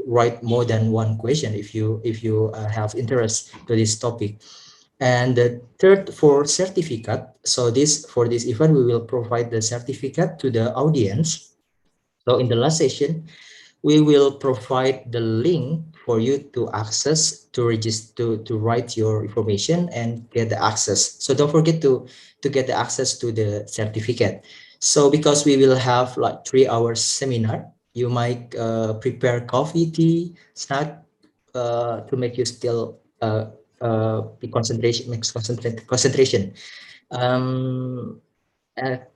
write more than one question if you have interest to this topic. And the third, for certificate, so this for this event we will provide the certificate to the audience. So in the last session we will provide the link for you to access, to register, to write your information and get the access. So don't forget to get the access to the certificate. So because we will have like 3 hours seminar, you might prepare coffee, tea, snack to make you still be concentration, makes concentration. Um,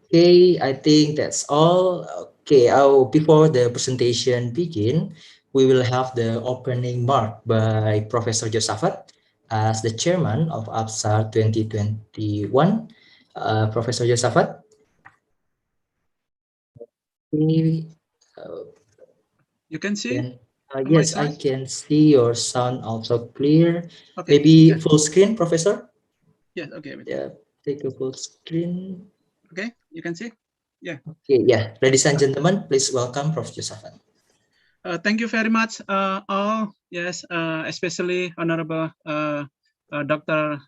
Okay, I think that's all. Okay, before the presentation begin, we will have the opening mark by Professor Josaphat as the chairman of APSAR 2021. Professor Josaphat. Okay, uh, You can see on my yes, I slide? can see your sound also clear. Okay. Maybe Yeah. full screen, Professor? Yes. Okay. Yeah, take a full screen. Okay. You can see? Yeah. Okay, yeah. Ladies and gentlemen, please welcome Prof. Josaphat. Thank you very much, all. Yes, especially Honorable Dr.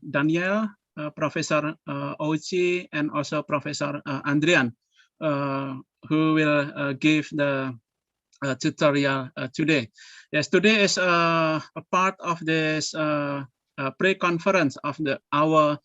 Daniele, Professor Ouchi, and also Professor Andriyan, who will give the tutorial today. Yes, today is a part of this pre-conference of our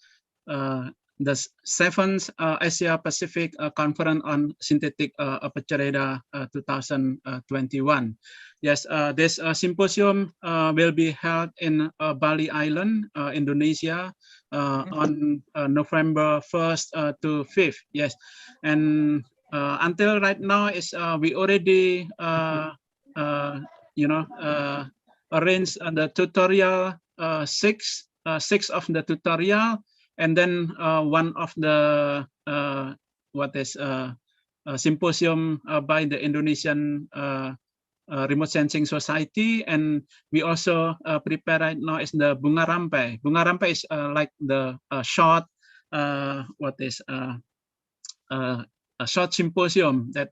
the 7th Asia Pacific Conference on Synthetic Aperture Radar 2021. Yes, this symposium will be held in Bali Island, Indonesia, on November 1st to 5th. Yes, and until right now is we already arranged the tutorial 6 of the tutorial, and then one of the symposium by the Indonesian Remote Sensing Society, and we also prepare right now is the Bunga Rampai. Bunga Rampai is like the short a short symposium that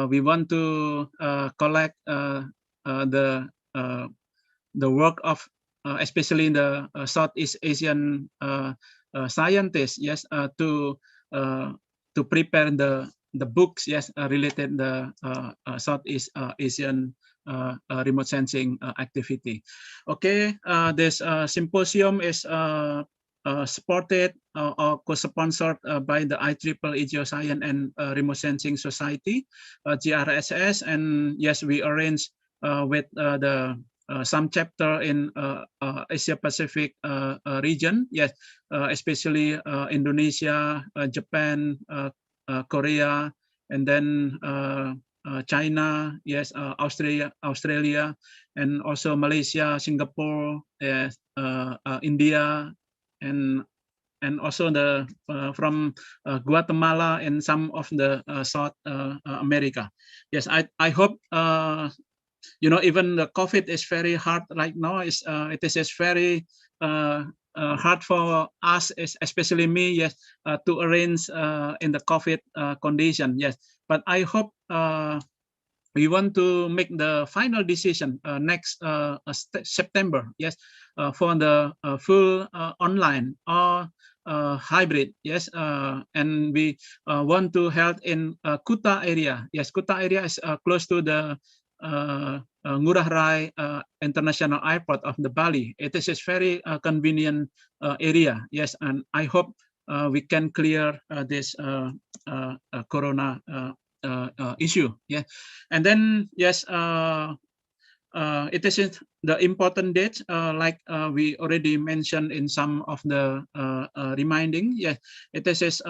we want to collect the work of especially the Southeast Asian scientists, yes, to prepare the books, yes, related the Southeast Asian remote sensing activity. Okay, this symposium is supported or co-sponsored by the IEEE Geoscience and Remote Sensing Society, GRSS, and yes, we arrange with the some chapter in Asia Pacific region, yes, especially Indonesia, Japan, Korea, and then China, yes, Australia, and also Malaysia, Singapore, yes, India, and also the from Guatemala and some of the South America. Yes, I hope even the COVID is very hard right now. It is very hard for us, especially me, yes, to arrange in the COVID condition. Yes, but I hope we want to make the final decision next September. Yes, for the full online or hybrid. Yes, and we want to hold in Kuta area. Yes, Kuta area is close to the Ngurah Rai International Airport of the Bali. It is a very convenient area. Yes, and I hope we can clear this corona issue. Yeah, and then yes, it is the important date, like we already mentioned in some of the reminding. Yeah, it is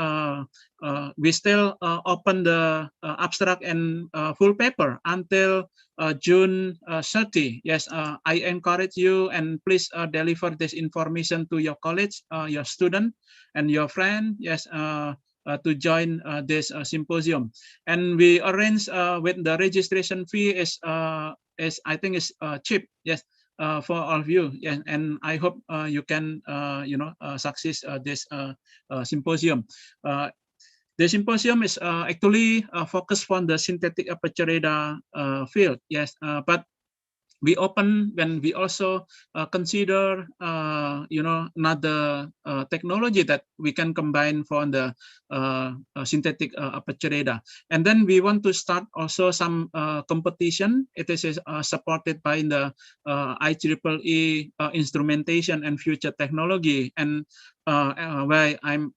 we still open the abstract and full paper until June 30. Yes, I encourage you, and please deliver this information to your colleagues, your student, and your friend. Yes. To join this symposium, and we arrange with the registration fee is I think is cheap. Yes, for all of you. Yeah, and I hope you can succeed this symposium. The symposium is actually focused on the synthetic aperture radar field. Yes, but we open when we also consider another technology that we can combine for the synthetic aperture radar. And then we want to start also some competition. It is supported by the IEEE instrumentation and future technology, and where I'm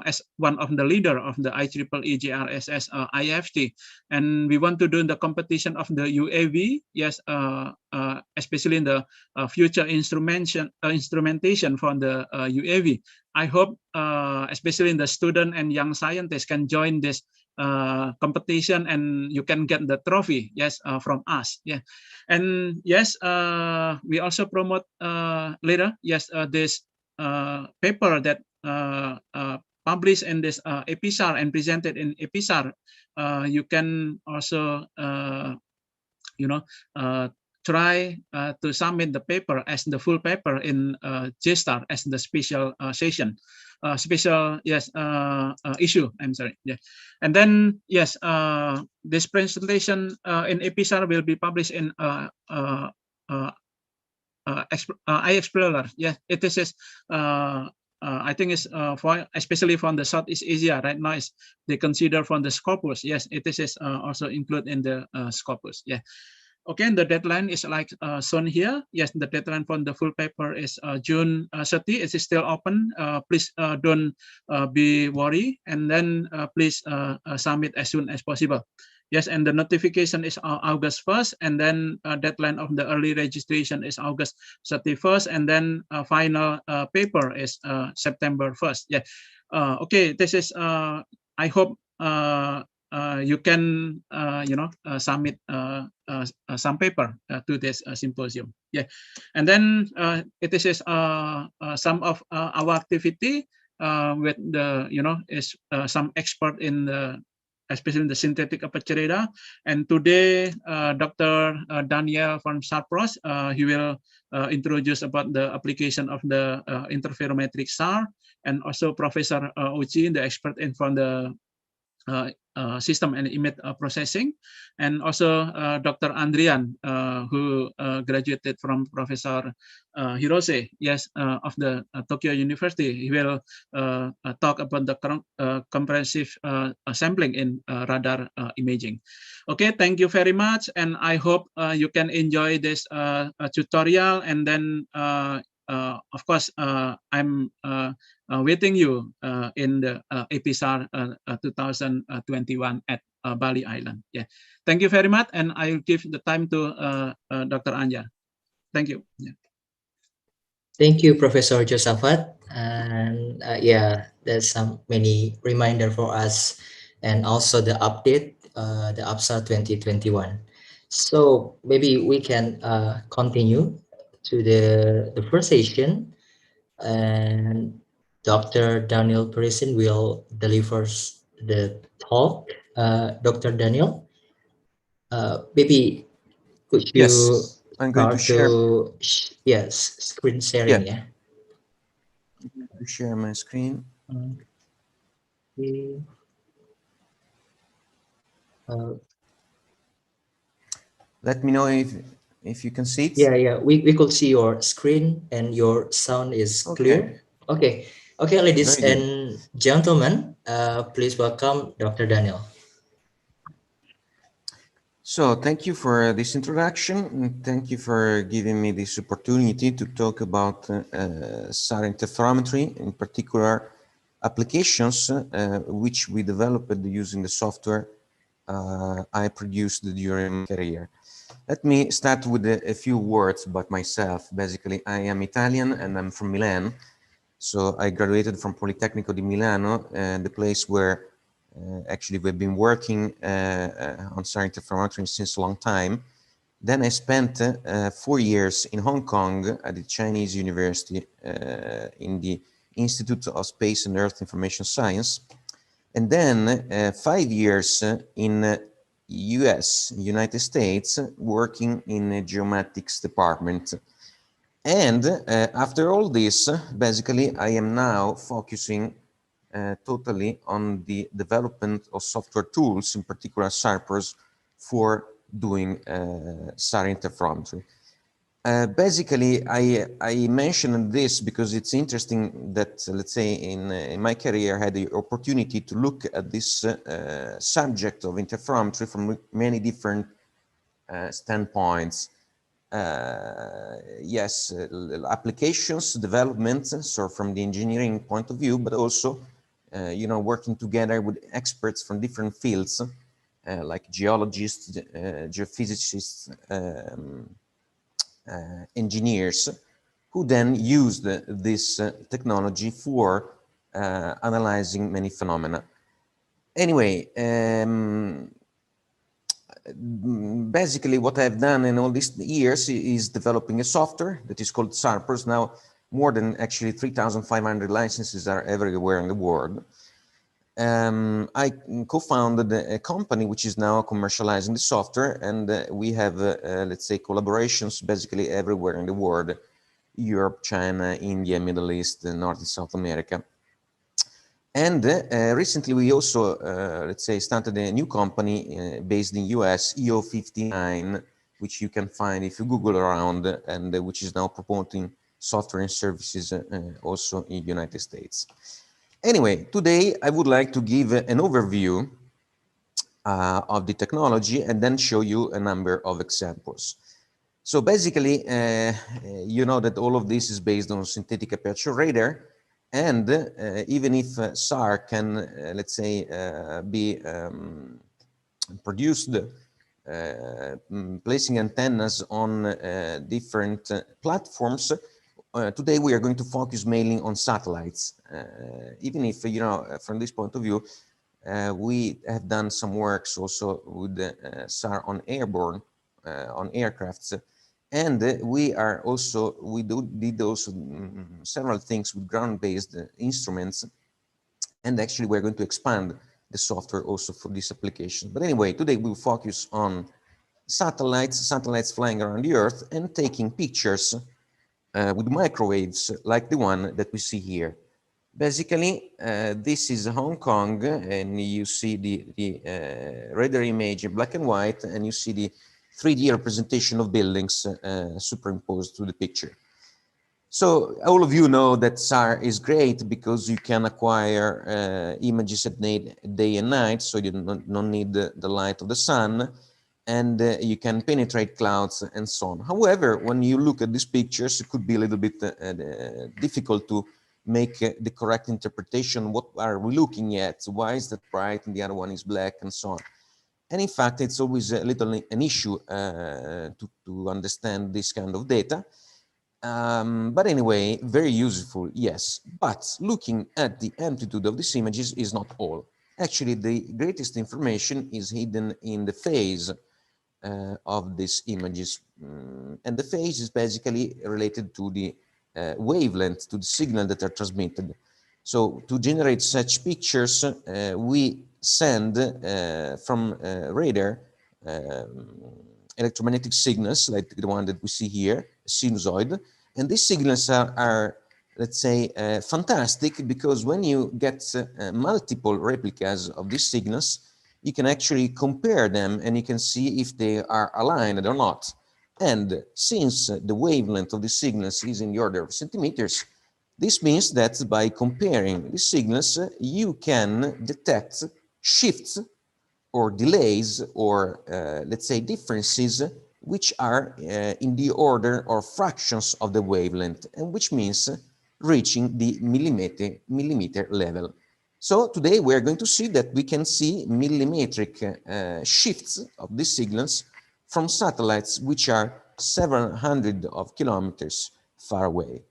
as one of the leader of the IEEE GRSS IFT, and we want to do the competition of the UAV, yes, especially in the future instrumentation for the UAV. I hope, especially in the student and young scientists, can join this competition, and you can get the trophy, yes, from us, yeah. And yes, we also promote later, yes, this paper that published in this EPISAR and presented in EPISAR. You can also try to submit the paper as the full paper in JSTAR as the special session, special, yes, issue, I'm sorry, yeah. And then yes, this presentation in EPISAR will be published in iExplorer. Yeah, it is I think it's for especially from the Southeast Asia right now is they consider from the Scopus. Yes, it is also included in the Scopus. Yeah. Okay, and the deadline is like shown here. Yes, the deadline for the full paper is June 30. It is still open. Please don't be worried, and then please submit as soon as possible. Yes, and the notification is August 1st, and then deadline of the early registration is August 31st, and then final paper is September 1st. Yeah. Okay, this is, I hope you can, submit some paper to this symposium. Yeah, and then it is some of our activity with the, is some expert in the, especially in the synthetic aperture radar. And today, Dr. Daniele from Sarproz, he will introduce about the application of the interferometric SAR, and also Professor Ouchi, the expert in from the system and image processing, and also Dr. Andriyan, who graduated from Professor Hirose, yes, of the Tokyo University. He will talk about the compressive sampling in radar imaging. Okay, thank you very much, and I hope you can enjoy this tutorial, and then of course, I'm waiting you in the EPISAR 2021 at Bali Island. Yeah, thank you very much, and I'll give the time to Dr. Anja. Thank you. Yeah. Thank you, Professor Josaphat. And yeah, there's some many reminder for us, and also the update, the APSA 2021. So maybe we can continue to the first session, and Dr. Daniele Perissin will deliver the talk. Dr. Daniele, maybe could you Yes, I'm going to share. Yes, screen sharing, yeah. To share my screen. Okay. Let me know if you can see it. Yeah, we could see your screen, and your sound is clear. Okay, ladies and gentlemen, please welcome Dr. Daniele. So thank you for this introduction, and thank you for giving me this opportunity to talk about SAR interferometry, in particular applications which we developed using the software I produced during my career. Let me start with a few words about myself. Basically, I am Italian and I'm from Milan. So I graduated from Politecnico di Milano, the place where actually we've been working on SAR interferometry since a long time. Then I spent 4 years in Hong Kong at the Chinese University in the Institute of Space and Earth Information Science. And then 5 years in United States, working in a geomatics department. And after all this, basically, I am now focusing totally on the development of software tools, in particular Sarproz, for doing SAR interferometry. Basically, I mentioned this because it's interesting that, let's say, in my career, I had the opportunity to look at this subject of interferometry from many different standpoints. Yes, applications, developments, so from the engineering point of view, but also, you know, working together with experts from different fields, like geologists, geophysicists, engineers, who then used this technology for analyzing many phenomena. Anyway, basically what I've done in all these years is developing a software that is called Sarproz. Now, more than actually 3,500 licenses are everywhere in the world. I co-founded a company which is now commercializing the software, and we have, let's say, collaborations basically everywhere in the world: Europe, China, India, Middle East, North and South America. And recently we also, let's say, started a new company based in US, EO59, which you can find if you Google around, and which is now promoting software and services also in the United States. Anyway, today I would like to give an overview of the technology and then show you a number of examples. So basically, you know that all of this is based on synthetic aperture radar. And even if SAR can, let's say, be produced placing antennas on different platforms, today we are going to focus mainly on satellites. Even if, you know, from this point of view, we have done some works also with SAR on airborne, on aircrafts. And we did also several things with ground-based instruments. And actually, we're going to expand the software also for this application. But anyway, today we'll focus on satellites flying around the Earth and taking pictures with microwaves like the one that we see here. Basically, this is Hong Kong, and you see the radar image in black and white, and you see the 3D representation of buildings superimposed to the picture. So all of you know that SAR is great because you can acquire images at day and night, so you don't need the light of the sun, and you can penetrate clouds and so on. However, when you look at these pictures, it could be a little bit difficult to make the correct interpretation. What are we looking at? Why is that bright and the other one is black, and so on? And in fact, it's always a little an issue to understand this kind of data. But anyway, very useful, yes. But looking at the amplitude of these images is not all. Actually, the greatest information is hidden in the phase of these images. And the phase is basically related to the wavelength, to the signal that are transmitted. So to generate such pictures, we send from radar electromagnetic signals like the one that we see here, sinusoid. And these signals are let's say, fantastic, because when you get multiple replicas of these signals, you can actually compare them and you can see if they are aligned or not. And since the wavelength of the signals is in the order of centimeters, this means that by comparing the signals, you can detect shifts or delays or, let's say, differences which are in the order or fractions of the wavelength, and which means reaching the millimeter level. So today we are going to see that we can see millimetric shifts of these signals from satellites which are several hundred of kilometers far away.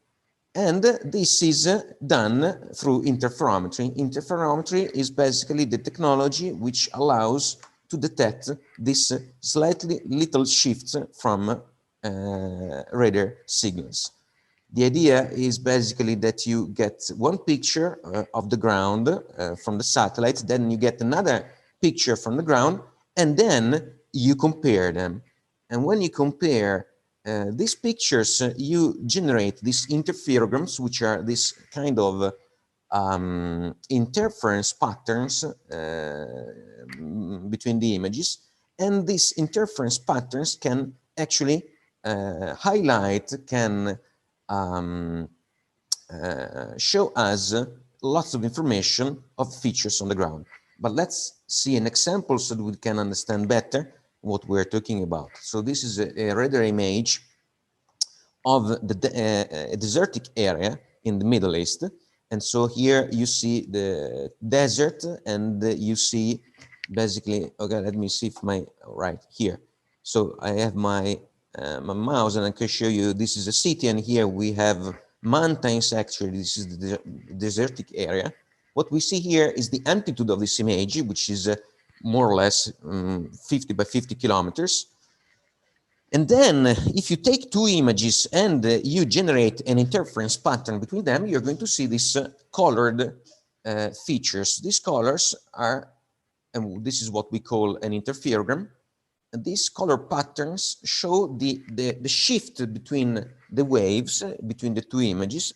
And this is done through interferometry. Interferometry is basically the technology which allows to detect these slightly little shifts from radar signals. The idea is basically that you get one picture of the ground from the satellite, then you get another picture from the ground, and then you compare them. And when you compare these pictures, you generate these interferograms, which are this kind of interference patterns between the images. And these interference patterns can actually highlight, can show us lots of information of features on the ground. But let's see an example so that we can understand better what we're talking about. So this is a radar image of the desertic area in the Middle East. And so here you see the desert, and you see basically, okay, let me see if right here. So I have my mouse, and I can show you, this is a city, and here we have mountains. Actually, this is the desertic area. What we see here is the amplitude of this image, which is more or less 50 by 50 kilometers. And then if you take two images and you generate an interference pattern between them, you're going to see these colored features. These colors are, and this is what we call an interferogram. And these color patterns show the shift between the waves, between the two images.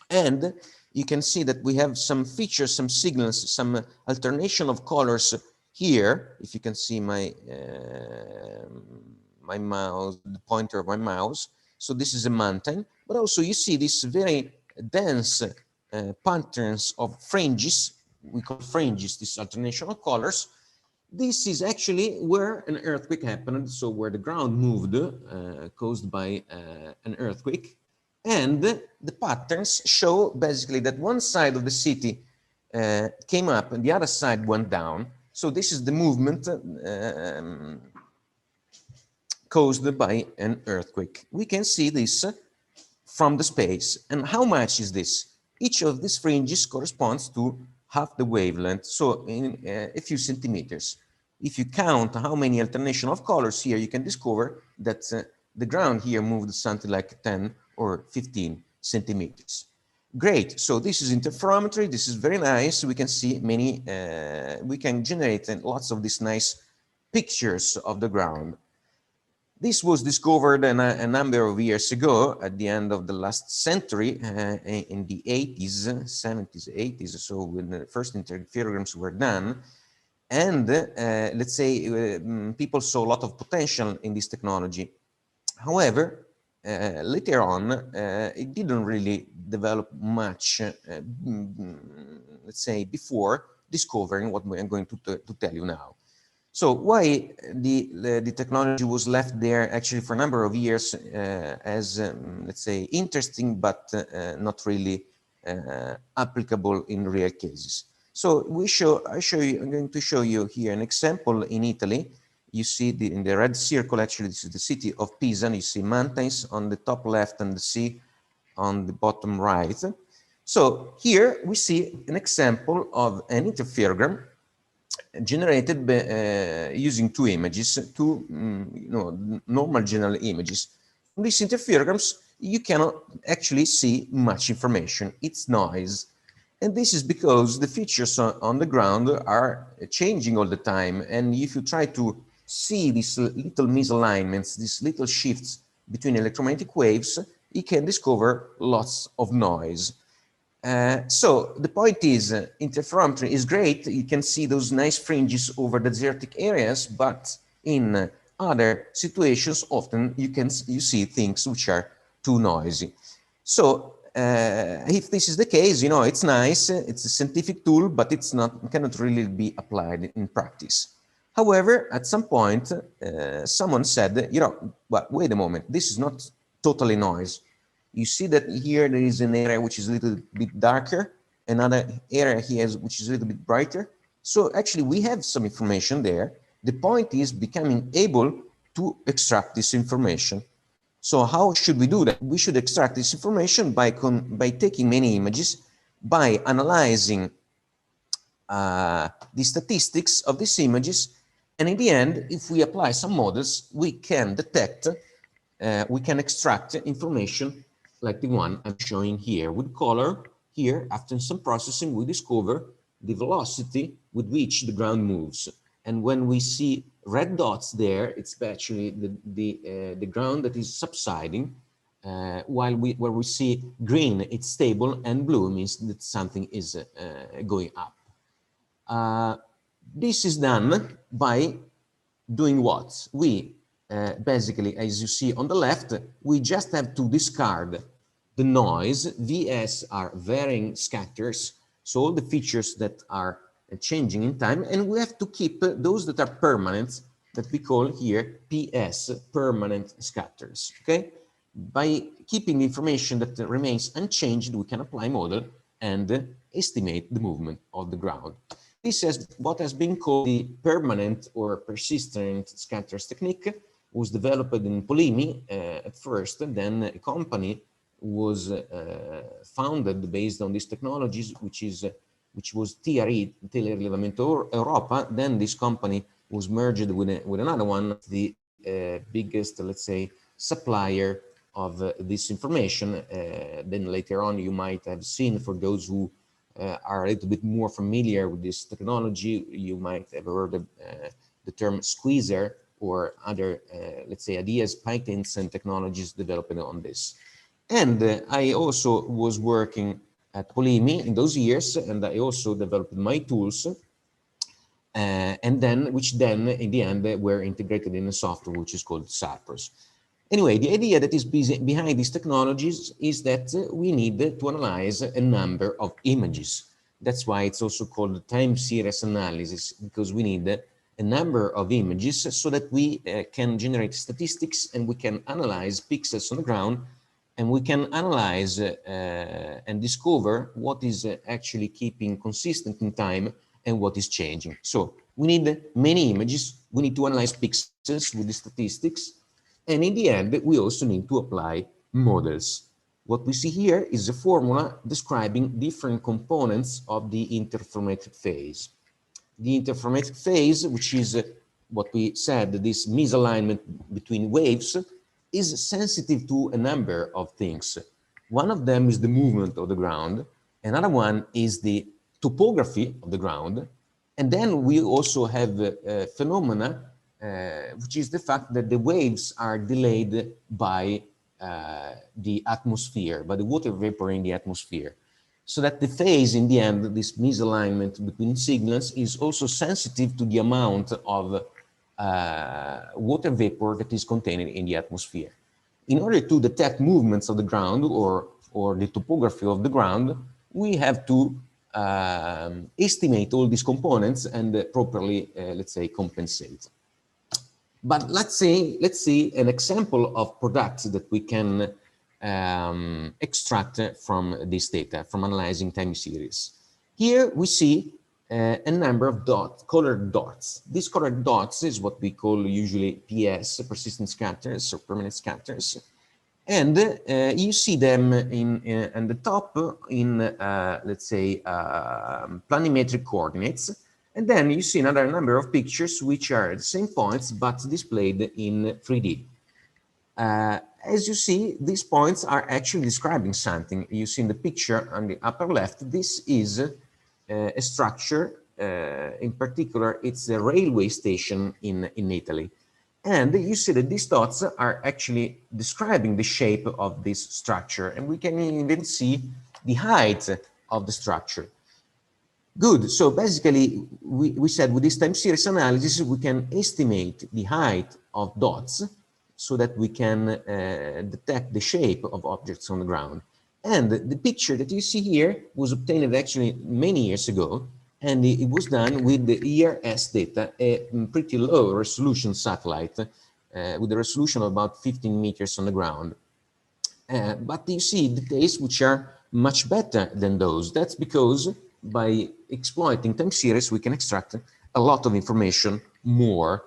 And you can see that we have some features, some signals, some alternation of colors here. If you can see my my mouse, the pointer of my mouse. So this is a mountain, but also you see this very dense patterns of fringes. We call fringes, this alternation of colors. This is actually where an earthquake happened. So where the ground moved, caused by an earthquake. And the patterns show basically that one side of the city came up and the other side went down. So this is the movement caused by an earthquake. We can see this from the space. And how much is this? Each of these fringes corresponds to half the wavelength, so in a few centimeters. If you count how many alternation of colors here, you can discover that the ground here moved something like 10 or 15 centimeters. Great, so this is interferometry. This is very nice. We can see many, we can generate lots of these nice pictures of the ground. This was discovered a number of years ago, at the end of the last century, in the 80s, 70s, 80s, so when the first interferograms were done. And let's say people saw a lot of potential in this technology. However, later on, it didn't really develop much, let's say, before discovering what I'm going to tell you now. So why the technology was left there actually for a number of years as, let's say, interesting, but not really applicable in real cases. So I'm going to show you here an example in Italy. You see in the red circle, actually, this is the city of Pisa. You see mountains on the top left and the sea on the bottom right. So here we see an example of an interferogram generated by, using two images, two normal general images. From these interferograms, you cannot actually see much information. It's noise. And this is because the features on the ground are changing all the time. And if you try to see these little misalignments, these little shifts between electromagnetic waves, you can discover lots of noise. So the point is, interferometry is great. You can see those nice fringes over the desertic areas, but in other situations, often you see things which are too noisy. So if this is the case, it's nice. It's a scientific tool, but it cannot really be applied in practice. However, at some point, someone said, but wait a moment, this is not totally noise. You see that here there is an area which is a little bit darker, another area here which is a little bit brighter. So actually we have some information there. The point is becoming able to extract this information. So how should we do that? We should extract this information by taking many images, by analyzing the statistics of these images. And in the end, if we apply some models, we can detect, we can extract information like the one I'm showing here with color. Here, after some processing, we discover the velocity with which the ground moves. And when we see red dots there, it's actually the ground that is subsiding, while where we see green, it's stable, and blue means that something is going up. This is done by doing what? We basically, as you see on the left, we just have to discard the noise. VS are varying scatters, so all the features that are changing in time, and we have to keep those that are permanent, that we call here PS, permanent scatters, okay? By keeping the information that remains unchanged, we can apply model and estimate the movement of the ground. This is what has been called the permanent or persistent scatters technique. Was developed in Polimi at first, and then a company was founded based on these technologies, which was TRE, Telerilevamento Europa. Then this company was merged with another one, the biggest, let's say, supplier of this information. Then later on, you might have seen, for those who are a little bit more familiar with this technology, you might have heard of, the term squeezer, or other, let's say, ideas, patents, and technologies developed on this. And I also was working at Polimi in those years, and I also developed my tools, and then, which then, in the end, were integrated in a software which is called Sarproz. Anyway, the idea that is behind these technologies is that we need to analyze a number of images. That's why it's also called time series analysis, because we need a number of images so that we can generate statistics, and we can analyze pixels on the ground, and we can analyze and discover what is actually keeping consistent in time and what is changing. So we need many images, we need to analyze pixels with the statistics, and in the end, we also need to apply models. What we see here is a formula describing different components of the interferometric phase. The interferometric phase, which is what we said, this misalignment between waves, is sensitive to a number of things. One of them is the movement of the ground. Another one is the topography of the ground. And then we also have a phenomena, which is the fact that the waves are delayed by the atmosphere, by the water vapor in the atmosphere. So that the phase, in the end, this misalignment between signals, is also sensitive to the amount of water vapor that is contained in the atmosphere. In order to detect movements of the ground or the topography of the ground, we have to estimate all these components and properly, let's say, compensate. But let's see an example of products that we can extract from this data, from analyzing time series. Here we see a number of dots, colored dots. These colored dots is what we call usually PS, persistent scatters or permanent scatters. And you see them in the top in, let's say, planimetric coordinates. And then you see another number of pictures which are at the same points, but displayed in 3D. As you see, these points are actually describing something. You see in the picture on the upper left, this is a structure, in particular, it's a railway station in Italy. And you see that these dots are actually describing the shape of this structure, and we can even see the height of the structure. Good, so basically, we said with this time series analysis, we can estimate the height of dots, so that we can detect the shape of objects on the ground. And the picture that you see here was obtained actually many years ago, and it was done with the IIS data, a pretty low resolution satellite, with a resolution of about 15 meters on the ground. But you see details which are much better than those. That's because by exploiting time series, we can extract a lot of information more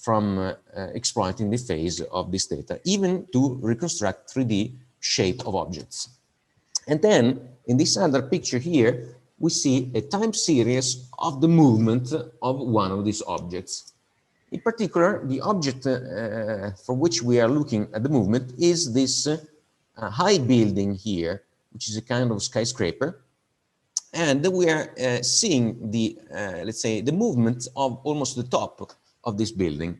from exploiting the phase of this data, even to reconstruct 3D shape of objects. And then in this other picture here, we see a time series of the movement of one of these objects. In particular, the object for which we are looking at the movement is this high building here, which is a kind of skyscraper. And we are seeing the, let's say, the movement of almost the top of this building.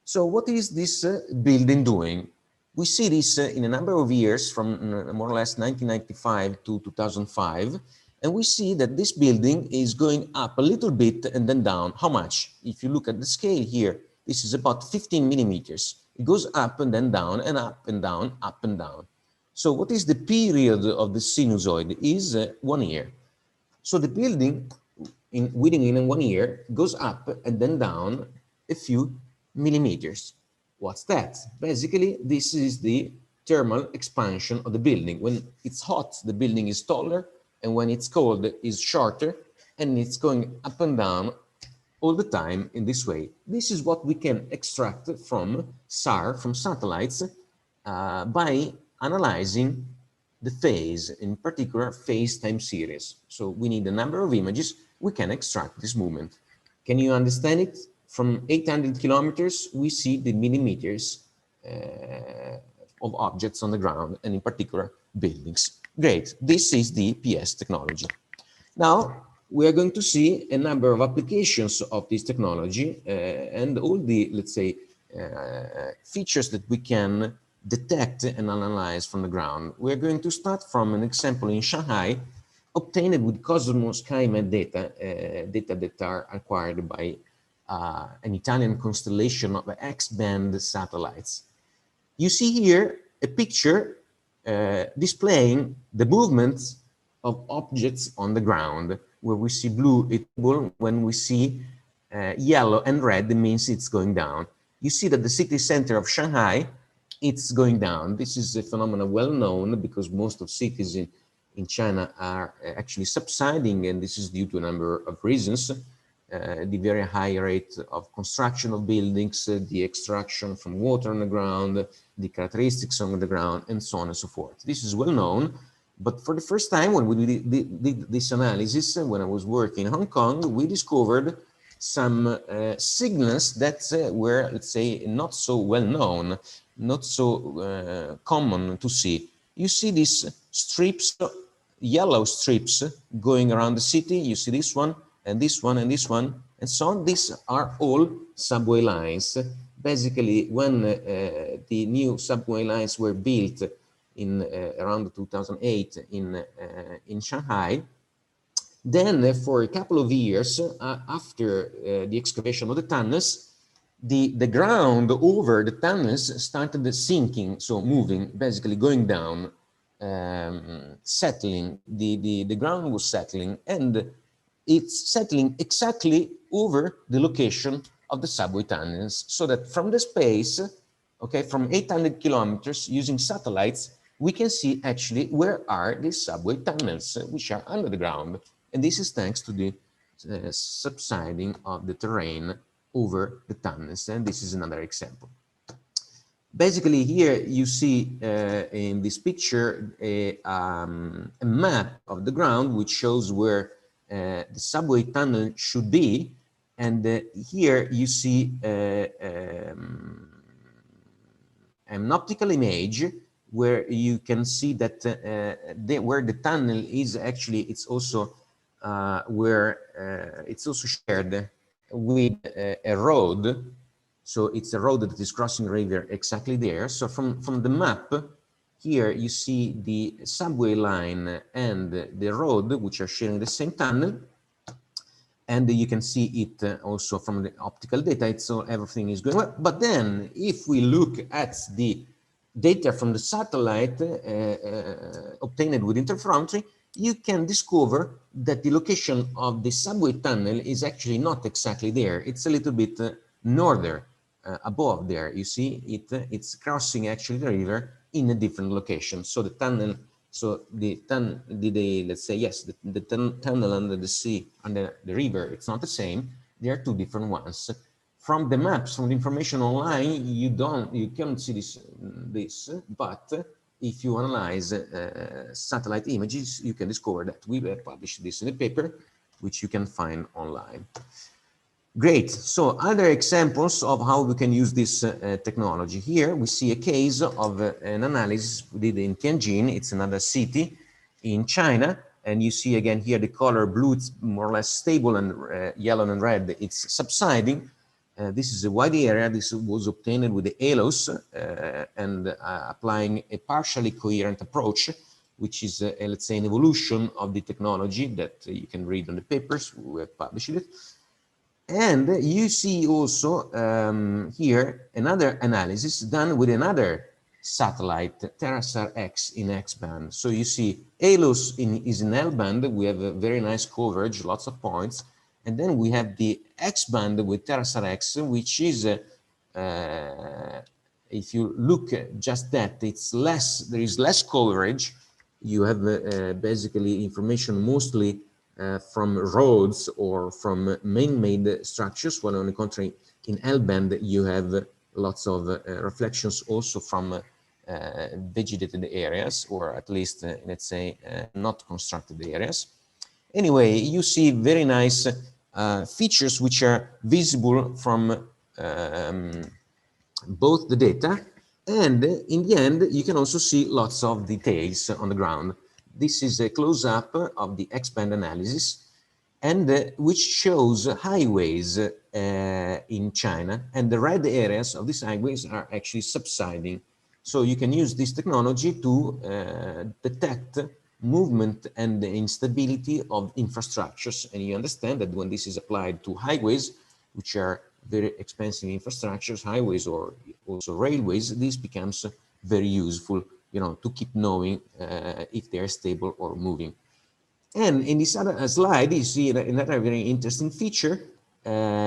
So what is this building doing? We see this in a number of years from more or less 1995 to 2005. And we see that this building is going up a little bit and then down. How much? If you look at the scale here, this is about 15 millimeters. It goes up and then down and up and down, up and down. So what is the period of the sinusoid? Is 1 year. So the building within 1 year goes up and then down a few millimeters. What's that? Basically, this is the thermal expansion of the building. When it's hot, the building is taller, and when it's cold, it's shorter, and it's going up and down all the time in this way. This is what we can extract from SAR, from satellites, by analyzing the phase, in particular phase time series. So we need a number of images, we can extract this movement. Can you understand it? From 800 kilometers, we see the millimeters of objects on the ground, and in particular buildings. Great, this is the PS technology. Now, we are going to see a number of applications of this technology and all the, let's say, features that we can detect and analyze from the ground. We're going to start from an example in Shanghai, obtained with Cosmos SkyMed data, data that are acquired by an Italian constellation of X-band satellites. You see here a picture displaying the movements of objects on the ground. Where we see blue, it's stable. When we see yellow and red, it means it's going down. You see that the city center of Shanghai, it's going down. This is a phenomenon well known because most of cities in China are actually subsiding, and this is due to a number of reasons. The very high rate of construction of buildings, the extraction from water on the ground, the characteristics on the ground, and so on and so forth. This is well known, but for the first time when we did this analysis, when I was working in Hong Kong, we discovered some signals that were, let's say, not so well known, not so common to see. You see these strips, yellow strips going around the city. You see this one, and this one, and this one, and so on. These are all subway lines. Basically, when the new subway lines were built in around 2008 in Shanghai, then for a couple of years after the excavation of the tunnels, the ground over the tunnels started sinking, so moving, basically going down, settling. The ground was settling, and it's settling exactly over the location of the subway tunnels, so that from the space, okay, from 800 kilometers using satellites, we can see actually where are these subway tunnels, which are under the ground. And this is thanks to the subsiding of the terrain over the tunnels. And this is another example. Basically, here you see in this picture a map of the ground, which shows where the subway tunnel should be. And here you see an optical image where you can see that where the tunnel is actually, it's also where it's also shared with a road. So it's a road that is crossing the river exactly there. So from the map, here you see the subway line and the road, which are sharing the same tunnel. And you can see it also from the optical data. So everything is going well. But then if we look at the data from the satellite obtained with interferometry, you can discover that the location of the subway tunnel is actually not exactly there. It's a little bit northern, above there. You see, it's crossing actually the river in a different location. So the tunnel, let's say, yes, the tunnel under the sea, under the river, it's not the same. They are two different ones. From the maps, from the information online, you can't see this, but if you analyze satellite images, you can discover that. We have published this in a paper, which you can find online. Great. So other examples of how we can use this technology. Here we see a case of an analysis we did in Tianjin. It's another city in China. And you see again here the color blue, it's more or less stable, and yellow and red, it's subsiding. This is a wide area. This was obtained with the halos and applying a partially coherent approach. which is, let's say, an evolution of the technology that you can read on the papers. We have published it. And you see also here another analysis done with another satellite, TerraSAR X in X-band. So you see ALOS is in L-band. We have a very nice coverage, lots of points. And then we have the X-band with TerraSAR X, which is, if you look at just that, it's less, there is less coverage. You have basically information mostly from roads or from man-made structures, while on the contrary, in L-band, you have lots of reflections also from vegetated areas, or at least, let's say, not constructed areas. Anyway, you see very nice features which are visible from both the data, and in the end, you can also see lots of details on the ground. This is a close-up of the X-band analysis, and which shows highways in China, and the red areas of these highways are actually subsiding. So you can use this technology to detect movement and the instability of infrastructures, and you understand that when this is applied to highways, which are very expensive infrastructures, highways or also railways, this becomes very useful, you know, to keep knowing if they are stable or moving. And in this other slide, you see another very interesting feature,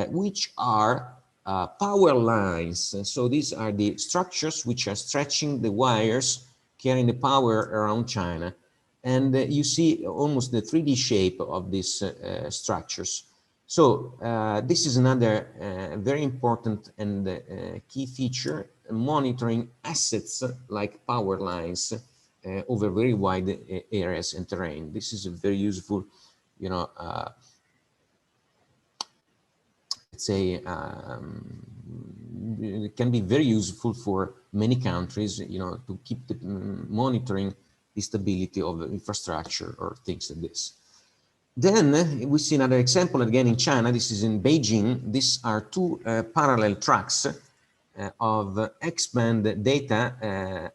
which are power lines. So these are the structures which are stretching the wires carrying the power around China. And you see almost the 3D shape of these structures. So this is another very important and key feature, monitoring assets like power lines over very wide areas and terrain. This is a very useful, you know, let's say, it can be very useful for many countries, you know, to keep monitoring the stability of the infrastructure or things like this. Then we see another example again in China. This is in Beijing. These are two parallel tracks of X-band data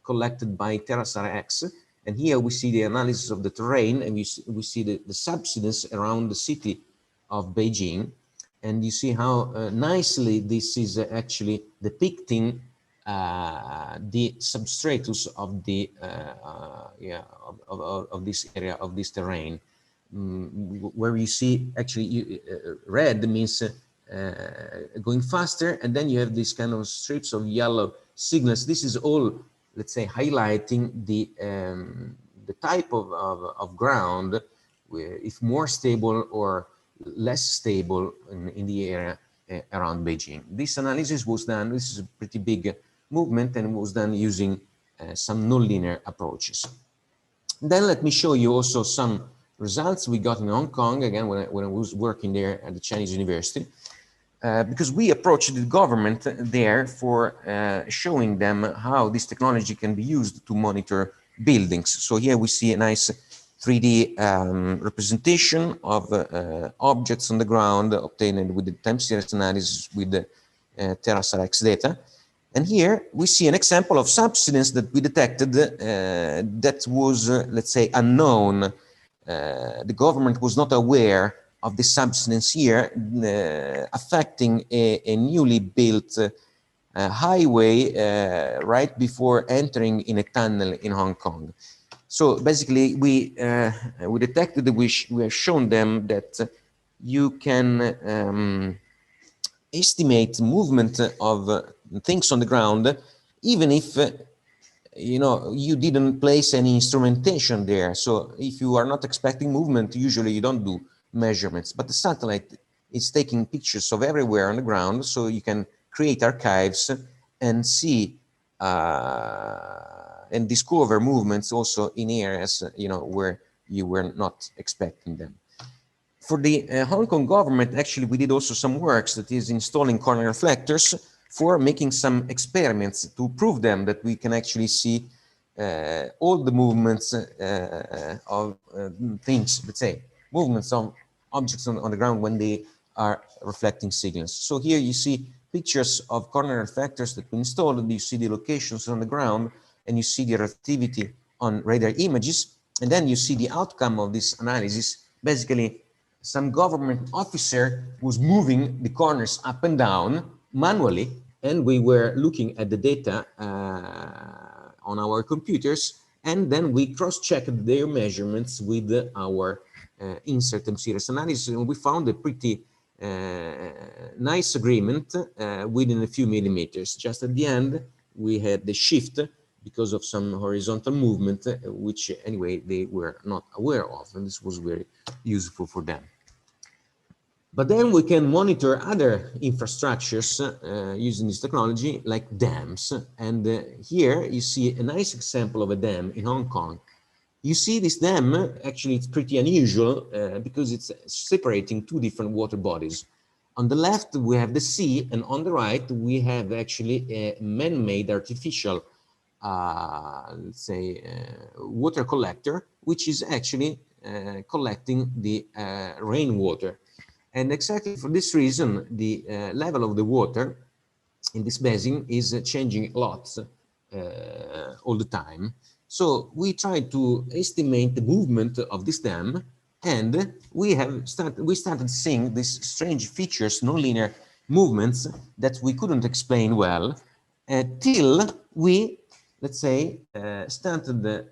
collected by TerraSAR X. And here we see the analysis of the terrain, and we see the subsidence around the city of Beijing. And you see how nicely this is actually depicting the substratus of the of this area, of this terrain, where you see actually red means going faster, and then you have these kind of strips of yellow signals. This is all, let's say, highlighting the type of ground, where if more stable or less stable in the area around Beijing. This analysis was done, this is a pretty big movement, and was done using some nonlinear approaches. Then let me show you also some results we got in Hong Kong, again, when I was working there at the Chinese University, because we approached the government there for showing them how this technology can be used to monitor buildings. So here we see a nice 3D representation of objects on the ground obtained with the time series analysis with the TerraSAR X data. And here we see an example of subsidence that we detected that was, let's say, unknown. The government was not aware of the subsidence here affecting a newly built highway right before entering in a tunnel in Hong Kong. So basically, we detected, we have shown them that you can estimate movement of things on the ground, even if you know, you didn't place any instrumentation there. So if you are not expecting movement, usually you don't do measurements, but the satellite is taking pictures of everywhere on the ground, so you can create archives and see and discover movements also in areas, you know, where you were not expecting them. For the Hong Kong government, actually, we did also some works, that is installing corner reflectors for making some experiments to prove them that we can actually see all the movements of things, let's say, movements of objects on the ground when they are reflecting signals. So here you see pictures of corner reflectors that we installed, and you see the locations on the ground, and you see the relativity on radar images. And then you see the outcome of this analysis. Basically, some government officer was moving the corners up and down manually, and we were looking at the data on our computers, and then we cross-checked their measurements with our InSAR time series analysis, and we found a pretty nice agreement within a few millimeters. Just at the end, we had the shift because of some horizontal movement, which anyway they were not aware of, and this was very useful for them. But then we can monitor other infrastructures using this technology, like dams. And here you see a nice example of a dam in Hong Kong. You see this dam, actually it's pretty unusual because it's separating two different water bodies. On the left, we have the sea, and on the right, we have actually a man-made artificial, let's say, water collector, which is actually collecting the rainwater. And exactly for this reason, the level of the water in this basin is changing a lot all the time. So we try to estimate the movement of this dam, and we started seeing these strange features, nonlinear movements that we couldn't explain well till we, let's say, started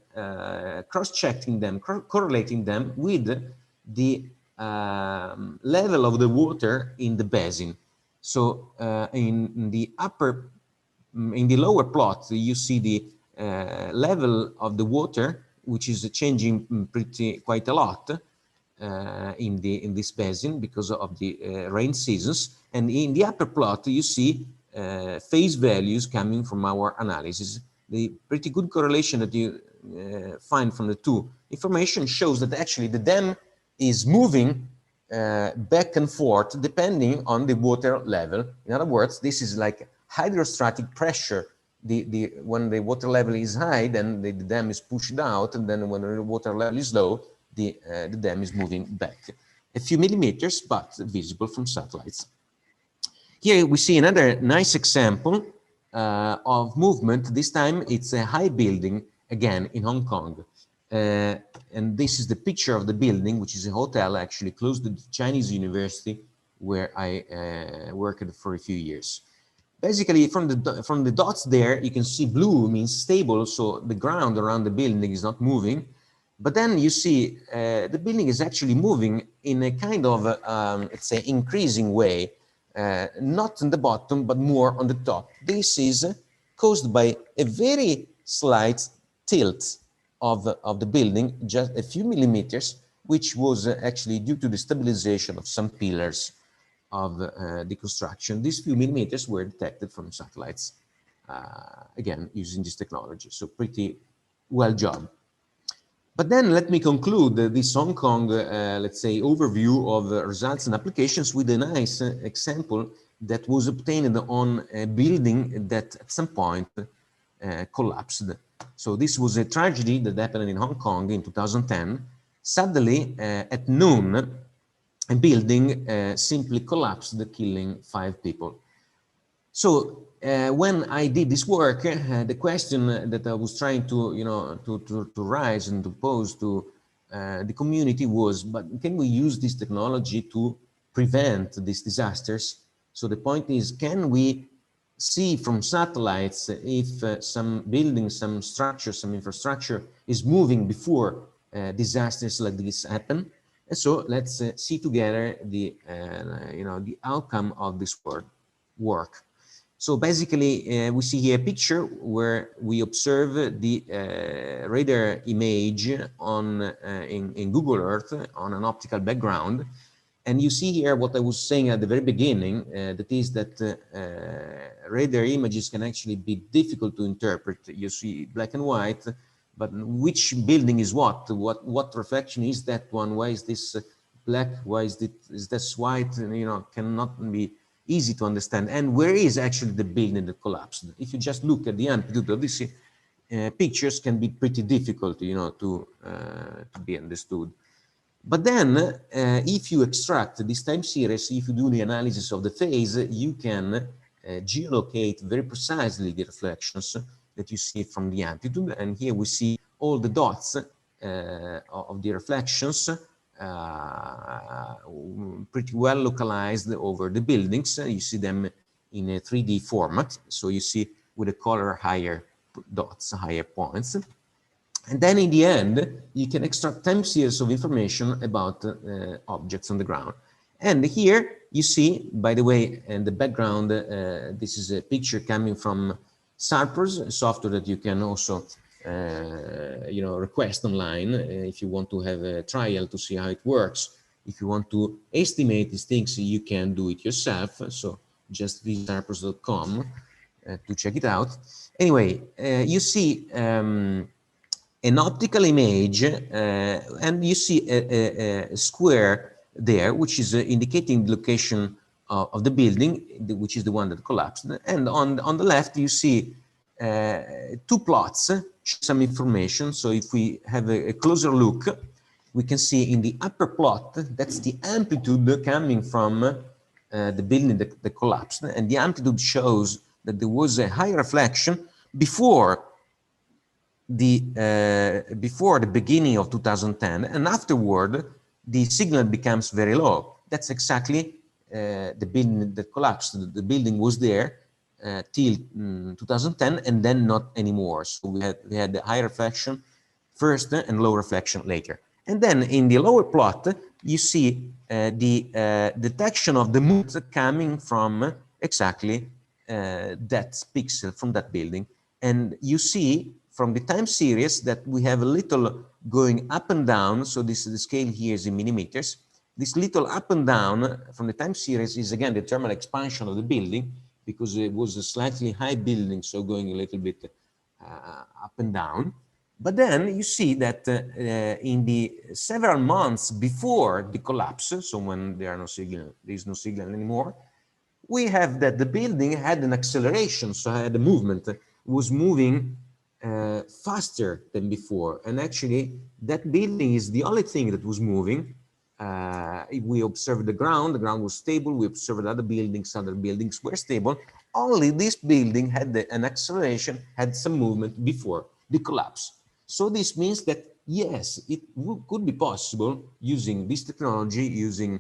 cross-checking them, correlating them with the level of the water in the basin. So in the lower plot, you see the level of the water, which is changing quite a lot in this basin because of the rain seasons. And in the upper plot, you see phase values coming from our analysis. The pretty good correlation that you find from the two information shows that actually the dam is moving back and forth depending on the water level. In other words, this is like hydrostatic pressure. When the water level is high, then the dam is pushed out, and then when the water level is low, the dam is moving back a few millimeters, but visible from satellites. Here we see another nice example of movement. This time it's a high building, again in Hong Kong. And this is the picture of the building, which is a hotel actually close to the Chinese university where I worked for a few years. Basically, from the dots there, you can see blue means stable, so the ground around the building is not moving. But then you see the building is actually moving in a kind of, let's say, increasing way, not on the bottom, but more on the top. This is caused by a very slight tilt of the building, just a few millimeters, which was actually due to the stabilization of some pillars of the construction. These few millimeters were detected from satellites, again, using this technology. So pretty well job. But then let me conclude this Hong Kong, let's say, overview of results and applications with a nice example that was obtained on a building that at some point collapsed. So this was a tragedy that happened in Hong Kong in 2010. Suddenly, at noon, a building simply collapsed, killing 5 people. So when I did this work, the question that I was trying to, to rise and to pose to the community was, but can we use this technology to prevent these disasters? So the point is, can we see from satellites if some building, some structure, some infrastructure is moving before disasters like this happen? And so let's see together the, the outcome of this work. So basically, we see here a picture where we observe the radar image on in Google Earth on an optical background. And you see here what I was saying at the very beginning, that is that radar images can actually be difficult to interpret. You see black and white, but which building is what reflection is that one? Why is this black? Why is this white? And, cannot be easy to understand. And where is actually the building that collapsed? If you just look at the amplitude of these pictures, can be pretty difficult, to be understood. But then, if you extract this time series, if you do the analysis of the phase, you can geolocate very precisely the reflections that you see from the amplitude. And here we see all the dots of the reflections pretty well localized over the buildings. You see them in a 3D format. So you see with a color higher dots, higher points. And then in the end, you can extract time series of information about objects on the ground. And here you see, by the way, in the background, this is a picture coming from Sarproz, a software that you can also request online if you want to have a trial to see how it works. If you want to estimate these things, you can do it yourself. So just visit sarproz.com to check it out. Anyway, you see an optical image, and you see a square there, which is indicating the location of the building, which is the one that collapsed. And on the left, you see two plots, some information. So if we have a closer look, we can see in the upper plot, that's the amplitude coming from the building that collapsed. And the amplitude shows that there was a high reflection before the beginning of 2010, and afterward the signal becomes very low. That's exactly the building that collapsed. The building was there till 2010, and then not anymore. So we had the high reflection first and low reflection later. And then in the lower plot, you see the detection of the movements coming from exactly that pixel from that building. And you see from the time series that we have a little going up and down. So this the scale here is in millimeters. This little up and down from the time series is again the thermal expansion of the building, because it was a slightly high building, so going a little bit up and down. But then you see that in the several months before the collapse, so when there is no signal anymore, we have that the building had an acceleration, so had a movement, was moving faster than before. And actually, that building is the only thing that was moving. We observed the ground was stable. We observed other buildings were stable. Only this building had an acceleration, had some movement before the collapse. So this means that, yes, it could be possible using this technology, using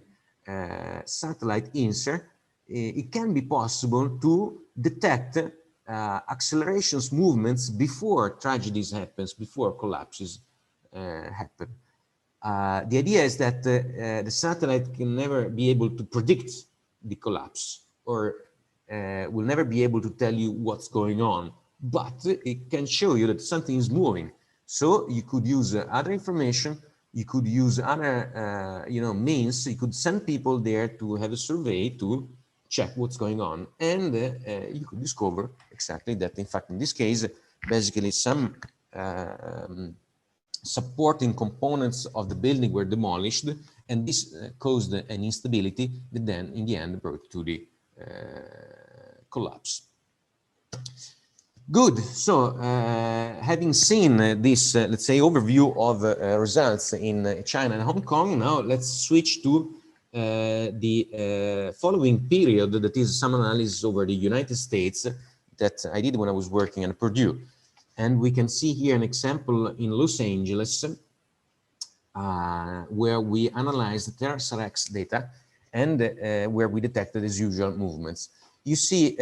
satellite InSAR, it can be possible to detect accelerations, movements before tragedies happens, before collapses happen. The idea is that the satellite can never be able to predict the collapse, or will never be able to tell you what's going on, but it can show you that something is moving. So you could use other information, you could use other means, you could send people there to have a survey to check what's going on, and you could discover exactly that. In fact, in this case, basically some supporting components of the building were demolished, and this caused an instability that then in the end brought to the collapse. Good. So having seen this, let's say, overview of results in China and Hong Kong, now let's switch to the following period, that is some analysis over the United States that I did when I was working at Purdue. And we can see here an example in Los Angeles where we analyzed TerraSAR-X data and where we detected as usual movements. You see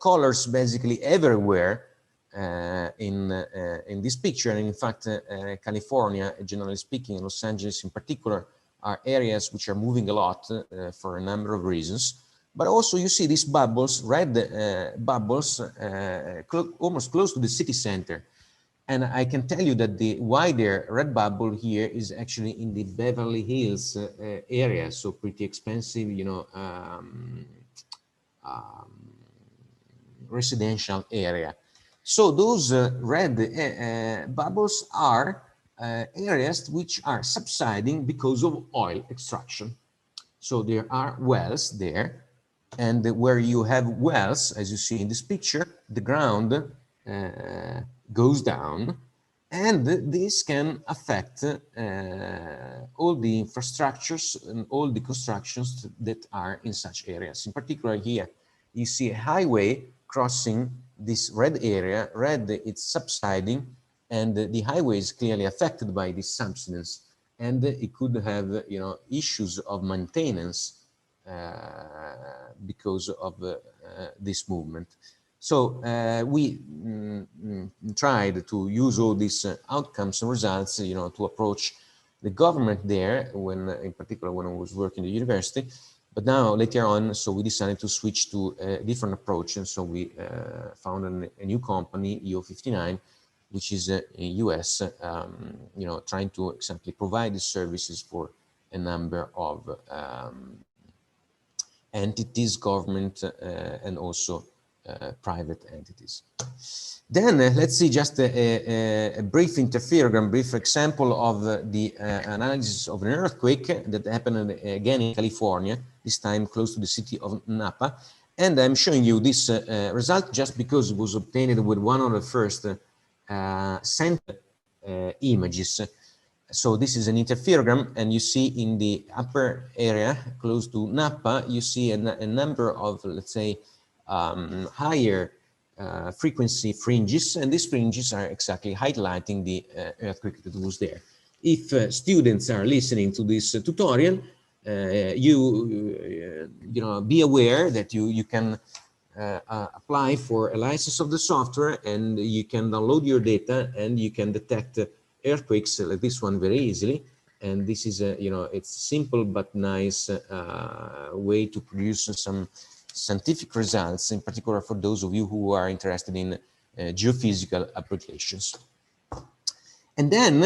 colors basically everywhere in this picture. And in fact, California, generally speaking, Los Angeles in particular, are areas which are moving a lot for a number of reasons. But also you see these bubbles, red bubbles, almost close to the city center. And I can tell you that the wider red bubble here is actually in the Beverly Hills area, so pretty expensive, residential area. So those red bubbles are areas which are subsiding because of oil extraction. So there are wells there, and where you have wells, as you see in this picture, the ground goes down, and this can affect all the infrastructures and all the constructions that are in such areas. In particular here, you see a highway crossing this red area. Red, it's subsiding, and the highway is clearly affected by this subsidence, and it could have, you know, issues of maintenance because of this movement. So we tried to use all these outcomes and results, you know, to approach the government there, when, in particular, when I was working at the university. But now, later on, so we decided to switch to a different approach, and so we founded a new company, EO59, which is in US, you know, trying to exactly provide these services for a number of entities, government, and also private entities. Then let's see just a brief interferogram, brief example of the analysis of an earthquake that happened again in California, this time close to the city of Napa. And I'm showing you this result just because it was obtained with one of the first sent images. So this is an interferogram, and you see in the upper area close to Napa, you see a number of, let's say, higher frequency fringes, and these fringes are exactly highlighting the earthquake that was there. If students are listening to this tutorial, you know, be aware that you can apply for a license of the software, and you can download your data, and you can detect earthquakes like this one very easily. And this is a, you know, it's simple but nice way to produce some scientific results, in particular for those of you who are interested in geophysical applications. And then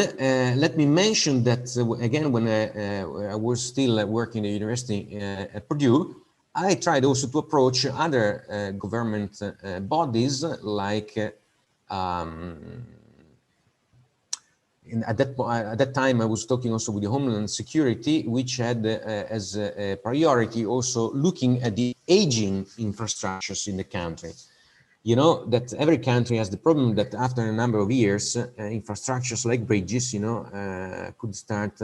let me mention that again, when I was still working at the university at Purdue, I tried also to approach other government bodies, like at that time I was talking also with the Homeland Security, which had as a priority also looking at the aging infrastructures in the country. You know that every country has the problem that after a number of years, infrastructures like bridges, you know, could start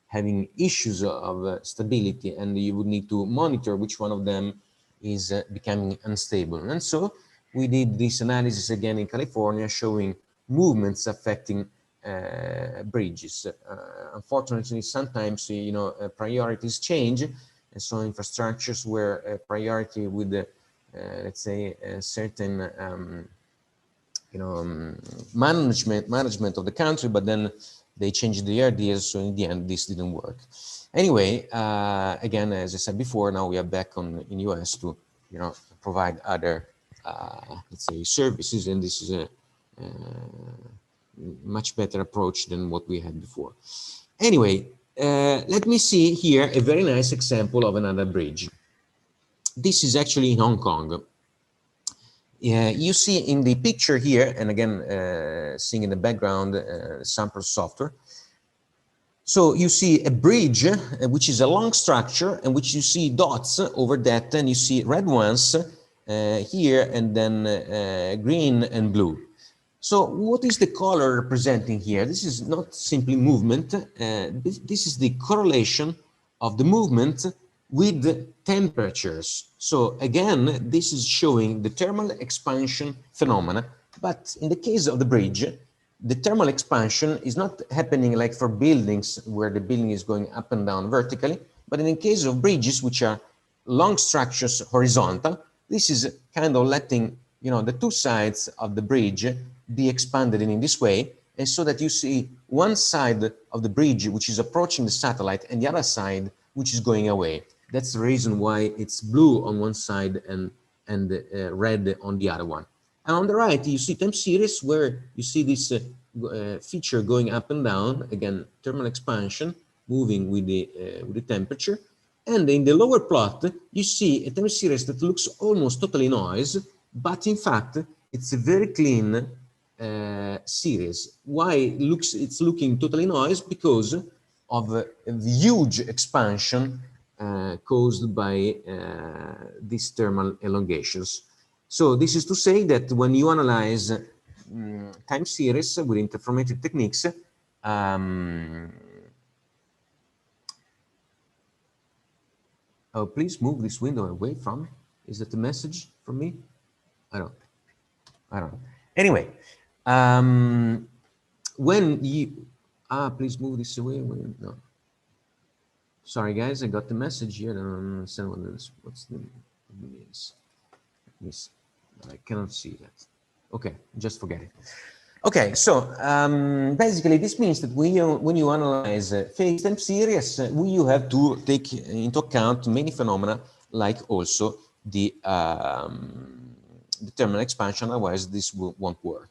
having issues of stability, and you would need to monitor which one of them is becoming unstable. And so we did this analysis again in California, showing movements affecting bridges. Unfortunately, sometimes, you know, priorities change, and so infrastructures were a priority with let's say a certain you know, management of the country, but then they changed the ideas, so in the end this didn't work. Anyway, again, as I said before, now we are back in US to, you know, provide other let's say services, and this is a much better approach than what we had before. Anyway, let me see here a very nice example of another bridge. This is actually in Hong Kong. You see in the picture here, and again, seeing in the background Sarproz software. So you see a bridge, which is a long structure, and which you see dots over that, and you see red ones here, and then green and blue. So what is the color representing here? This is not simply movement. This is the correlation of the movement with temperatures. So again, this is showing the thermal expansion phenomena. But in the case of the bridge, the thermal expansion is not happening like for buildings where the building is going up and down vertically. But in the case of bridges, which are long structures horizontal, this is kind of letting, you know, the two sides of the bridge be expanded in this way, and so that you see one side of the bridge which is approaching the satellite and the other side which is going away. That's the reason why it's blue on one side and red on the other one. And on the right, you see time series, where you see this feature going up and down, again, thermal expansion, moving with the temperature. And in the lower plot, you see a time series that looks almost totally noise, but in fact, it's a very clean series. Why it's looking totally noise? Because of the huge expansion caused by these thermal elongations. So this is to say that when you analyze time series with interferometric techniques, oh, please move this window away from. Is that the message from me? I don't know. Anyway, when you, please move this away. No. Sorry guys, I got the message here. I don't understand what's the means. Yes, I cannot see that. Okay, just forget it. Okay, so basically this means that when you analyze phase time series, you have to take into account many phenomena, like also the terminal expansion, otherwise this won't work.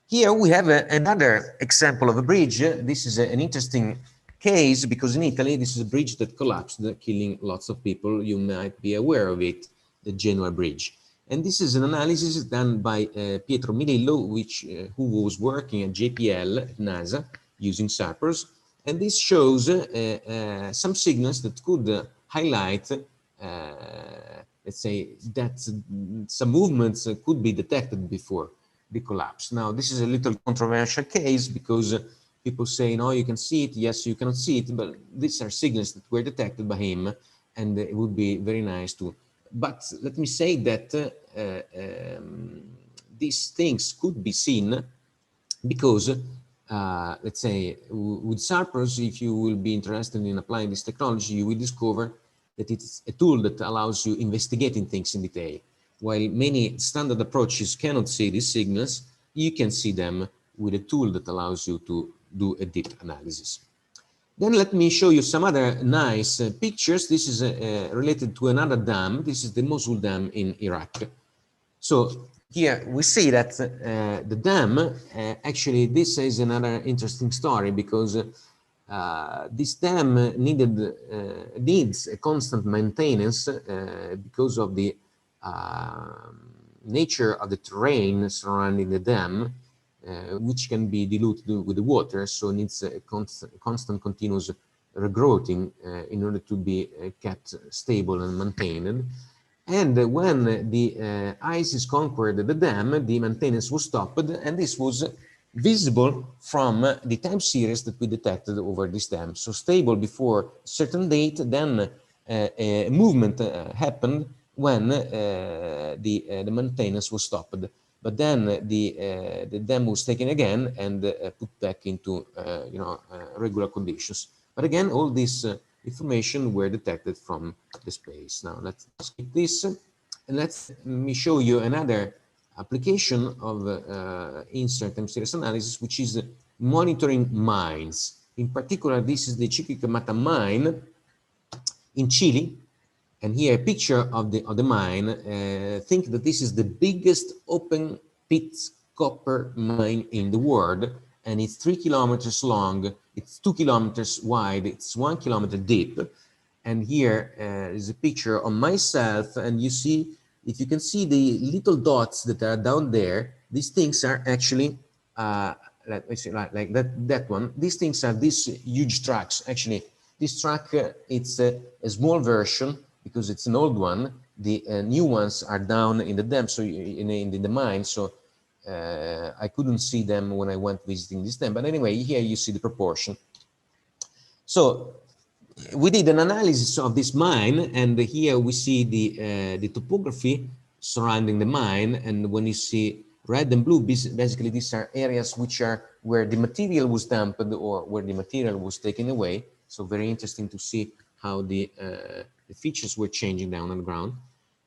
Here we have another example of a bridge. This is an interesting case because in Italy, this is a bridge that collapsed, killing lots of people. You might be aware of it, the Genoa Bridge. And this is an analysis done by Pietro Milillo, who was working at JPL at NASA using Sarproz. And this shows some signals that could highlight, let's say, that some movements could be detected before the collapse. Now, this is a little controversial case because people say, no, you can see it. Yes, you cannot see it. But these are signals that were detected by him. And it would be very nice to. But let me say that these things could be seen because, let's say, with Sarproz, if you will be interested in applying this technology, you will discover that it's a tool that allows you investigating things in detail. While many standard approaches cannot see these signals, you can see them with a tool that allows you to do a deep analysis. Then let me show you some other nice pictures. This is related to another dam. This is the Mosul Dam in Iraq. So here we see that the dam, actually this is another interesting story because this dam needs a constant maintenance because of the nature of the terrain surrounding the dam, which can be diluted with the water, so it needs a constant continuous regrowing in order to be kept stable and maintained. And when the ISIS conquered the dam, the maintenance was stopped, and this was visible from the time series that we detected over this dam. So stable before a certain date, then a movement happened when the maintenance was stopped. But then the dam was taken again and put back into regular conditions. But again, all this information were detected from the space. Now let's skip this and let me show you another application of InSAR time series analysis, which is monitoring mines. In particular, this is the Chiquicamata mine in Chile. And here a picture of the mine. Think that this is the biggest open pit copper mine in the world, and it's 3 kilometers long, it's 2 kilometers wide, it's 1 kilometer deep. And here is a picture of myself, and you see, if you can see the little dots that are down there, these things are actually, let me see, like that one. These things are these huge trucks. Actually, this truck, it's a small version, because it's an old one. The new ones are down in the dam, so in the mine, so I couldn't see them when I went visiting this dam. But anyway, here you see the proportion. So we did an analysis of this mine, and here we see the topography surrounding the mine. And when you see red and blue, basically these are areas which are where the material was dumped or where the material was taken away. So very interesting to see how the features were changing down on the ground.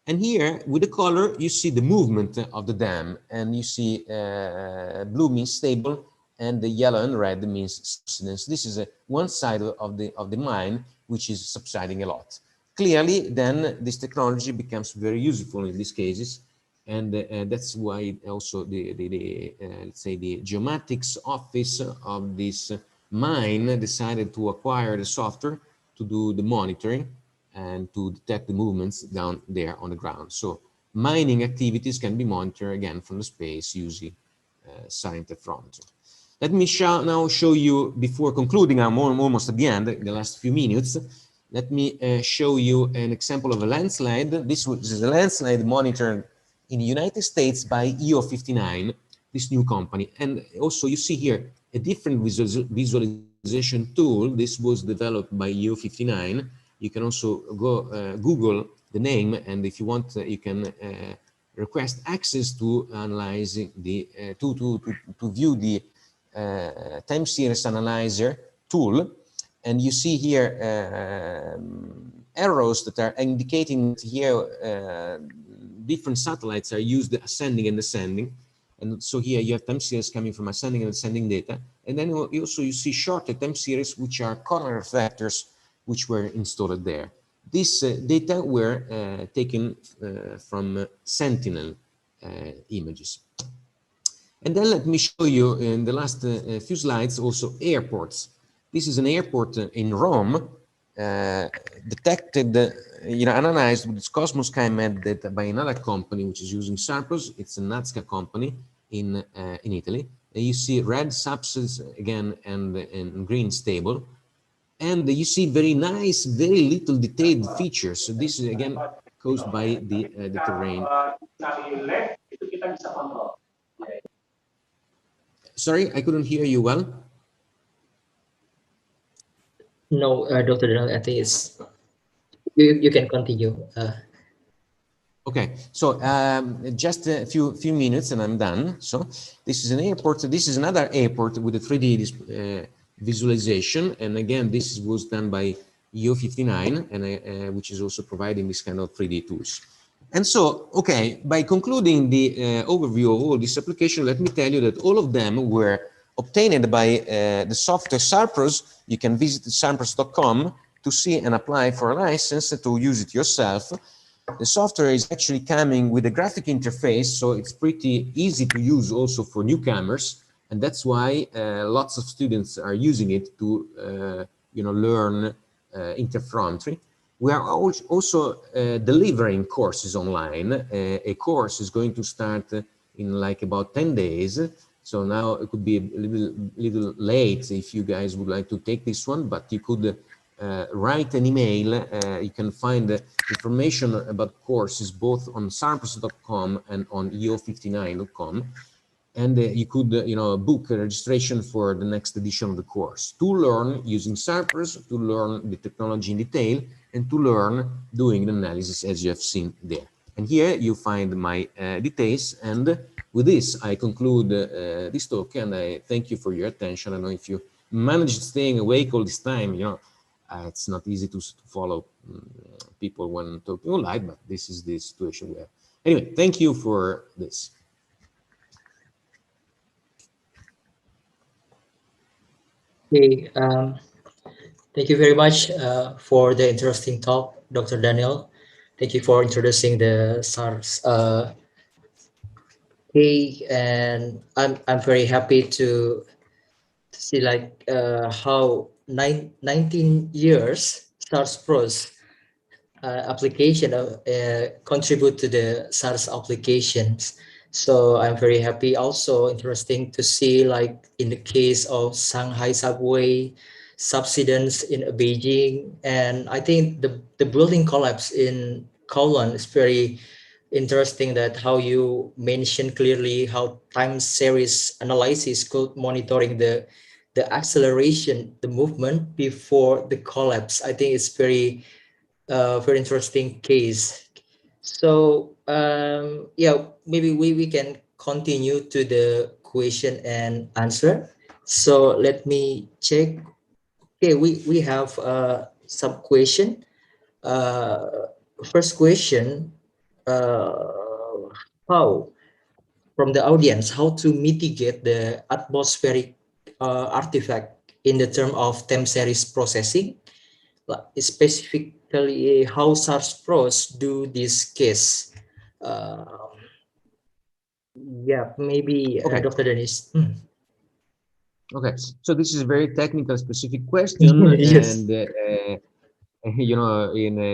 And here with the color, you see the movement of the dam, and you see blue means stable, and the yellow and red means subsidence. This is one side of the mine, which is subsiding a lot. Clearly, then this technology becomes very useful in these cases, and that's why also let's say the geomatics office of this mine decided to acquire the software to do the monitoring and to detect the movements down there on the ground. So mining activities can be monitored again from the space using SAR interferometry. Let me now show you, before concluding, I'm almost at the end, the last few minutes, let me show you an example of a landslide. This is a landslide monitored in the United States by EO59, this new company. And also you see here a different visualization tool. This was developed by EO59. You can also go Google the name, and if you want, you can request access to analyzing the to view the time series analyzer tool, and you see here arrows that are indicating that here different satellites are used ascending and descending. And so here you have time series coming from ascending and descending data. And then also you see shorter time series, which are corner reflectors, which were installed there. These data were taken from Sentinel images. And then let me show you in the last few slides also airports. This is an airport in Rome, detected, analyzed with its Cosmos SkyMed data by another company, which is using Sarproz. It's a Nazca company in Italy. And you see red substance again and green stable. And you see very nice, very little detailed features. So this is again caused by the terrain. Sorry, I couldn't hear you well. No, Dr. Daniele, I think it's you can continue. Okay, so just a few minutes and I'm done. So this is an airport. This is another airport with a 3D visualization, and again, this was done by EO59, and which is also providing this kind of 3D tools. And so, okay, by concluding the overview of all this application, let me tell you that all of them were obtained by the software Sarproz. You can visit sarproz.com to see and apply for a license to use it yourself. The software is actually coming with a graphic interface, so it's pretty easy to use also for newcomers, and that's why lots of students are using it to learn interferometry. We are also delivering courses online. A course is going to start in like about 10 days. So now it could be a little late if you guys would like to take this one, but you could write an email. You can find information about courses both on sarproz.com and on eo59.com. And you could, book a registration for the next edition of the course to learn using Sarproz, to learn the technology in detail, and to learn doing the analysis as you have seen there. And here you find my details. And with this, I conclude this talk, and I thank you for your attention. I don't know if you managed staying awake all this time. It's not easy to follow people when talking live, but this is the situation we have. Anyway, thank you for this. Okay, thank you very much for the interesting talk, Dr. Daniele. Thank you for introducing the SARS. And I'm very happy to see like how 19 years Sarproz application contribute to the SARS applications. So I'm very happy. Also interesting to see like in the case of Shanghai subway subsidence in Beijing, and I think the building collapse in Kowloon is very interesting, that how you mentioned clearly how time series analysis could monitoring the acceleration, the movement before the collapse. I think it's very interesting case. So yeah, maybe we can continue to the question and answer. So let me check. Okay, we have some question. First question, how from the audience, how to mitigate the atmospheric artifact in the term of time series processing, specifically how Sarproz do this case. Yeah, maybe okay. Dr. Dennis. Okay, so this is a very technical, specific question, Yes. and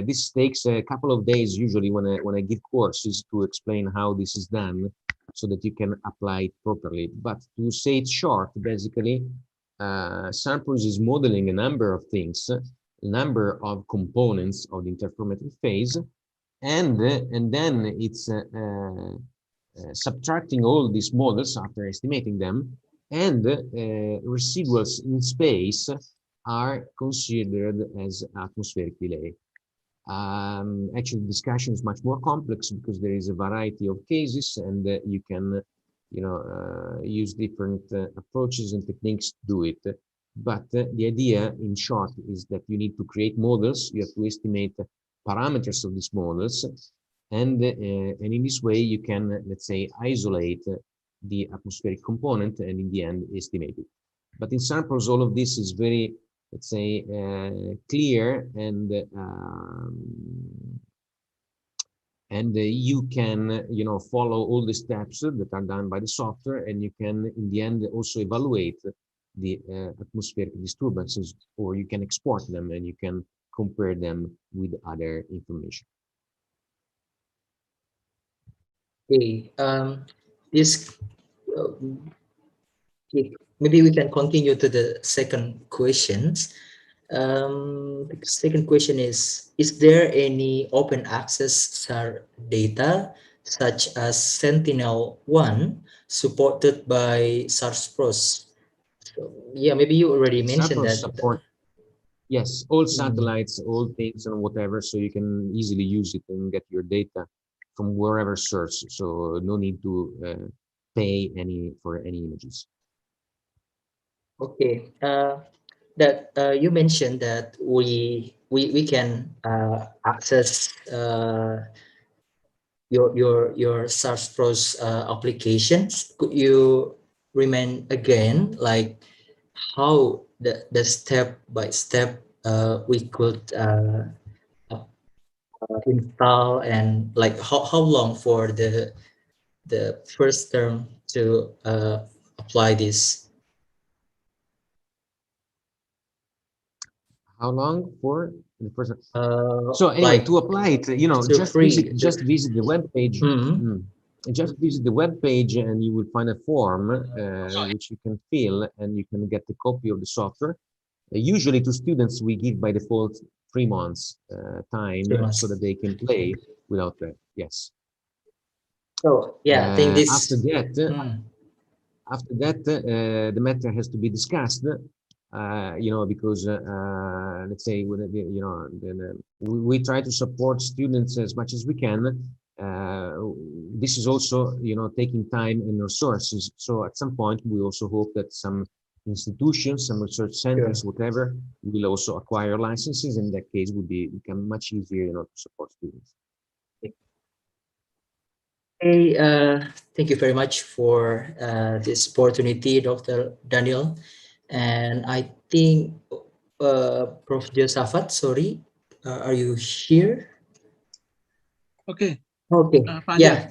this takes a couple of days usually when I give courses to explain how this is done, so that you can apply it properly. But to say it short, basically, Sarproz is modeling a number of things, a number of components of the interferometric phase, and then it's subtracting all these models after estimating them, and residuals in space are considered as atmospheric delay. Actually, the discussion is much more complex because there is a variety of cases, and you can use different approaches and techniques to do it. But the idea, in short, is that you need to create models. You have to estimate parameters of these models, and in this way you can, let's say, isolate the atmospheric component and in the end estimate it. But in Sarproz, all of this is very, let's say, clear, and you can, follow all the steps that are done by the software, and you can, in the end, also evaluate the atmospheric disturbances, or you can export them and you can compare them with other information. Okay, this maybe we can continue to the second questions. The second question is there any open access SAR data such as Sentinel-1 supported by Sarproz? So, yeah, maybe you already mentioned Sarproz that. support, yes, all satellites, all things and whatever, so you can easily use it and get your data from wherever source. So no need to pay for any images. Okay, that you mentioned that we can access your Sarproz applications. Could you remind again, like how the step by step we could install, and like how long for the first term to apply this? How long for the first? So anyway, like to apply it, just visit the web page. Just visit the web page, and you will find a form which you can fill, and you can get a copy of the software. Usually, to students, we give by default 3 months time, so that they can play without that. Yes. So yeah, I think this. After that, the matter has to be discussed. Because let's say, we try to support students as much as we can. This is also, taking time and resources. So at some point, we also hope that some institutions, some research centers, whatever, will also acquire licenses. In that case, would become much easier, to support students. Hey, thank you very much for this opportunity, Dr. Daniel. And I think Prof. Josafat, sorry, are you here? Okay. Okay. Yeah.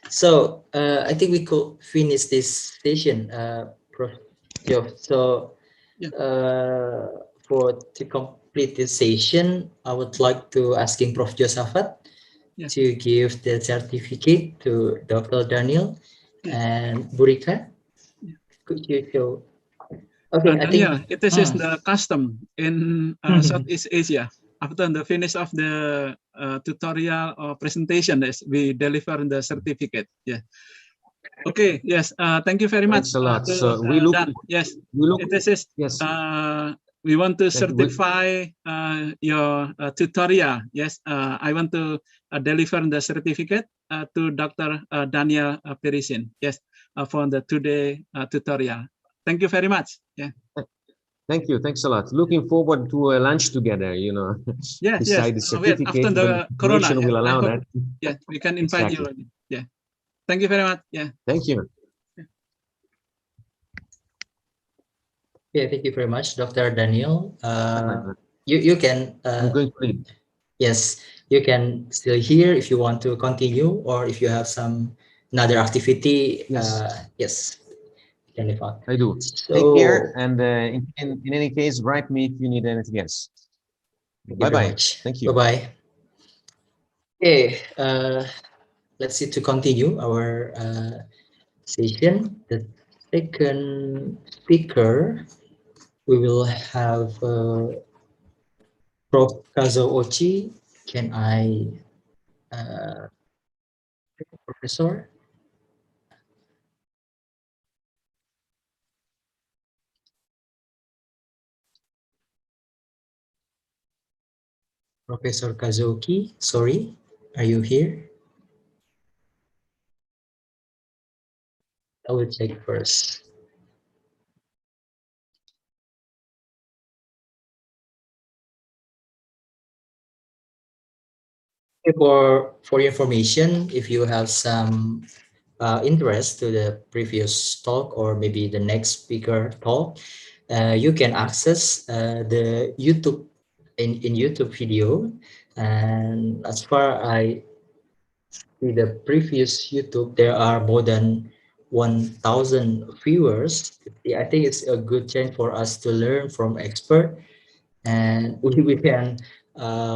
So I think we could finish this session, Prof. Jo. So to complete this session, I would like to asking Prof. Josafat to give the certificate to Dr. Daniel and Burika. Could you show? Okay, I Daniel, think it is the custom in Southeast Asia. After the finish of the tutorial or presentation, we deliver the certificate. Yeah. Okay. Yes. Thank you very much. Thanks a lot. So we look. We want to certify your tutorial. Yes. I want to deliver the certificate to Dr. Daniel Perissin. Yes. For the today tutorial. Thank you very much. Yeah. Thank you. Thanks a lot. Looking forward to a lunch together, Yes, beside the certificate. After the corona, will allow that. Yeah, we can invite you. Yeah. Thank you very much. Yeah. Thank you. Yeah, thank you very much, Dr. Daniel. You can. I'm going to read. Yes, you can still hear if you want to continue, or if you have another activity. Yes. I do. So, take care, and in any case, write me if you need anything else. Bye-bye. Thank you. Bye-bye. Okay, let's see to continue our session. The second speaker, we will have Prof Kazuo Ouchi. Can I, Professor? Professor Kazuki, sorry, are you here? I will check first. For your information, if you have some interest to the previous talk or maybe the next speaker talk, you can access the YouTube in YouTube video. And as far I see the previous YouTube, there are more than 1,000 viewers. Yeah, I think it's a good chance for us to learn from expert, and we can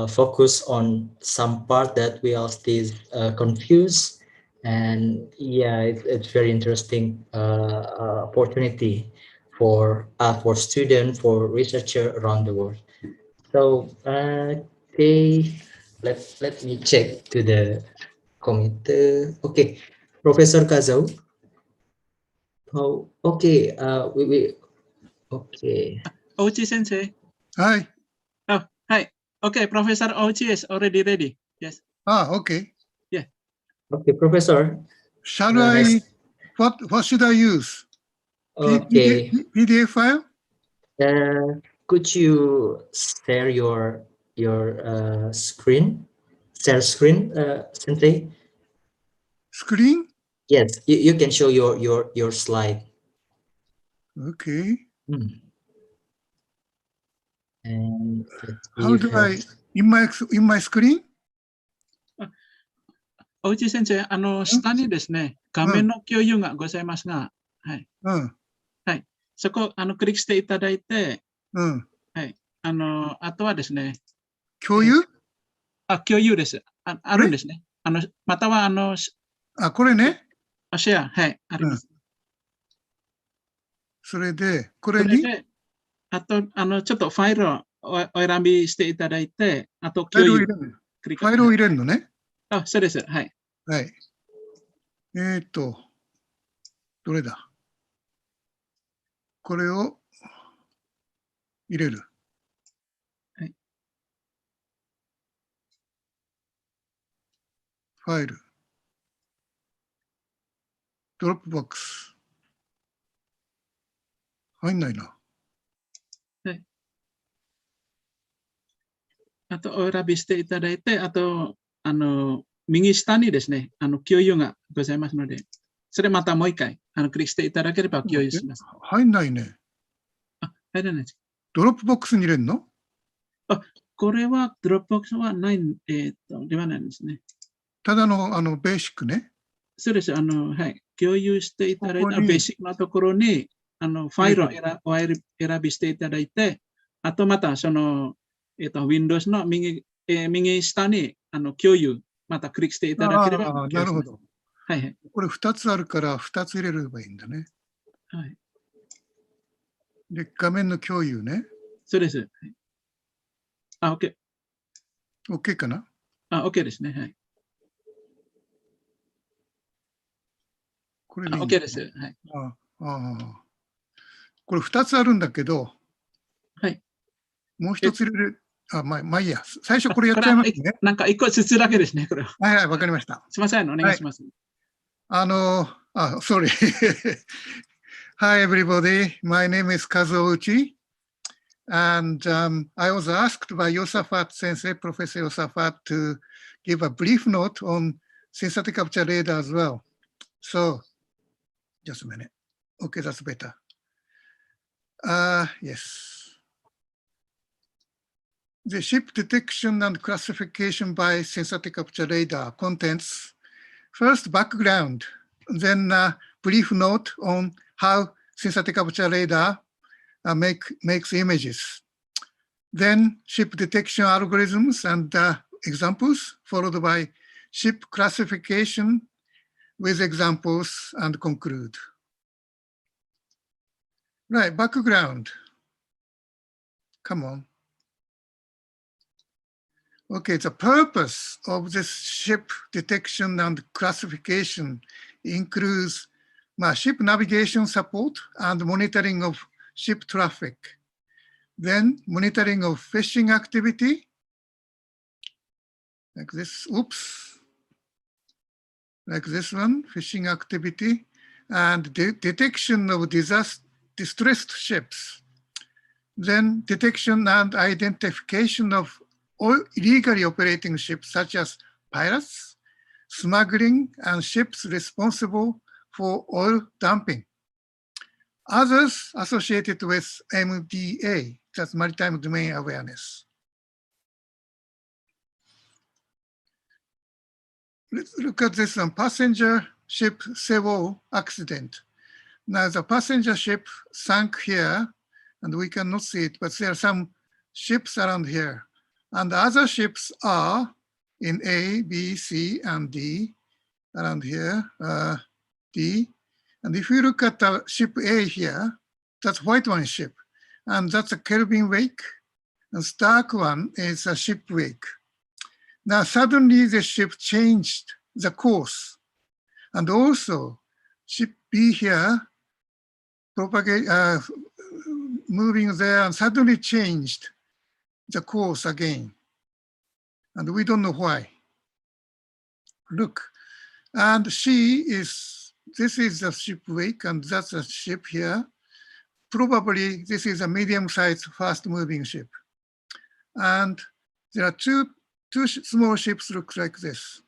focus on some part that we are still confused. And yeah, it's very interesting opportunity for student, for researcher around the world. So okay, let me check to the committee. Okay, Professor Kazuo. Oh, okay. We okay. Ouchi sensei. Hi. Oh, hi. Okay, Professor Ouchi is already ready. Yes. Okay. Okay, Professor. Shall Nice. what should I use? Okay. PDF file? Could you share your screen? Share screen, Sensei? Screen? Yes, you can show your slide. Okay. And How do I in my screen? 大内先生、下にですね、画面の共有がございますが、はい。はい。そこ、クリックしていただいて、はい。あとはですね、共有？共有です。あるんですね。または、これね。シェア、はい、あります。それで、これに？あと、ちょっとファイルをお選びしていただいて、あと共有。ファイルを入れるのね。そうです。はい。はい。どれだ？これを入れる。はい。ファイル。ドロップボックス。入んないな。はい。あと、お選びしていただいて、あと、右下にですね、共有がございますので、それまたもう一回、クリックしていただければ共有します。入んないね。入らないです。ドロップボックスに入れるの？これは、ドロップボックスはない、ではないんですね。ただの、ベーシックね。そうです。はい。共有していただいたベーシックなところに、ファイルを選びしていただいて、あとまた、Windows の右下に、共有、またクリックしていただければ。なるほど。はいはい。これ2つあるから、2つ入れればいいんだね。はい。で、画面の共有ね。そうです。OK。OK かな？OK ですね。はい。これでいい OK です。はい。これ2つあるんだけど、はい。もう1つ入れる。まあいいや。最初これやっちゃいますね。なんか1個ずつだけですね、これは。はい、わかりました。すみません、お願いします。sorry. Hi, everybody. My name is Kazuo Ouchi. And I was asked by Yosafat Sensei, Professor Yosafat, to give a brief note on synthetic capture radar as well. So, just a minute. Okay, that's better. Yes. The ship detection and classification by synthetic capture radar contents first background, then a brief note on how synthetic capture radar makes images. Then ship detection algorithms and examples, followed by ship classification with examples, and conclude. Right, background. Come on. Okay, the purpose of this ship detection and classification includes ship navigation support and monitoring of ship traffic. Then monitoring of fishing activity, like this, like this one, fishing activity, and detection of distressed ships, then detection and identification of illegally operating ships such as pirates, smuggling, and ships responsible for oil dumping. Others associated with MDA, that's Maritime Domain Awareness. Let's look at this one, passenger ship Seoul accident. Now the passenger ship sank here, and we cannot see it, but there are some ships around here. And the other ships are in A, B, C, and D, around here, D. And if you look at the ship A here, that's white one ship, and that's a Kelvin wake, and dark one is a ship wake. Now suddenly the ship changed the course, and also ship B here moving there and suddenly changed the course again, and we don't know why. Look, and this is the ship wake, and that's a ship here. Probably this is a medium-sized, fast-moving ship, and there are two small ships look like this.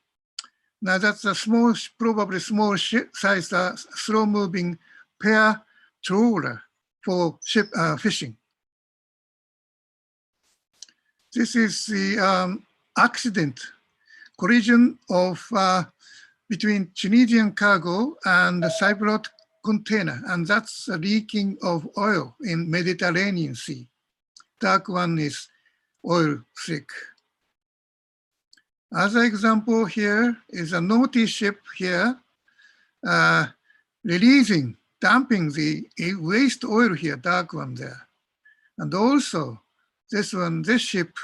Now that's a small, probably small ship-sized, slow-moving pair trawler for ship fishing. This is the accident, collision of between Tunisian cargo and the Cypriot container, and that's a leaking of oil in Mediterranean Sea. Dark one is oil slick. Other example here is a naughty ship here, dumping the waste oil here, dark one there. And also this one, this ship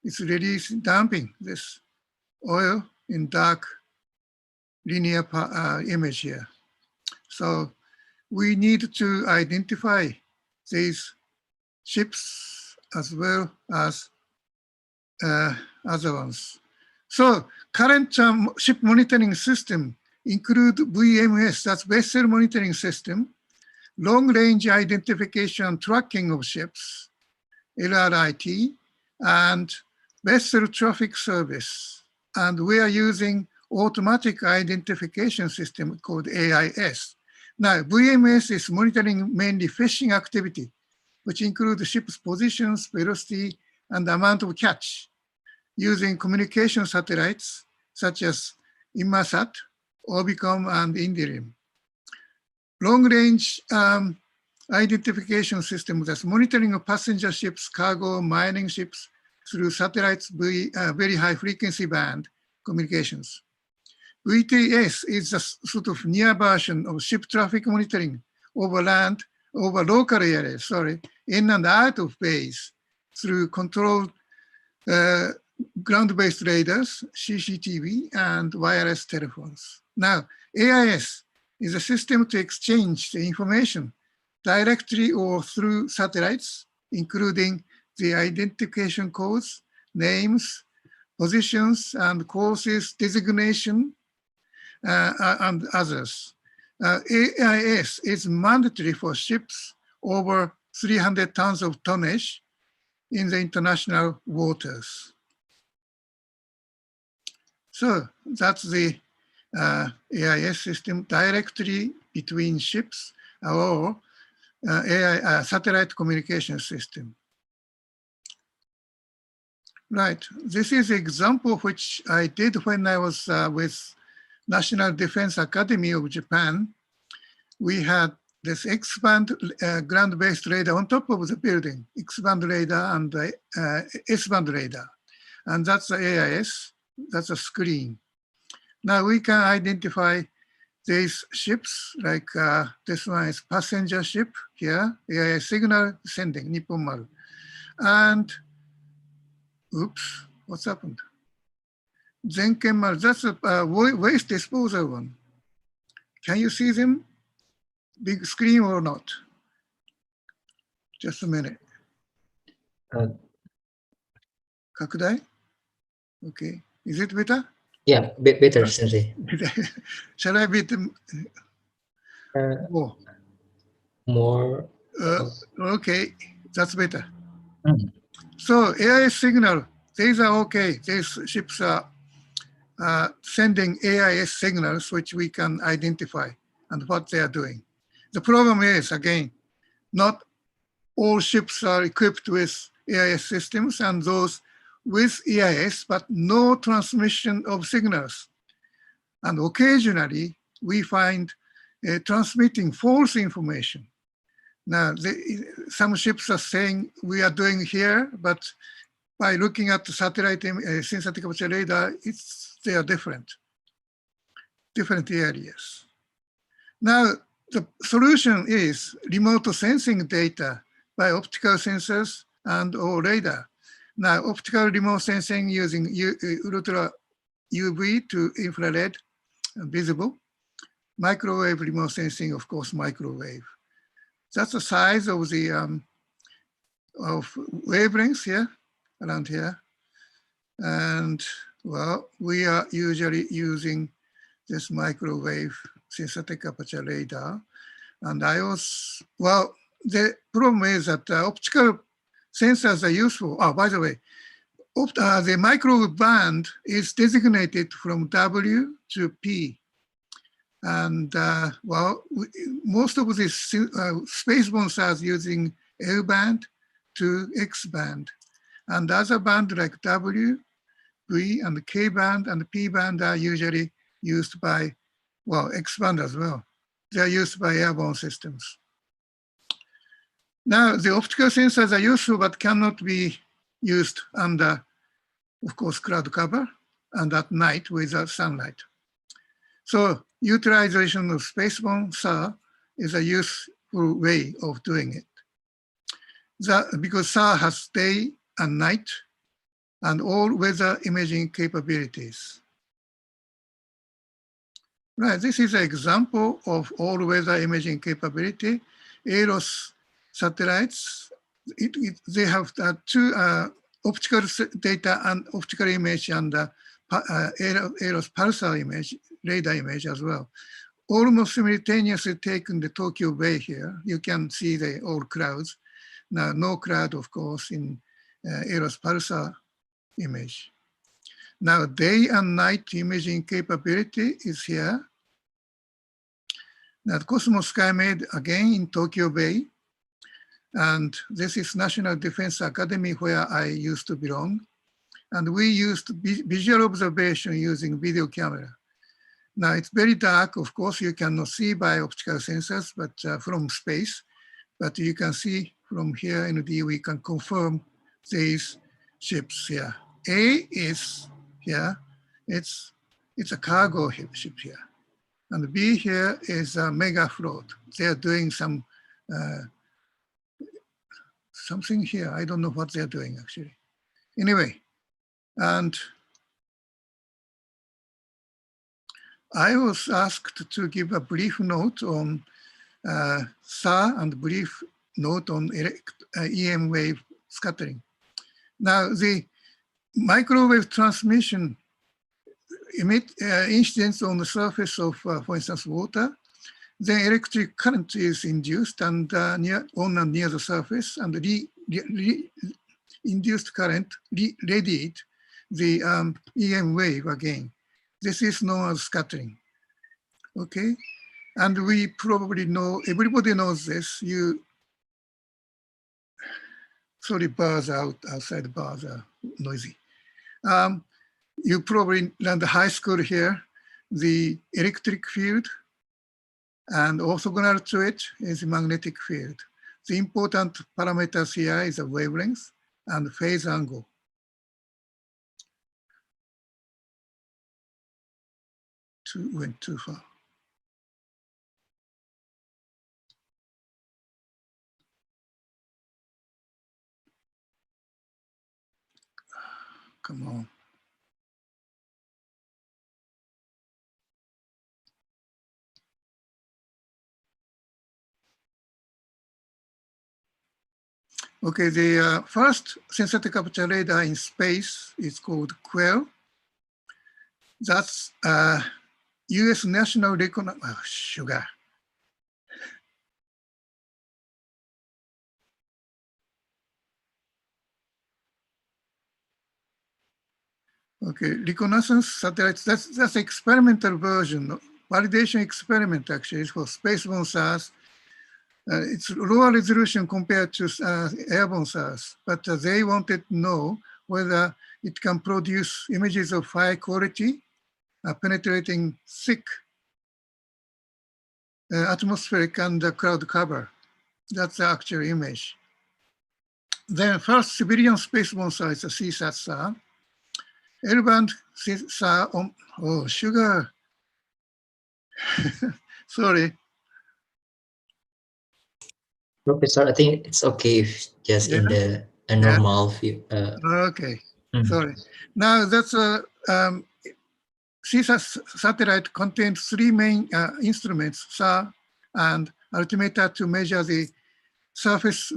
is dumping this oil in dark linear image here. So we need to identify these ships as well as other ones. So current ship monitoring system include VMS, that's vessel monitoring system, long-range identification and tracking of ships, LRIT, and vessel traffic service. And we are using automatic identification system called AIS. Now, VMS is monitoring mainly fishing activity, which includes ship's positions, velocity, and amount of catch, using communication satellites such as Inmarsat, Orbicom, and Indirim. Long-range identification system that's monitoring of passenger ships, cargo, mining ships through satellites, very high frequency band communications. VTS is a sort of near version of ship traffic monitoring over local areas, in and out of base through controlled ground-based radars, CCTV, and wireless telephones. Now, AIS is a system to exchange the information directly or through satellites, including the identification codes, names, positions, and courses, designation, and others. AIS is mandatory for ships over 300 tons of tonnage in the international waters. So that's the AIS system directly between ships or satellite communication system. Right, this is an example which I did when I was with National Defense Academy of Japan. We had this X-band ground-based radar on top of the building, X-band radar and S-band radar. And that's the AIS, that's a screen. Now we can identify these ships, like this one is passenger ship here, AIS signal sending, Nippon Maru. And, oops, what's happened? Zenken Maru, that's a waste disposal one. Can you see them? Big screen or not? Just a minute. Kakudai? Okay, is it better? Yeah, better, Sensei. Shall I be? Oh, more. okay, that's better. Mm. So AIS signal, these are okay. These ships are sending AIS signals which we can identify and what they are doing. The problem is, again, not all ships are equipped with AIS systems, and those with AIS, but no transmission of signals. And occasionally, we find transmitting false information. Now, some ships are saying we are doing here, but by looking at the satellite synthetic aperture radar, they are different areas. Now, the solution is remote sensing data by optical sensors and or radar. Now, optical remote sensing using ultra UV to infrared visible. Microwave remote sensing, of course, microwave. That's the size of the of wavelengths here, around here. And well, we are usually using this microwave synthetic aperture radar. And well, the problem is that optical sensors are useful. Oh, by the way, the microwave band is designated from W to P. And well, most of these spaceborne stars using L band to X band. And other band like W, V, and K band and P band are usually used by, well, X band as well. They are used by airborne systems. Now, the optical sensors are useful, but cannot be used under, of course, cloud cover and at night without sunlight. So utilization of spaceborne SAR is a useful way of doing it. Because SAR has day and night and all weather imaging capabilities. Right, this is an example of all weather imaging capability. AROS satellites, they have two optical data and optical image and AROS pulsar image, radar image as well. Almost simultaneously taken the Tokyo Bay here. You can see the all clouds. Now, no cloud, of course, in AROS pulsar image. Now, day and night imaging capability is here. Now, Cosmos SkyMed again in Tokyo Bay. And this is National Defense Academy where I used to belong. And we used visual observation using video camera. Now, it's very dark. Of course, you cannot see by optical sensors, but from space. But you can see from here in the, we can confirm these ships here. A is here, it's a cargo ship here. And B here is a mega float. They are doing something here. I don't know what they're doing actually. Anyway, and I was asked to give a brief note on SAR and brief note on EM wave scattering. Now, the microwave transmission incidents on the surface of, for instance, water, then electric current is induced and on and near the surface, and the induced current radiate the EM wave again. This is known as scattering. Okay, and we probably know, everybody knows this. Sorry, bars outside bars are noisy. You probably learned the high school here, the electric field, and orthogonal to it is the magnetic field. The important parameters here is the wavelength and phase angle. Went too far. Come on. Okay, the first synthetic aperture radar in space is called Quell. That's US National Sugar. Okay, reconnaissance satellites, that's experimental version. Validation experiment actually is for spaceborne SARs. It's lower resolution compared to airborne SARs, but they wanted to know whether it can produce images of high quality, penetrating thick atmospheric and cloud cover. That's the actual image. Then first civilian spaceborne SAR is a CSAT SAR. L-band SAR on, oh, sugar. Sorry. Professor, I think it's okay if just in the a normal view. Okay, sorry. Now that's a CSAT satellite contains three main instruments, SAR and altimeter to measure the surface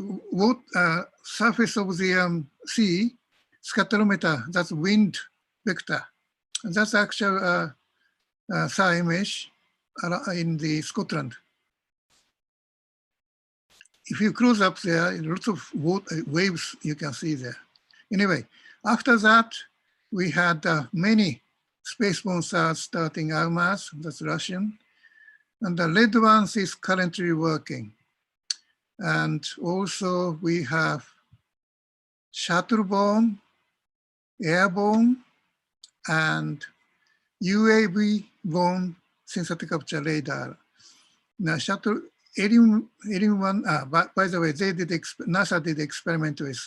surface of the sea, scatterometer, that's wind vector. And that's actual SAR image in the Scotland. If you close up there, lots of waves you can see there. Anyway, after that, we had many spaceborne SARs starting ALMAS, that's Russian. And the red ones is currently working. And also we have shuttle-borne, airborne, and UAV-borne synthetic capture radar. Now, shuttle 81, by the way, NASA did experiment with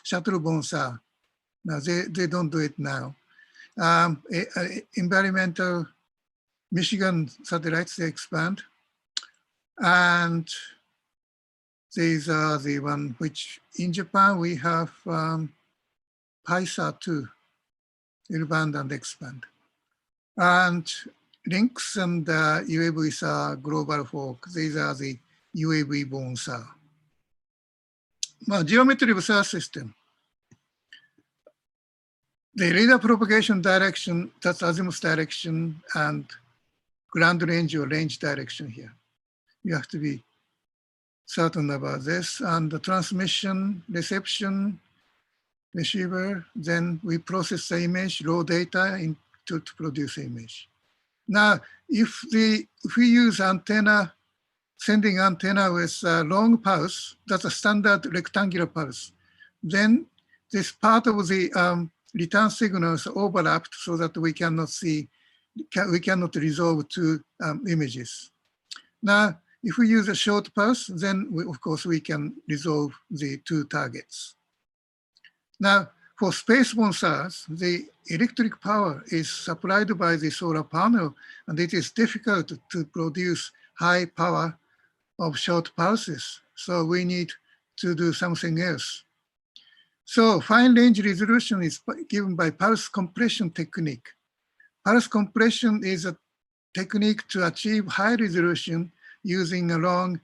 shuttle-borne SAR. Now, they don't do it now. Environmental Michigan satellites, they expand. And these are the one which in Japan we have PISA-2, L-band and expand. And Lynx and UAV SAR Global Hawk, these are the UAV-borne SAR. Well, geometry of SAR system. The radar propagation direction, that's azimuth direction and ground range or range direction here. You have to be certain about this. And the transmission, reception, receiver, then we process the image, raw data to produce image. Now, if we use antenna, sending antenna with a long pulse, that's a standard rectangular pulse, then this part of the return signals overlapped so that we cannot see, we cannot resolve two images. Now, if we use a short pulse, then of course we can resolve the two targets. Now, for spaceborne SARs, the electric power is supplied by the solar panel, and it is difficult to produce high power of short pulses. So we need to do something else. So fine range resolution is given by pulse compression technique. Pulse compression is a technique to achieve high resolution using a long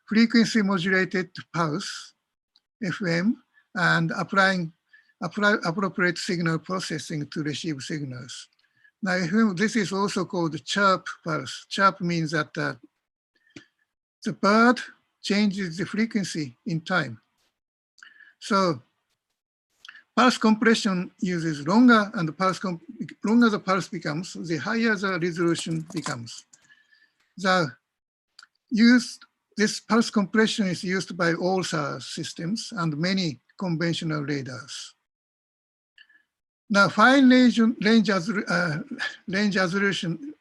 frequency modulated pulse, FM, and applying appropriate signal processing to receive signals. Now, this is also called chirp pulse. Chirp means that the bird changes the frequency in time. So pulse compression uses longer, and the longer the pulse becomes, the higher the resolution becomes. This pulse compression is used by all SAR systems and many conventional radars. Now, fine range resolution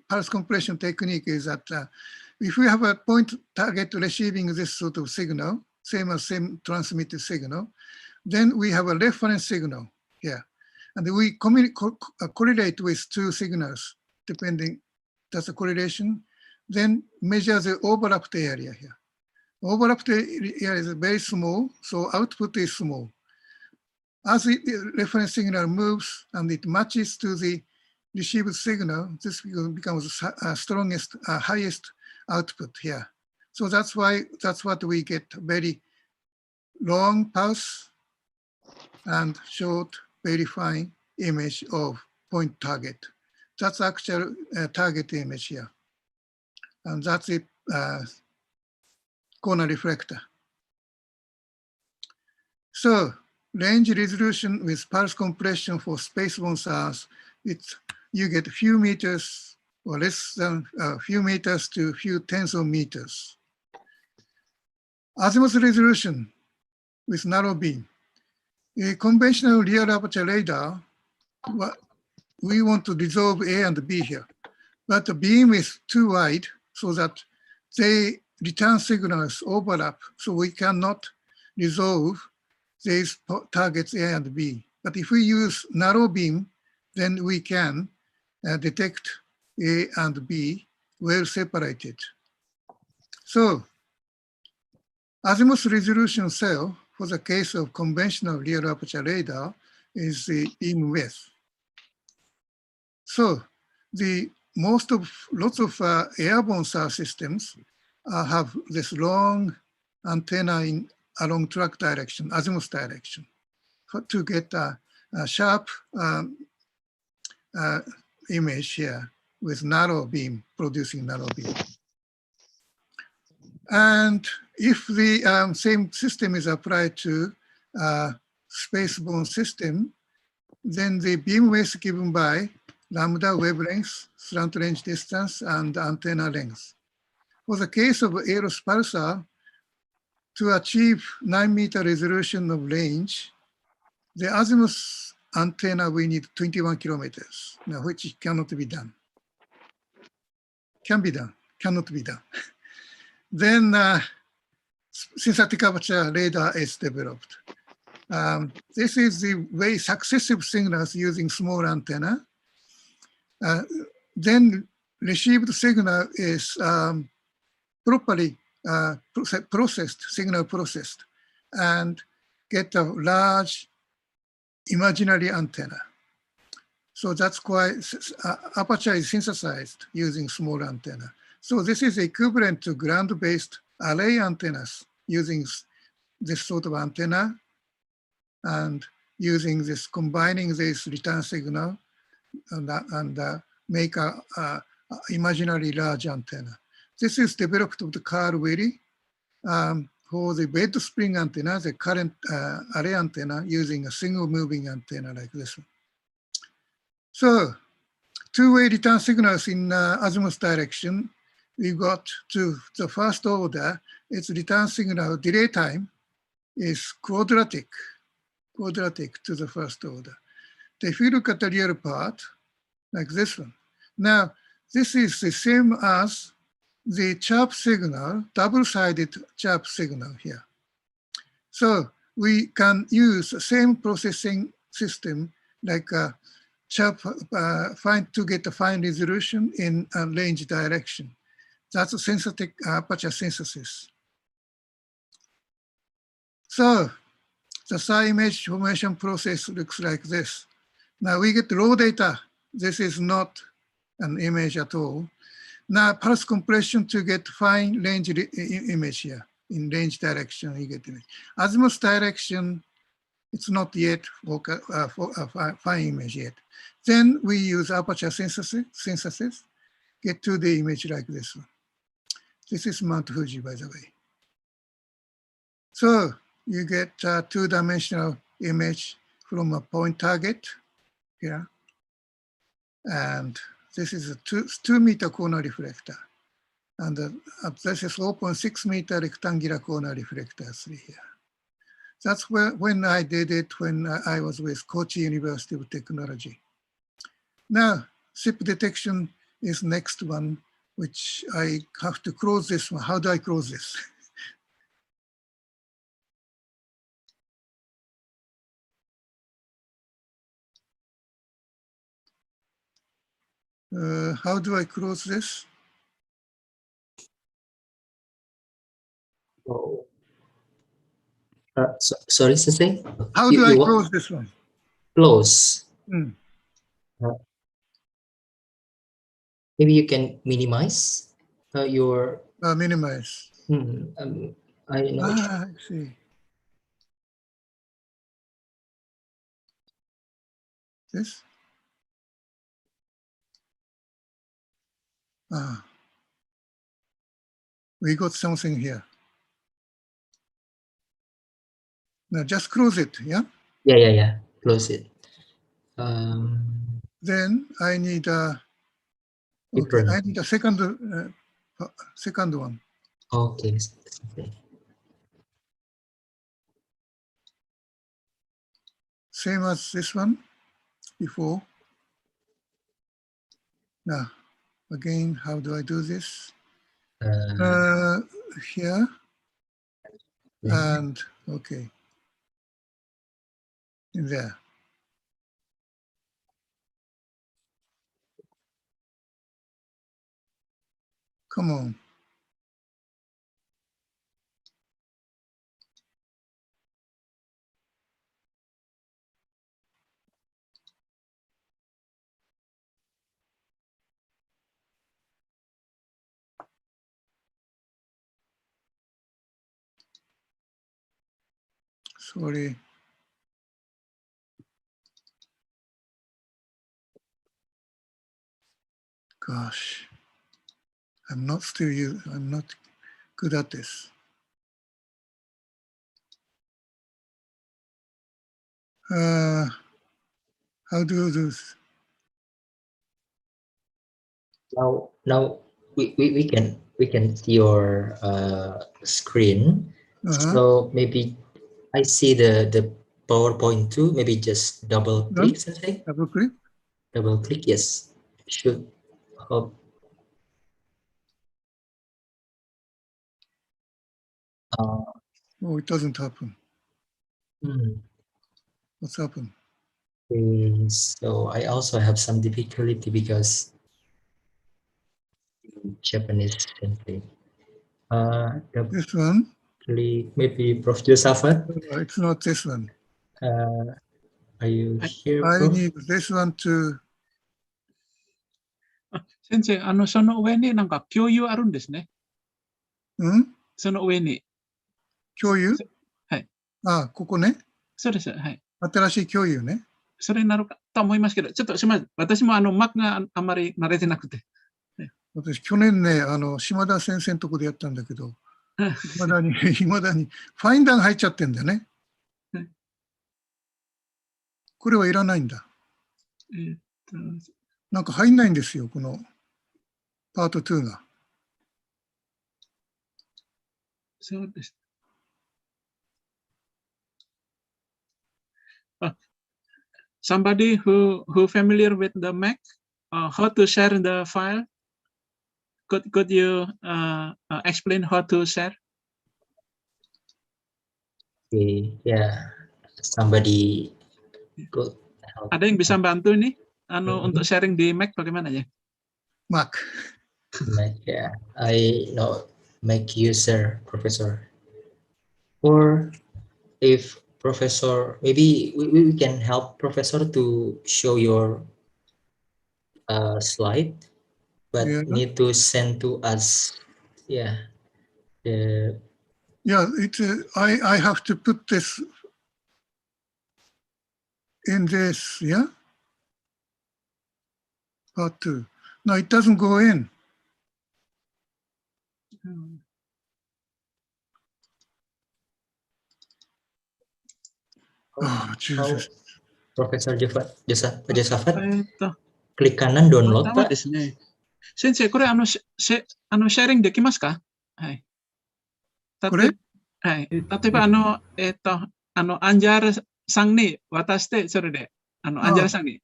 pulse compression technique is that if we have a point target receiving this sort of signal, same transmitted signal, then we have a reference signal here. And we correlate with two signals, depending, that's a correlation, then measure the overlapped area here. Overlapped area is very small, so output is small. As the reference signal moves and it matches to the received signal, this becomes strongest, highest output here. So that's what we get, very long pulse and short, very fine image of point target. That's actual target image here. And that's it, corner reflector. So range resolution with pulse compression for spaceborne SARs, you get a few meters or less than a few meters to a few tens of meters. Azimuth resolution with narrow beam. A conventional rear aperture radar, we want to resolve A and B here, but the beam is too wide so that they return signals overlap, so we cannot resolve these targets A and B. But if we use narrow beam, then we can detect A and B well separated. So azimuth resolution cell for the case of conventional rear aperture radar is the beam width. So lots of airborne SAR systems have this long antenna along track direction, azimuth direction, to get a sharp image here with narrow beam, producing narrow beam. And if the same system is applied to spaceborne system, then the beam width given by lambda wavelength, slant range distance, and antenna length. For the case of AROS pulsar, to achieve 9-meter resolution of range, the azimuth antenna we need 21 kilometers, now which cannot be done. Can be done, cannot be done. Then synthetic aperture radar is developed. This is the way successive signals using small antenna. Then received signal is properly signal processed, and get a large imaginary antenna. So that's why aperture is synthesized using small antenna. So this is equivalent to ground-based array antennas using this sort of antenna and using this, combining this return signal and make a imaginary large antenna. This is developed with Carl Wiley for the bed spring antenna, the current array antenna, using a single moving antenna like this one. So two-way return signals in azimuth direction. We got to the first order. Its return signal delay time is quadratic to the first order. If you look at the real part, like this one. Now, this is the same as the chirp signal, double-sided chirp signal here. So we can use the same processing system like a chirp to get a fine resolution in a range direction. That's a synthetic aperture synthesis. So the SAR image formation process looks like this. Now we get raw data. This is not an image at all. Now pulse compression to get fine range image here. In range direction, you get image. Azimuth direction, it's not yet fine image yet. Then we use aperture synthesis, get to the image like this one. This is Mount Fuji, by the way. So you get a two-dimensional image from a point target here. And this is a 2-meter corner reflector. And this is 0.6-meter rectangular corner reflector 3 here. That's when I did it when I was with Kochi University of Technology. Now, SIP detection is next one, which I have to close this one. How do I close this? How do I close this? Oh. Sorry, Sensei? How do I close this one? Close. Hmm. Maybe you can minimize your... Minimize. I don't know. I see. This? We got something here. Now just close it, yeah? Yeah. Close it. Then I need a, okay, I need a second one. Okay. Same as this one before. Now, again, how do I do this? Here, and okay, in there. Come on. Sorry. Gosh, I'm not good at this. How do you do this? Now we can see your screen. So maybe I see the PowerPoint too. Maybe just double click something. Double click. Double click. Yes. Should hope. Oh, it doesn't happen. What's happened? So I also have some difficulty because Japanese something. This one? Maybe Prof. Josafat? It's not this one. Are you here, I Prof? need this one to. 先生、その上になんか共有あるんですね。その上に。共有？はい。あ、ここね。そうです。はい。新しい共有ね。それになるかと思いますけど、ちょっとすみません。私もMac があんまり慣れてなくて。私、去年ね、島田先生のとこでやったんだけど、いまだにファインダーが入っちゃってんだよね。これはいらないんだ。なんか入んないんですよ、このパート2が。そうです。Somebody who familiar with the Mac, how to share the file? Could you explain how to share? Okay, yeah. Somebody could help. Ada yang bisa bantu nih, untuk sharing di Mac bagaimana ya? Mac. Mac, yeah. I know Mac user, Professor. Or if Professor, maybe we can help Professor to show your slide, but need to send to us. Yeah. Yeah, I have to put this in this, yeah? Part 2. No, it doesn't go in. Oh, Jesus. Professor Josafat, klik kanan download, Pak. ですね。先生、これシェアリングできますか？はい。これ？はい。例えばアンジャールさんに渡して、それでアンジャールさんに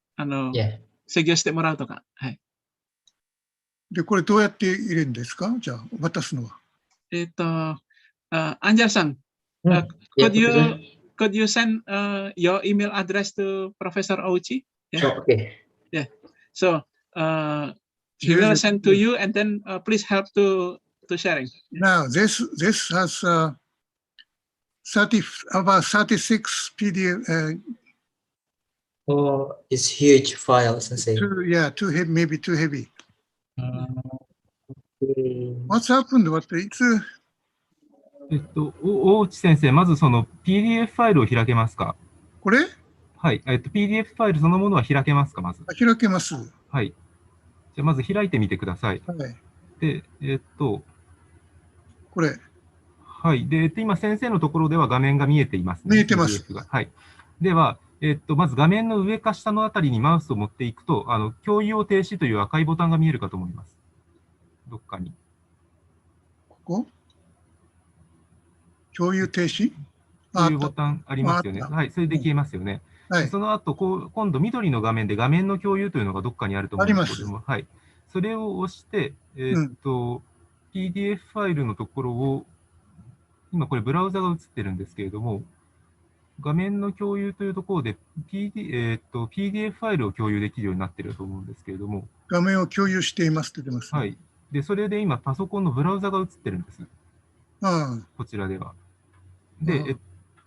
制御してもらうとか。はい。で、これどうやって入れるんですか？じゃあ、渡すのは。アンジャールさん、could you send your email address to Professor Ouchi? Yeah. Okay. Yeah. So he will send to you, and then please help to sharing. Now this has about 36 PDF. Oh, it's huge files. Too heavy, maybe too heavy. Okay. What's happened? It's 大内先生、まずその PDF ファイルを開けますか？これ？はい。PDF ファイルそのものは開けますか、まず。開けます。はい。じゃあ、まず開いてみてください。はい。で、これ。はい。で、今、先生のところでは画面が見えています、ね。見えてます。はい。では、まず画面の上か下のあたりにマウスを持っていくと、共有を停止という赤いボタンが見えるかと思います。どっかに。ここ共有停止というボタンありますよね。はい、それで消えますよね。はい、その後、今度緑の画面で画面の共有というのがどっかにあると思うんですけども、はい。それを押して、PDF ファイルのところを、今これブラウザが映ってるんですけれども、画面の共有というところで、PDF ファイルを共有できるようになっていると思うんですけれども。画面を共有していますって出ます、ね。はい。で、それで今パソコンのブラウザが映ってるんです。こちらでは。で、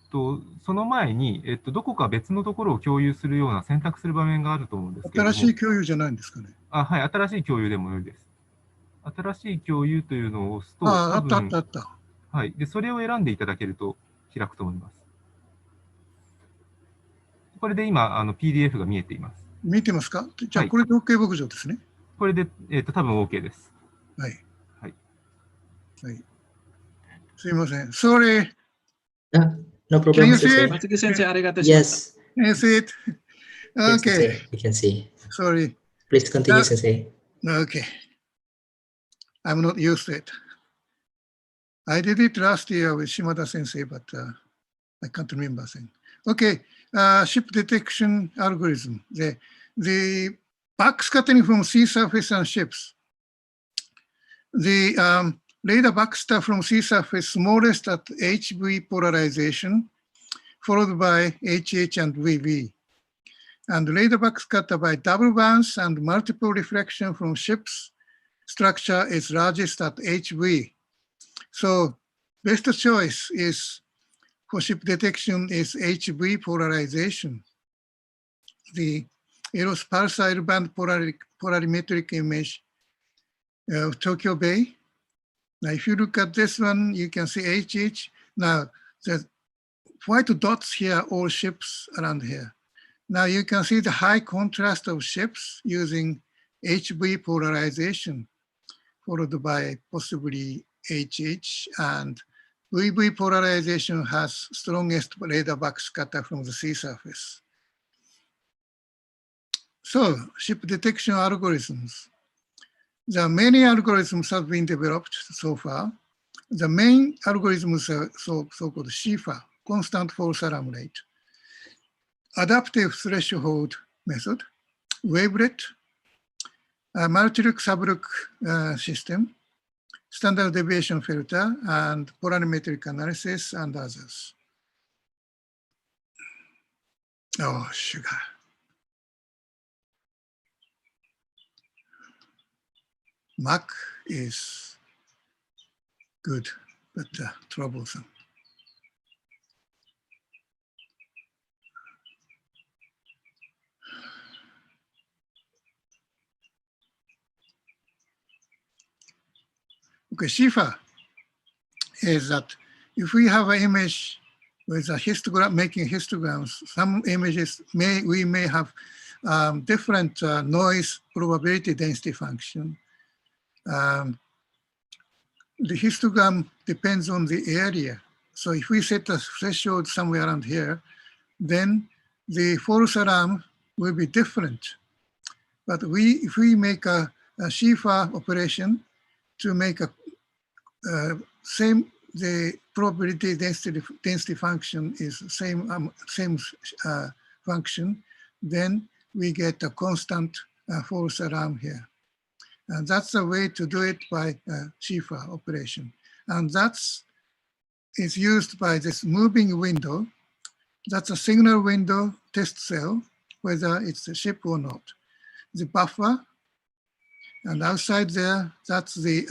その前に、どこか別のところを共有するような選択する場面があると思うんですけれども。新しい共有じゃないんですかね。はい、新しい共有でもよいです。新しい共有というのを押すと、あった。はい。で、それを選んでいただけると開くと思います。これで今、PDF が見えています。見てますか？じゃあ、これで OK 牧場ですね。これで、多分 OK です。はい。はい。はい。すいません。Sorry. No problem. Can you see it? Matsuki sensei, arigatou. Yes. Can you see it? Yes, Okay. Sensei, we can see. Sorry. Please continue, Sensei. Okay. I'm not used to it. I did it last year with Shimada Sensei, but I can't remember thing. Okay. Ship detection algorithm. The backscattering from sea surface and ships. The radar backscatter from sea surface smallest at HV polarization, followed by HH and VV. And radar backscatter by double bounce and multiple reflection from ships structure is largest at HV. So best choice is for ship detection is HV polarization. The Eros pulsar band polarimetric image of Tokyo Bay. Now, if you look at this one, you can see HH. Now, the white dots here, all ships around here. Now you can see the high contrast of ships using HV polarization, followed by possibly HH, and VV polarization has strongest radar backscatter from the sea surface. So, ship detection algorithms. There are many algorithms have been developed so far. The main algorithms are so-called SHIFA, constant false alarm rate, adaptive threshold method, wavelet, multi-look sublook system, standard deviation filter, and polarimetric analysis, and others. Oh, sugar. Mac is good, but troublesome. Okay, SHIFA is that if we have an image with a histogram, making histograms, some images we may have different noise probability density function. The histogram depends on the area. So if we set a threshold somewhere around here, then the false alarm will be different. But if we make a SHIFA operation to make a the probability density function is same function, then we get a constant false alarm here. And that's a way to do it by SHIFA operation. And that's used by this moving window. That's a signal window test cell, whether it's a ship or not. The buffer, and outside there, that's the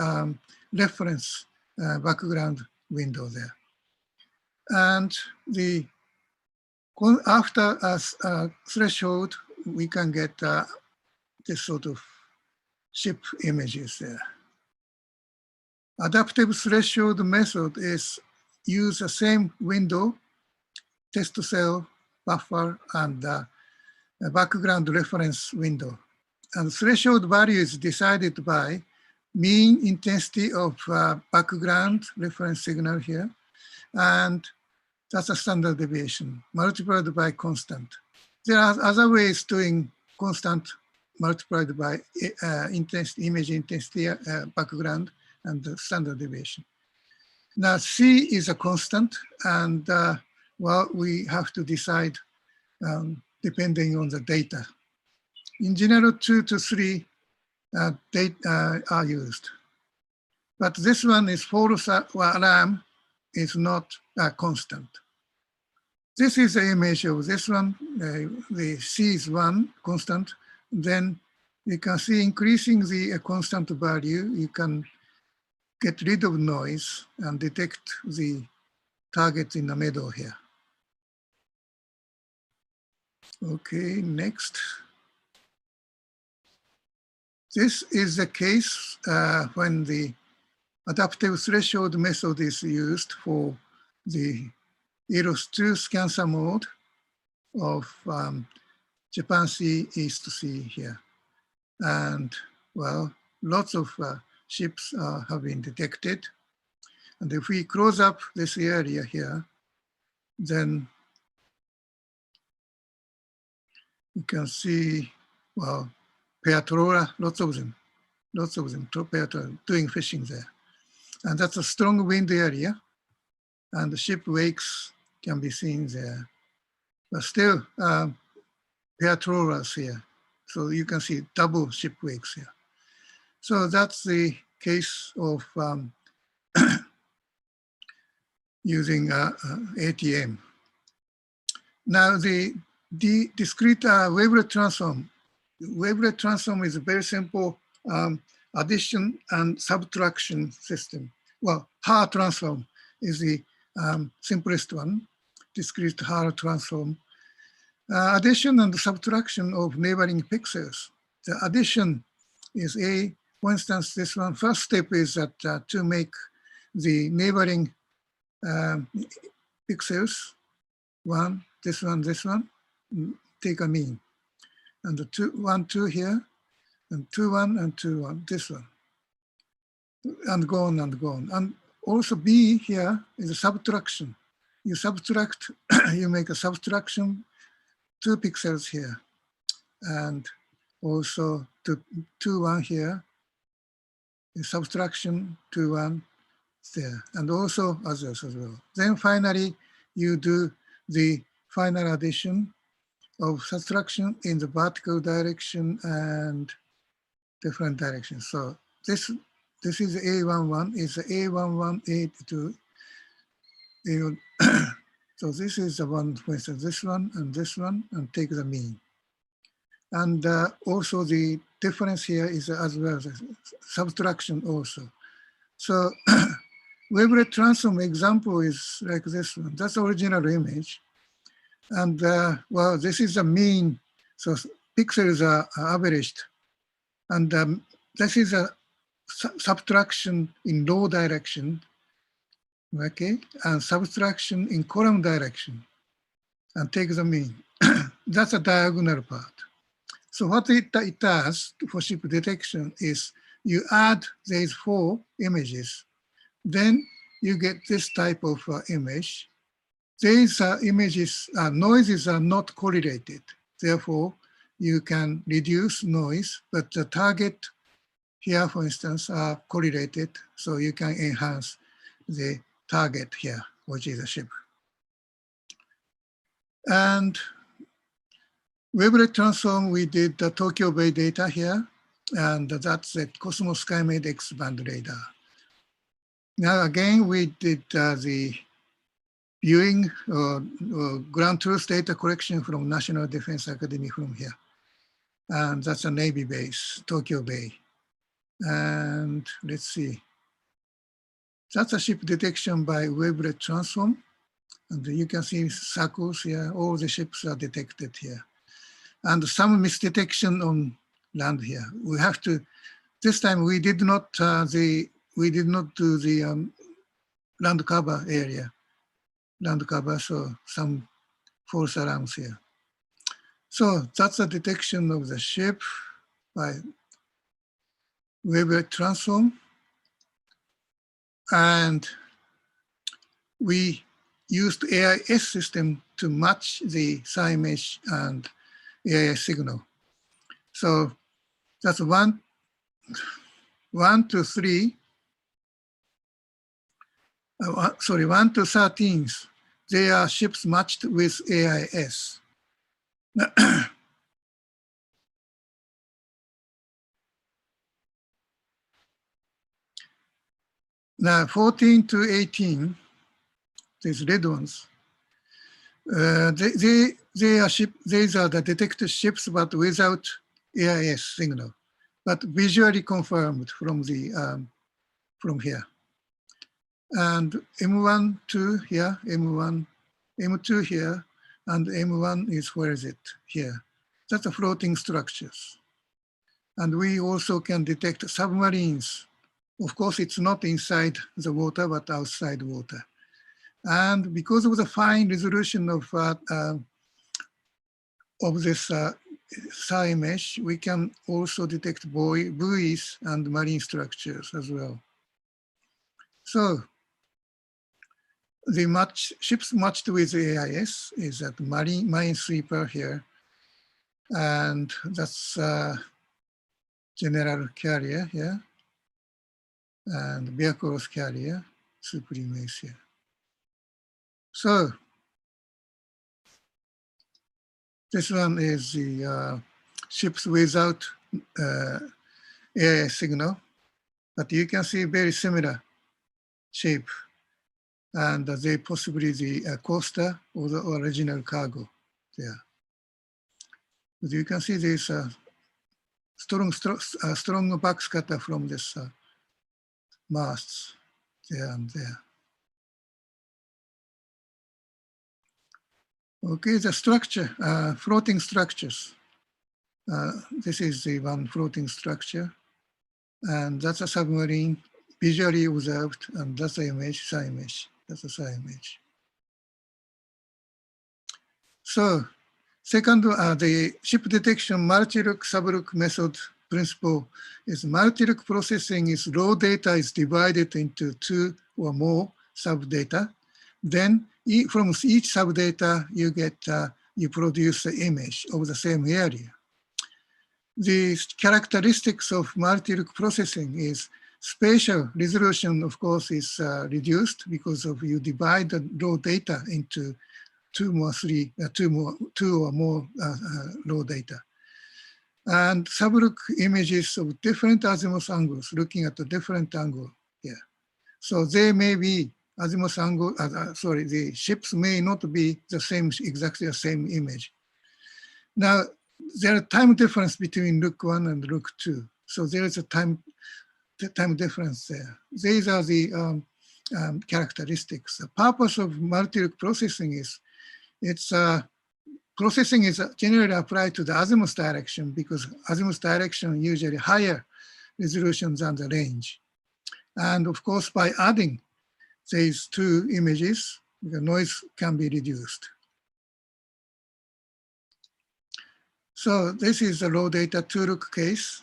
reference background window there. And after a threshold, we can get this sort of ship images there. Adaptive threshold method is use the same window, test cell, buffer, and background reference window. And threshold value is decided by mean intensity of background reference signal here, and That's a standard deviation multiplied by constant. There are other ways doing constant multiplied by image intensity, background, and the standard deviation. Now C is a constant, and well, we have to decide depending on the data. In general, 2 to 3 data are used. But this one is false alarm is not constant. This is the image of this one. The C is 1 constant. Then you can see increasing the constant value, you can get rid of noise and detect the target in the middle here. Okay, next. This is the case when the adaptive threshold method is used for the EROS-2 scanner mode of Japan Sea, East Sea here. And well, lots of ships have been detected. And if we close up this area here, then you can see, well, pair trawler, lots of them, pair trawler doing fishing there. And that's a strong wind area, and the ship wakes can be seen there. But still, pair trawlers here. So you can see double ship wakes here. So that's the case of using ATM. Now the discrete wavelet transform. Wavelet transform is a very simple addition and subtraction system. Well, Haar transform is the simplest one, discrete Haar transform. Addition and subtraction of neighboring pixels. The addition is for instance, this one, first step is that to make the neighboring pixels, this one, take a mean. And the 1, 2 here, and 2, 1, and 2, 1, this one. And go on and go on. And also B here is a subtraction. You subtract, you make a subtraction, 2 pixels here. And also 2, 1 here, subtraction 2, 1 there, and also others as well. Then finally, you do the final addition of subtraction in the vertical direction and different directions. So this is A11, is A11, A2. So this is the one, for instance, this one, and take the mean. And also the difference here is as well as subtraction also. So wavelet transform example is like this one. That's the original image. And well, this is the mean. So pixels are averaged. And this is a subtraction in row direction, okay? And subtraction in column direction, and take the mean. That's a diagonal part. So what it does for ship detection is you add these 4 images, then you get this type of image. These images, noises are not correlated. Therefore, you can reduce noise, but the target here, for instance, are correlated. So you can enhance the target here, which is a ship. And wavelet transform, we did the Tokyo Bay data here, and that's the Cosmos SkyMed X-band radar. Now again, we did the viewing ground truth data collection from National Defense Academy from here. And that's a Navy base, Tokyo Bay. And let's see. That's a ship detection by wavelet transform. And you can see circles here, all the ships are detected here. And some misdetection on land here. We have to, this time we did not do the land cover area. Land cover, so some false alarms here. So that's a detection of the ship by wavelet transform. And we used AIS system to match the SAR image and AIS signal. So that's 1 to 3. 1 to 13. They are ships matched with AIS. Now 14 to 18, these red ones, they are these are the detected ships, but without AIS signal, but visually confirmed from the from here. And M1, 2 here, M1, M2 here, and M1 is, where is it? Here. That's the floating structures. And we also can detect submarines. Of course, it's not inside the water, but outside water. And because of the fine resolution of this SAR image, we can also detect buoys and marine structures as well. So the ships matched with AIS is at Mine Sweeper here, and that's General Carrier here, and Vehicles Carrier, Supreme is here. So this one is the ships without AIS signal, but you can see very similar shape. And they possibly the coaster or the original cargo there. But you can see this strong backscatter from this masts there and there. Okay, the structure, floating structures. This is the one floating structure, and that's a submarine visually observed, and that's the image, SAR image. That's a SAR image. So, second, the ship detection multi-look sublook method principle is multi-look processing is raw data is divided into 2 or more sub-data. Then from each sub-data, you get, you produce the image of the same area. The characteristics of multi-look processing is spatial resolution, of course, is reduced because of you divide the raw data into 2 or more raw data. And sublook images of different azimuth angles, looking at a different angle here. So they may be azimuth angle, sorry, the ships may not be the same, exactly the same image. Now, there are time difference between look 1 and look 2. So there is a time difference there. These are the characteristics. The purpose of multi-look processing is, it's processing is generally applied to the azimuth direction because azimuth direction usually higher resolution than the range. And of course, by adding these 2 images, the noise can be reduced. So this is the raw data 2-look case.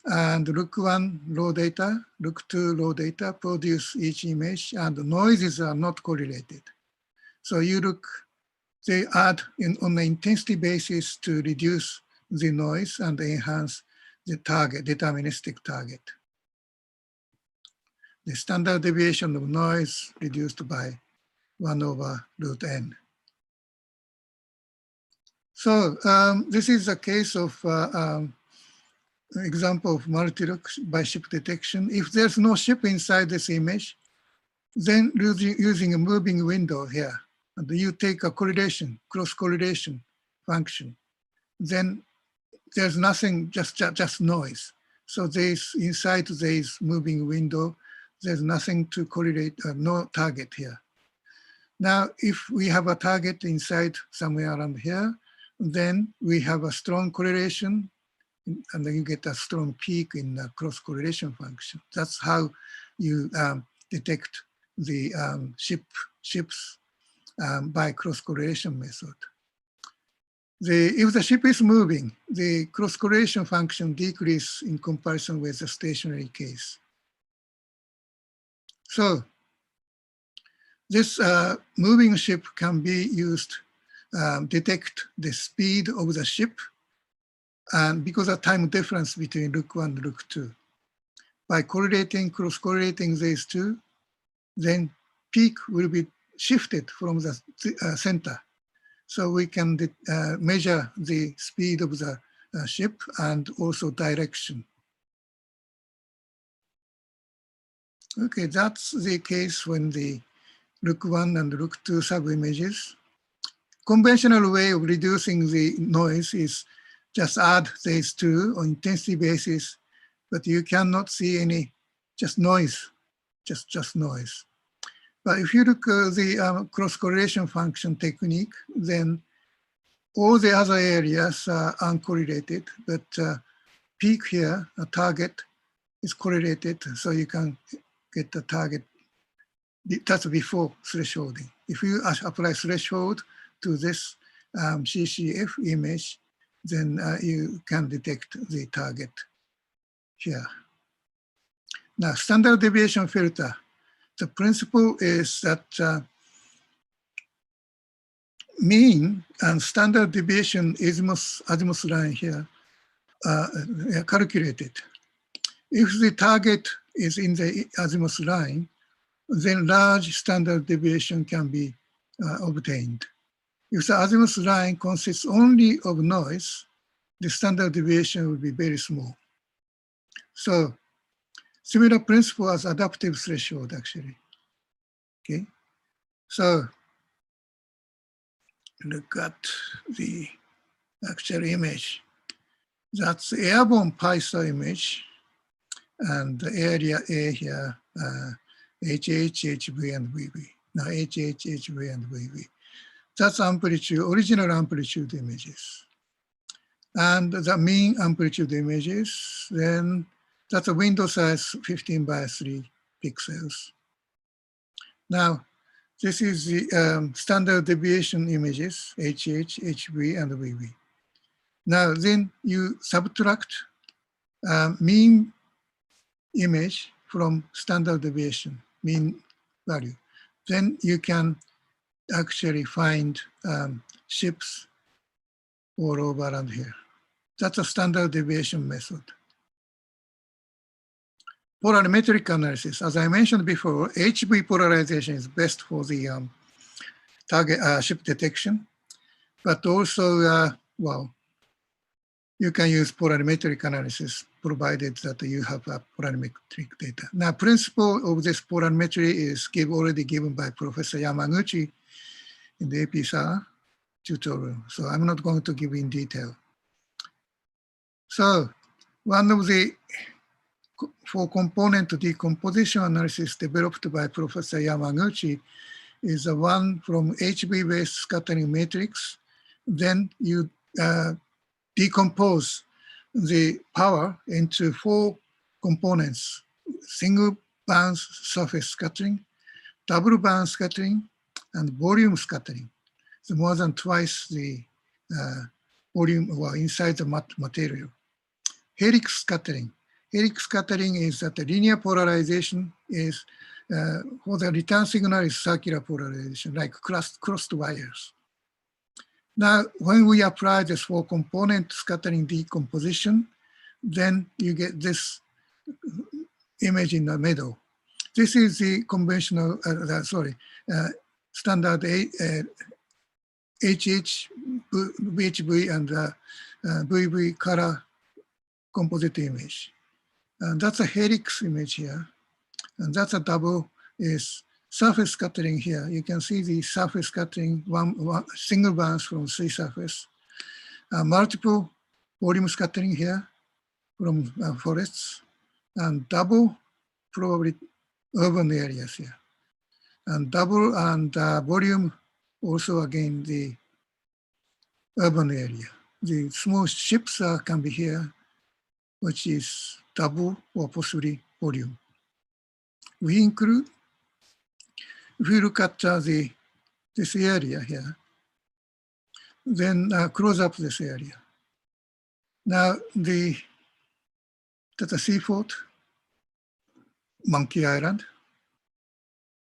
And look 1 raw data, look 2 raw data produce each image, and the noises are not correlated. So you look, they add on the intensity basis to reduce the noise and enhance the target, deterministic target. The standard deviation of noise reduced by 1/√n. So this is a case of example of multi-look by ship detection. If there's no ship inside this image, then using a moving window here, and you take a correlation, cross-correlation function, then there's nothing, just noise. So there's inside this moving window, there's nothing to correlate, no target here. Now, if we have a target inside somewhere around here, then we have a strong correlation, and then you get a strong peak in the cross-correlation function. That's how you detect the ships by cross-correlation method. If the ship is moving, the cross-correlation function decreases in comparison with the stationary case. So This moving ship can be used detect the speed of the ship, and because of time difference between Rook 1 and Rook 2. By cross-correlating these two, then peak will be shifted from the center. So we can measure the speed of the ship and also direction. Okay, that's the case when the Rook 1 and Rook 2 sub-images. Conventional way of reducing the noise is just add these two on intensity basis, but you cannot see any just noise, just noise. But if you look at the cross-correlation function technique, then all the other areas are uncorrelated, but peak here, a target, is correlated, so you can get the target. That's before thresholding. If you apply threshold to this CCF image, then you can detect the target here. Now, standard deviation filter. The principle is that mean and standard deviation azimuth line here are calculated. If the target is in the azimuth line, then large standard deviation can be obtained. If the azimuth line consists only of noise, the standard deviation will be very small. So similar principle as adaptive threshold, actually. Okay, so look at the actual image. That's the airborne PISA image, and the area A here, HH, HV, and VV. Now HH, HV, and VV. That's amplitude, original amplitude images. And the mean amplitude images, then that's a window size 15 by 3 pixels. Now, this is the standard deviation images, HH, HV, and VV. Now, then you subtract mean image from standard deviation, mean value. Then you can actually find ships all over around here. That's a standard deviation method. Polarimetric analysis. As I mentioned before, HV polarization is best for the target ship detection, but also, well, you can use polarimetric analysis provided that you have polarimetric data. Now, principle of this polarimetry is already given by Professor Yamaguchi in the InSAR tutorial, so I'm not going to give in detail. So, one of the for component decomposition analysis developed by Professor Yamaguchi is the one from HV-based scattering matrix. Then you decompose the power into 4 components: single band surface scattering, double band scattering, and volume scattering. So more than twice the volume inside the material. Helix scattering. Helix scattering is that the linear polarization is, for the return signal is circular polarization, like crossed wires. Now, when we apply this 4-component scattering decomposition, then you get this image in the middle. This is the conventional, standard HH, VHV, and VV color composite image. And that's a helix image here. And that's a double is surface scattering here. You can see the surface scattering, one single bands from sea surface. Multiple volume scattering here from forests. And double, probably urban areas here. And double and volume, also again the urban area. The small ships can be here, which is double or possibly volume. We include, if you look at this area here, then close up this area. Now that's a seafort, Monkey Island.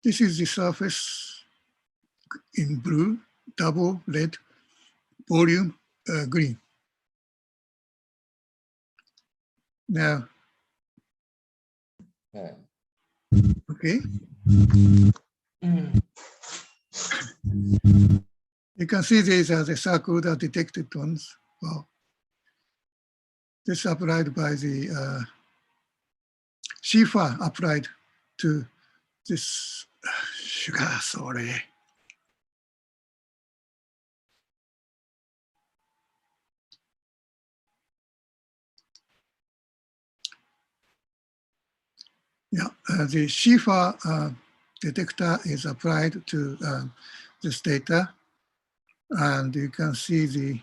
This is the surface in blue, double red, volume green. Now, okay. You can see these are the circled or detected ones. Well, this applied by the Shifa applied to this sugar, sorry. Yeah, the Shifa detector is applied to this data, and you can see the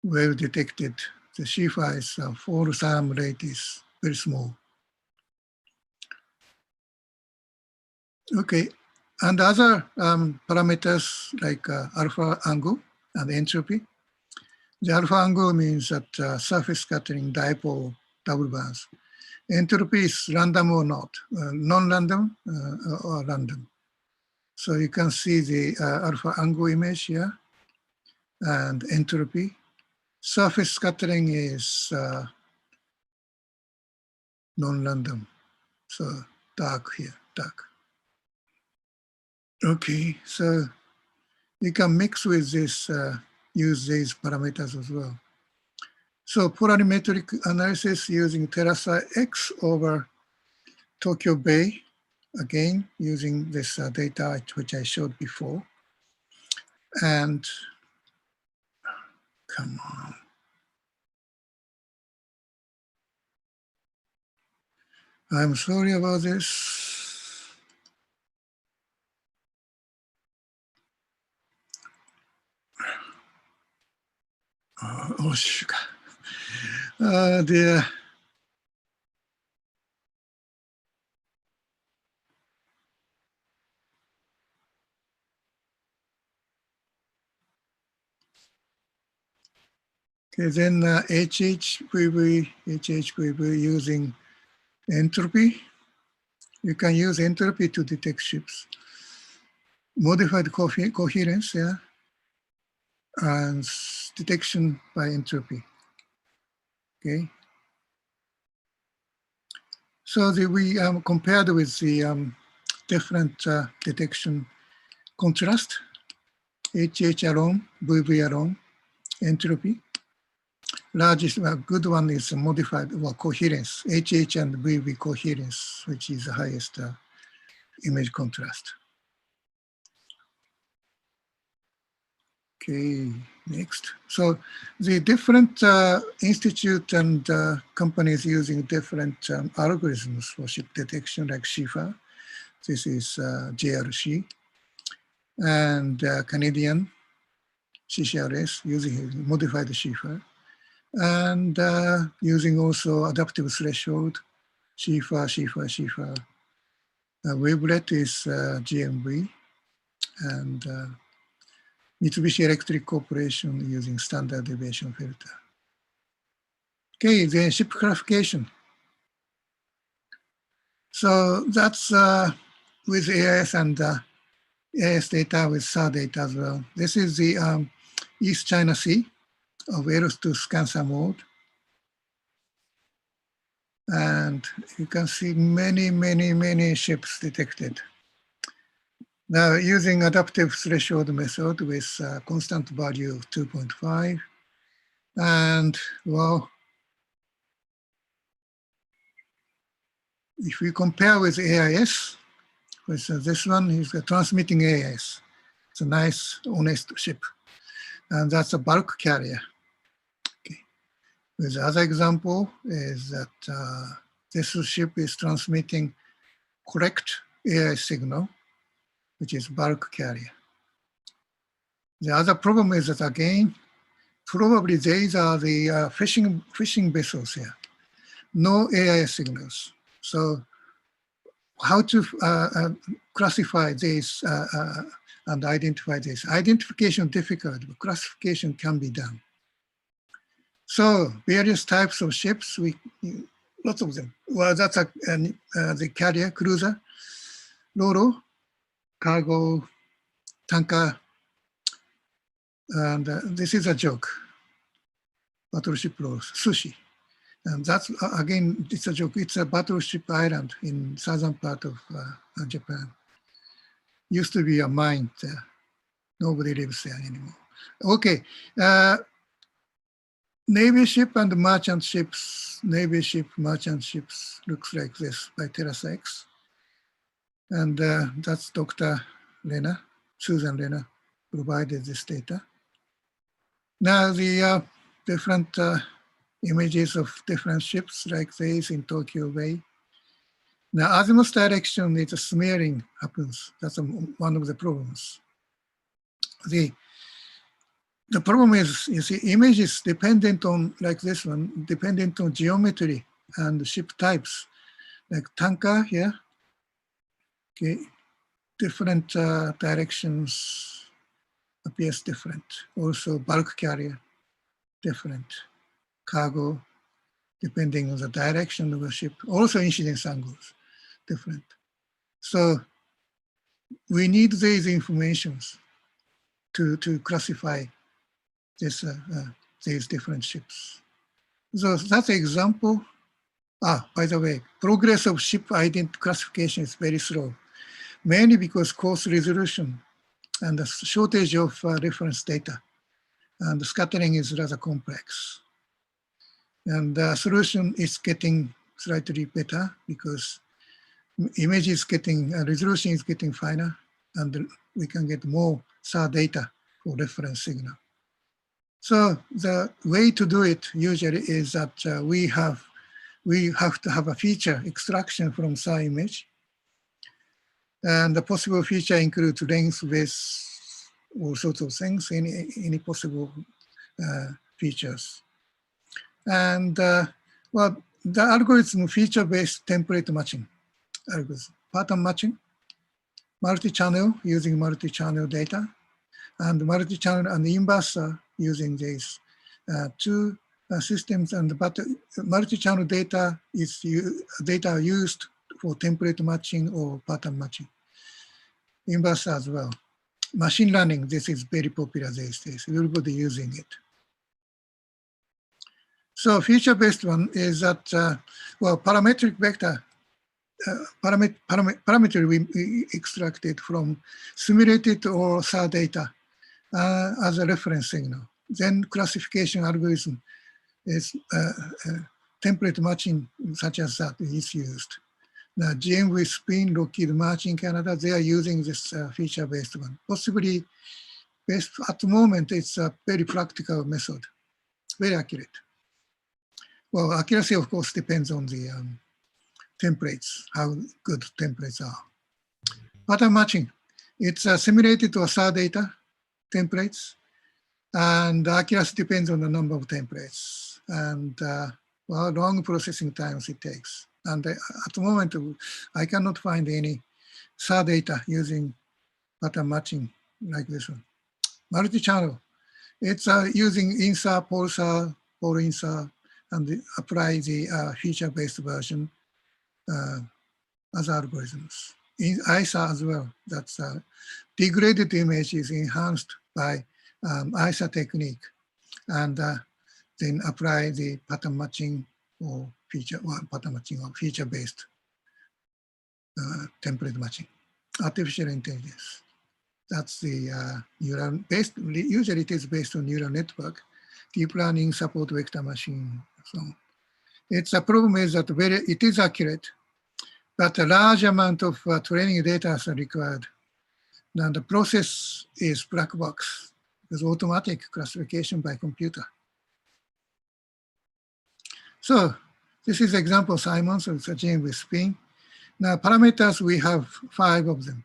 well detected. The Shifa is fall therm rate is very small. Okay, and other parameters like alpha angle and entropy. The alpha angle means that surface scattering dipole double bands. Entropy is random or not, non-random or random. So you can see the alpha angle image here and entropy. Surface scattering is non-random, so dark here, dark. Okay, so you can mix with this, use these parameters as well. So polarimetric analysis using Tutorial-6 over Tokyo Bay, again, using this data which I showed before. And come on. I'm sorry about this. Oh, sugar. Dear. Okay, then HHPV using entropy. You can use entropy to detect ships. Modified coherence, yeah, and detection by entropy. Okay. So we compared with the different detection contrast, HH alone, VV alone, entropy. Largest, good one is modified coherence, HH and VV coherence, which is the highest image contrast. Okay, next. So the different institute and companies using different algorithms for ship detection, like Shifa. This is JRC, and Canadian CCRS using modified Shifa, and using also adaptive threshold, Shifa. Wavelet is GMV, and Mitsubishi Electric Corporation using standard deviation filter. Okay, then ship classification. So that's with AIS and AIS data with SAR data as well. This is the East China Sea of Eros-2 Scancer mode. And you can see many ships detected. Now, using adaptive threshold method with constant value of 2.5, and well, if we compare with AIS, this one is a transmitting AIS. It's a nice, honest ship, and that's a bulk carrier. Okay. With the other example is that this ship is transmitting correct AIS signal, which is bulk carrier. The other problem is that, again, probably these are the fishing vessels here. No AIS signals. So how to classify these and identify this? Identification difficult, but classification can be done. So various types of ships, lots of them. Well, that's the carrier, cruiser. Roro, cargo, tanker, and this is a joke. Battleship Rose, sushi. And that's, again, it's a joke. It's a battleship island in southern part of Japan. Used to be a mine there. Nobody lives there anymore. Okay. Navy ship and merchant ships. Navy ship, merchant ships looks like this by TerraSX. And that's Dr. Lena, Susan Lena, provided this data. Now the different images of different ships like this in Tokyo Bay. Now azimuth direction, it's a smearing happens. That's one of the problems. The problem is, you see, images dependent on, like this one, dependent on geometry and ship types. Like tanker here, okay, different directions appears different. Also bulk carrier, different. Cargo, depending on the direction of the ship. Also incidence angles, different. So we need these informations to classify this, these different ships. So that's an example. By the way, progress of ship identity classification is very slow, mainly because coarse resolution and the shortage of reference data, and the scattering is rather complex. And the solution is getting slightly better because image is getting, resolution is getting finer, and we can get more SAR data for reference signal. So the way to do it usually is that we have to have a feature extraction from SAR image. And the possible feature includes length, width, all sorts of things, any possible features. And well, the algorithm feature-based template matching algorithm, pattern matching, multi-channel using multi-channel data, and multi-channel and inverser using these two systems. And but multi-channel data is data used for template matching or pattern matching. Inverser as well. Machine learning, this is very popular these days. Everybody using it. So feature-based one is that, well, parametric vector, parameter we extracted from simulated or SAR data as a reference signal. Then classification algorithm is template matching such as that is used. Now, GM with Spin, Lockheed Martin, Canada, they are using this feature-based one. Possibly, based at the moment, it's a very practical method, very accurate. Well, accuracy, of course, depends on the templates, how good templates are. Pattern matching, it's simulated to SAR data templates, and accuracy depends on the number of templates and well, long processing times it takes. And at the moment, I cannot find any SAR data using pattern matching like this one. Multi-channel, it's using InSAR, PolSAR, or InSAR, and apply the feature-based version as algorithms. In ISAR as well, that's degraded image is enhanced by ISAR technique, and then apply the pattern matching or pattern matching or feature-based template matching. Artificial intelligence. That's the neural based. Usually, it is based on neural network, deep learning, support vector machine. So it's a problem is that it is accurate, but a large amount of training data are required. Now the process is black box. There's automatic classification by computer. So this is example Simon, so it's a gene with spin. Now parameters, we have 5 of them.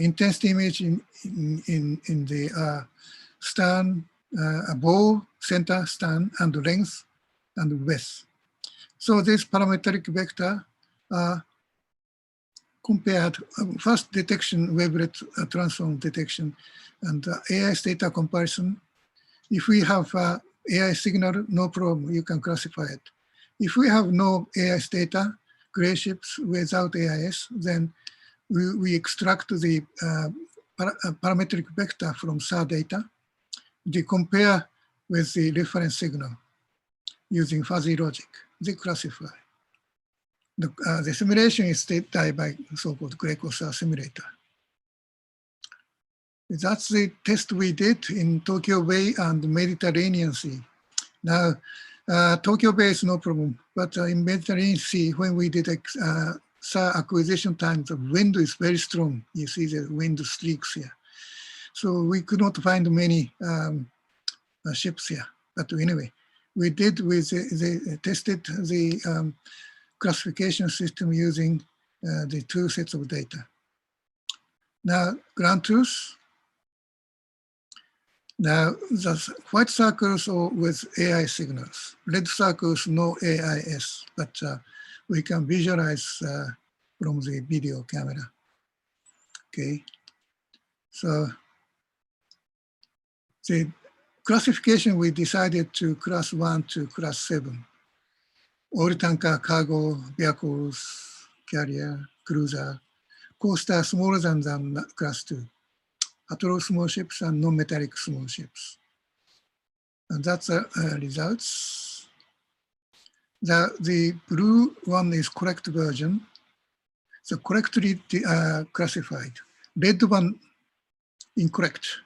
Intensity image in the stern, a bow, center, stern, and length, and width. So this parametric vector are compared, first detection, wavelet transform detection, and AIS data comparison. If we have AI signal, no problem, you can classify it. If we have no AIS data, gray ships without AIS, then we extract the parametric vector from SAR data, they compare with the reference signal using fuzzy logic, they classify. The simulation is done by so-called Greco-SAR simulator. That's the test we did in Tokyo Bay and Mediterranean Sea. Now, Tokyo Bay is no problem, but in Mediterranean Sea, when we did SAR acquisition time, the wind is very strong. You see the wind streaks here. So we could not find many ships here. But anyway, we did tested the classification system using the two sets of data. Now, ground truth. Now, the white circles are with AI signals. Red circles, no AIS, but we can visualize from the video camera. Okay, so the classification, we decided to class 1 to class 7. Oil tanker, cargo, vehicles, carrier, cruiser, coaster smaller than class 2. Patrol small ships and non-metallic small ships. And that's the results. The blue one is correct version. So correctly classified. Red one incorrect.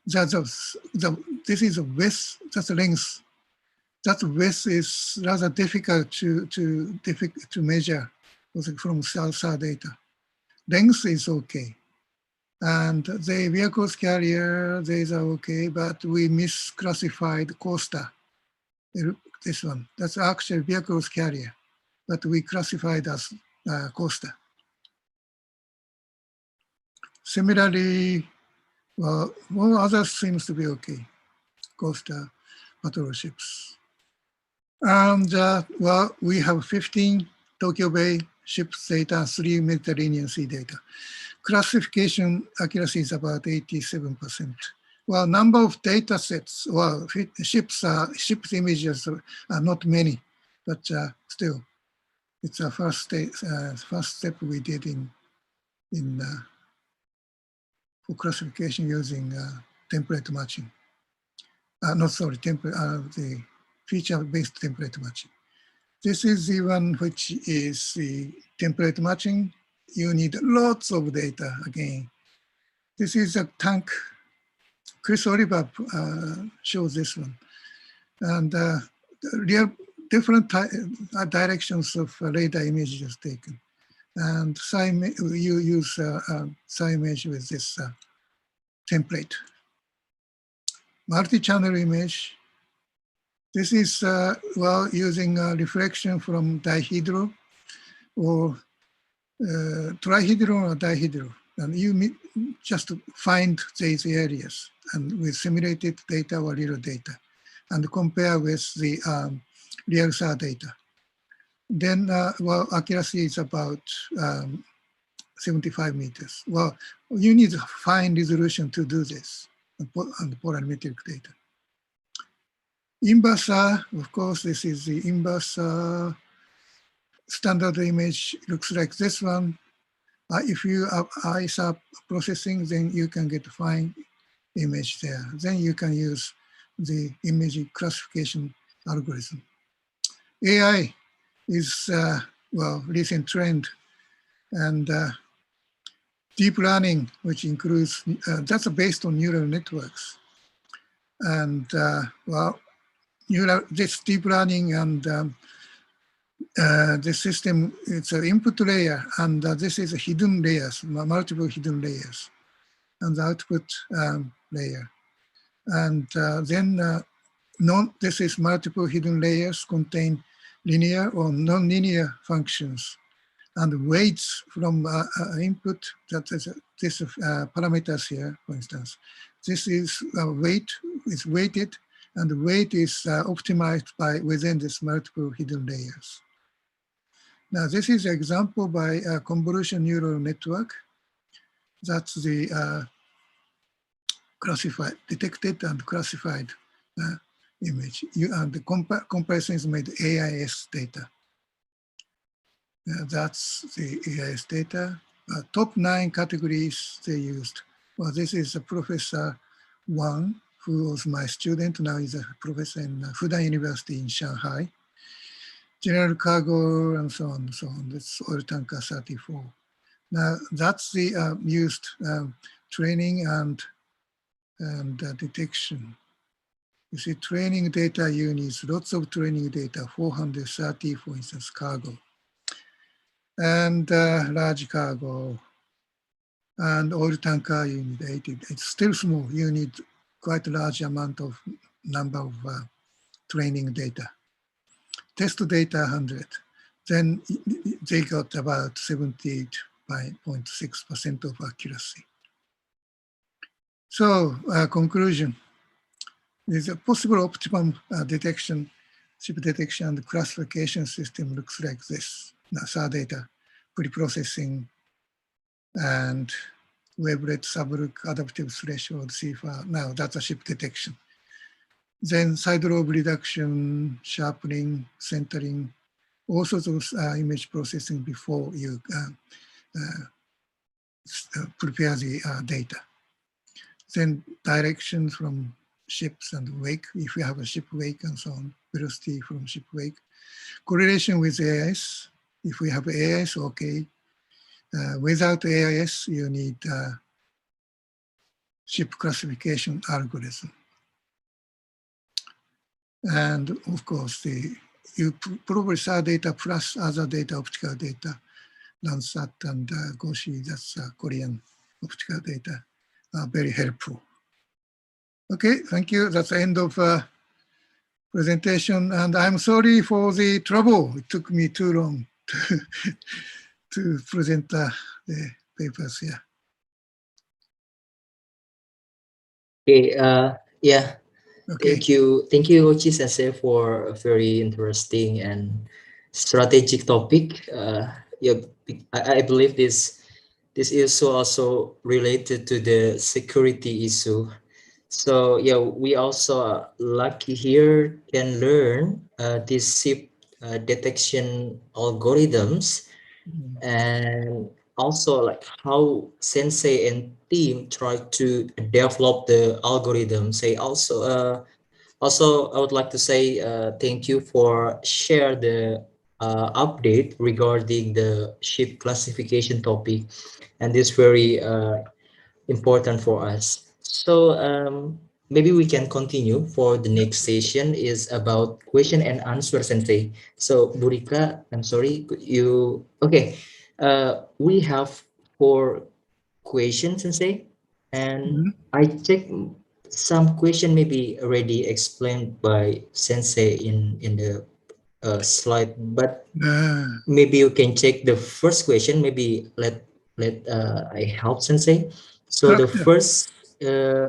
This is a width, that's a length. That width is rather difficult to measure from SAR data. Length is okay. And the vehicles carrier, these are okay, but we misclassified coaster. This one, that's actually vehicles carrier, but we classified as coaster. Similarly, well, others seems to be okay. Coaster, patrol ships. And well, we have 15 Tokyo Bay ships data, 3 Mediterranean Sea data. Classification accuracy is about 87%. Well, number of data sets, well, ships images are not many, but still, it's a first step we did for classification using template matching. The feature-based template matching. This is the one which is the template matching. You need lots of data again. This is a tank. Chris Oliver shows this one. And different directions of radar images taken. And you use SAR image with this template. Multi-channel image. This is, well, using reflection from dihedral or trihedral or dihedral. And you just find these areas and with simulated data or real data and compare with the real SAR data. Then, well, accuracy is about 75 meters. Well, you need fine resolution to do this and polarimetric data. Inverse SAR, of course, this is the inverse SAR. Standard image looks like this one. If you have ISAR processing, then you can get a fine image there. Then you can use the image classification algorithm. AI is, well, recent trend, and deep learning, which includes, that's based on neural networks. And, well, this deep learning and the system, it's an input layer, and this is a hidden layers, multiple hidden layers, and the output layer. And then this is multiple hidden layers contain linear or non-linear functions, and weights from input, that is this parameters here, for instance. This is weight, is weighted, and the weight is optimized by within this multiple hidden layers. Now, this is an example by a convolution neural network. That's the classified, detected and classified image. And the comparison is made AIS data. That's the IIS data. Top 9 categories they used. Well, this is a Professor Wang, who was my student. Now he's a professor in Fudan University in Shanghai. General cargo and so on and so on. That's oil tanker 34. Now that's the used training and detection. You see, training data units, lots of training data, 430, for instance, cargo. And large cargo and oil tanker unit 80. It's still small. You need quite a large amount of number of training data. Test data 100. Then they got about 78.6% of accuracy. So conclusion. There's a possible optimum detection, ship detection and classification system looks like this. NASA data, pre-processing, and wavelet sublook adaptive threshold CFAR. Now that's a ship detection. Then side lobe reduction, sharpening, centering, all sorts of image processing before you prepare the data. Then direction from ships and wake, if you have a ship wake and so on, velocity from ship wake. Correlation with AIS, if we have AIS, okay. Without AIS, you need ship classification algorithm. And of course, you probably saw data plus other data, optical data, Landsat and Goshi, that's Korean optical data, are very helpful. Okay, thank you. That's the end of presentation. And I'm sorry for the trouble. It took me too long to present the papers here. Okay, yeah. Okay. Thank you, Ouchi Sensei, for a very interesting and strategic topic. Yeah, I believe this issue also related to the security issue. So yeah, we also lucky here can learn these ship detection algorithms, and also like how Sensei and team try to develop the algorithm. Say also I would like to say thank you for share the update regarding the ship classification topic, and this very important for us. So maybe we can continue for the next session is about question and answer, Sensei. So Burika, I'm sorry, could you, okay. We have 4 questions, Sensei, and I check some question maybe already explained by Sensei in the slide, but maybe you can check the first question. Maybe let I help Sensei. So the first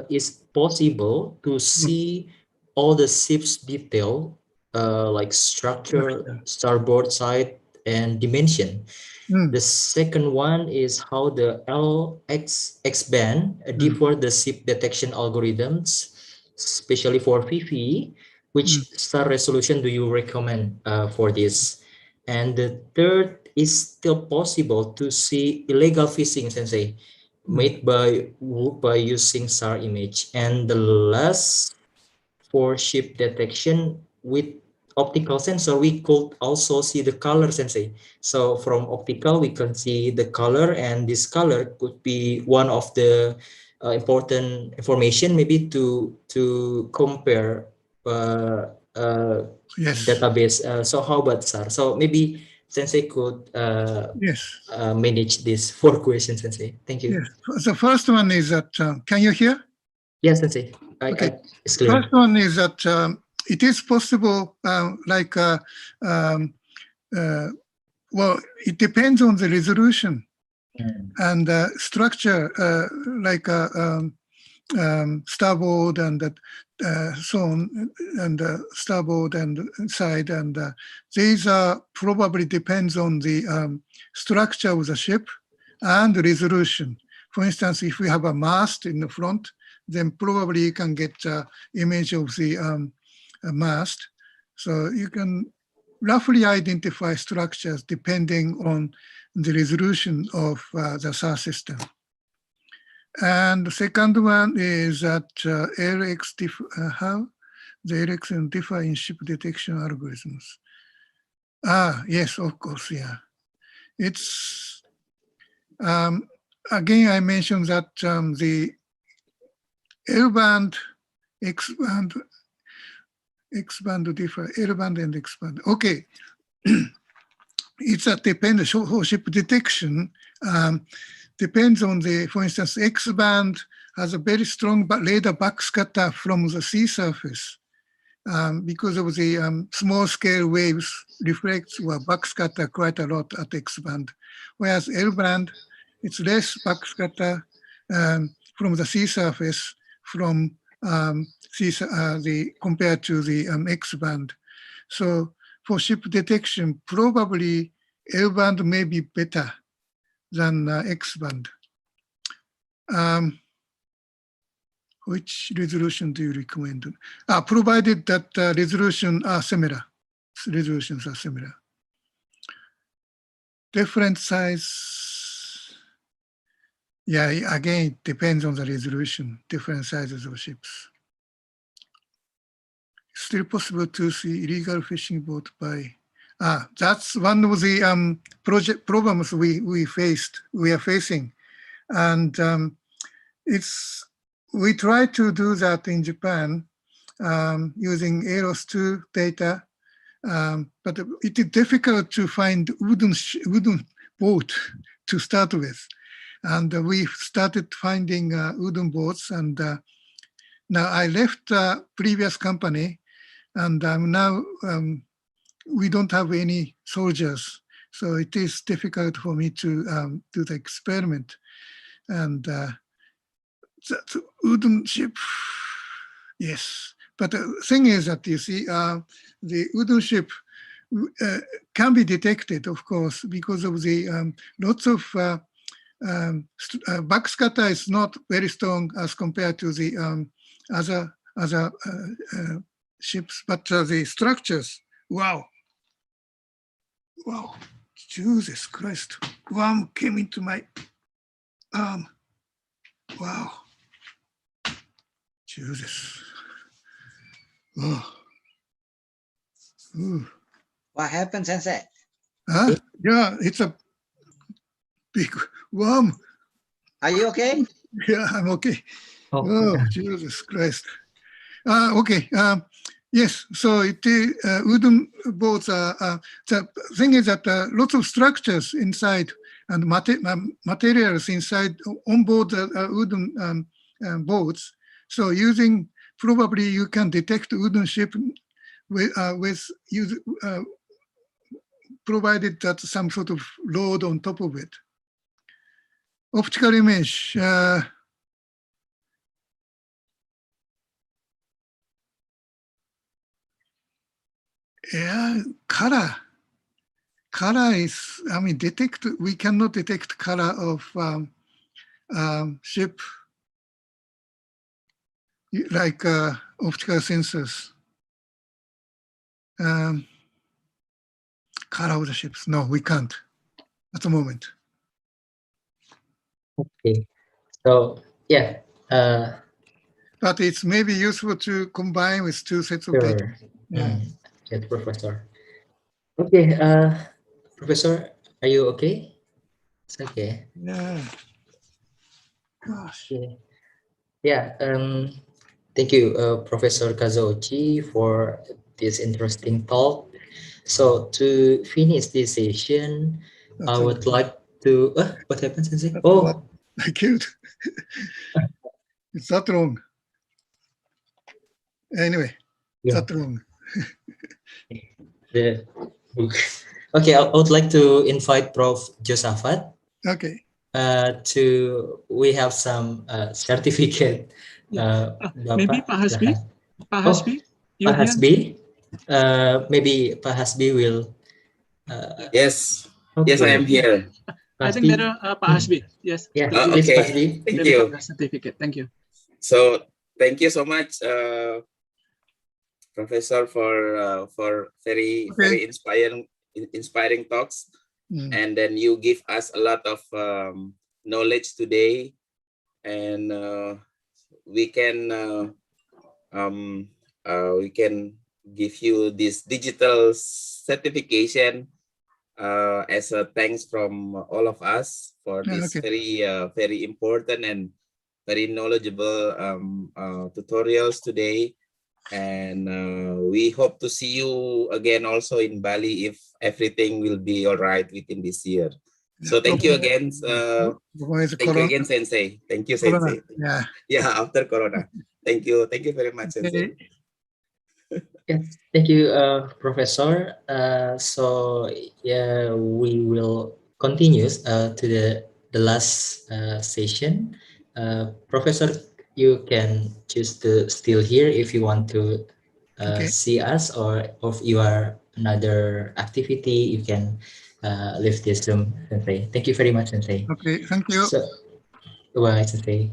is possible to see all the ship's detail, like structure, starboard side, and dimension. The second one is how the LX band differ the ship detection algorithms, especially for VV. Which star resolution do you recommend for this? And the third is still possible to see illegal fishing, Sensei, made by using SAR image. And the last for ship detection with optical sensor, we could also see the color, Sensei. So from optical, we can see the color, and this color could be one of the important information, maybe to compare database. So how about SAR? So maybe Sensei could manage these 4 questions, Sensei. Thank you. Yes. The first one is that, can you hear? Yes, Sensei. Okay. It's clear. First one is that it is possible, well, it depends on the resolution and structure, like starboard and so on, and starboard and side, and these are probably depends on the structure of the ship and resolution. For instance, if we have a mast in the front, then probably you can get image of the mast. So you can roughly identify structures depending on the resolution of the SAR system. And the second one is that how the LX differ in ship detection algorithms. Yes, of course, yeah. It's, again, I mentioned that the L-band, X-band differ, L-band and X-band. Okay, it's a dependent, whole ship detection depends on the, for instance, X-band has a very strong radar backscatter from the sea surface. Because of the small scale waves reflects or backscatter quite a lot at X-band, whereas L-band, it's less backscatter from the sea surface from compared to the X-band. So for ship detection, probably L-band may be better than X-band. Which resolution do you recommend? Provided that resolutions are similar. Different size. Yeah, again, it depends on the resolution, different sizes of ships. Still possible to see illegal fishing boat by. That's one of the project problems we are facing. And we try to do that in Japan using AROS2 data, but it is difficult to find wooden boat to start with. And we started finding wooden boats, and now I left the previous company, and now we don't have any soldiers, so it is difficult for me to do the experiment. And that wooden ship, yes. But the thing is that you see, the wooden ship can be detected, of course, because of the lots of backscatter is not very strong as compared to the other ships, but the structures, wow, Jesus Christ, one came into my arm, wow. Jesus. Oh. Ooh. What happened, Sensei? Yeah, it's a big worm. Are you okay? Yeah, I'm okay. Oh, Jesus Christ. Okay. Yes, so wooden boats are, the thing is that lots of structures inside and materials inside onboard wooden boats. So probably you can detect wooden ship provided that some sort of load on top of it. Optical image. Yeah, color. Color is, we cannot detect color of ship like optical sensors. Color of the ships, no, we can't at the moment. Okay, so yeah. But it's maybe useful to combine with two sets of data. Yeah. Yeah, Professor. Okay, Professor, are you okay? It's okay. Yeah. Gosh. Yeah. Thank you, Professor Kazuo Ouchi, for this interesting talk. So to finish this session, I would like to. What happened, Sensei? Oh, I killed. It's that wrong. Anyway, that wrong. The book. Okay, I would like to invite Prof. Josaphat. Okay. We have some certificate. Maybe Pak Hasbi. Pak Hasbi. Pak Hasbi. Maybe Pak Hasbi will. Yes. Okay. Yes, I am here. I think there are Pak Hasbi. Yes. Yeah. Please, okay. Pak Hasbi. Thank you. Certificate. Thank you. So thank you so much, Professor, for very inspiring talks. And then you give us a lot of knowledge today, and we can give you this digital certification as a thanks from all of us for this very important and very knowledgeable tutorials today. And we hope to see you again also in Bali if everything will be all right within this year. So thank you again. Thank you again, Sensei. Thank you, Sensei. Yeah, after Corona. Thank you. Thank you very much, Sensei. Yes, thank you, Professor. So yeah, we will continue to the last session. Professor, you can choose to still here if you want to see us, or if you are another activity, you can leave this room, Sensei. Thank you very much, Sensei. Okay, thank you. So, bye, Sensei.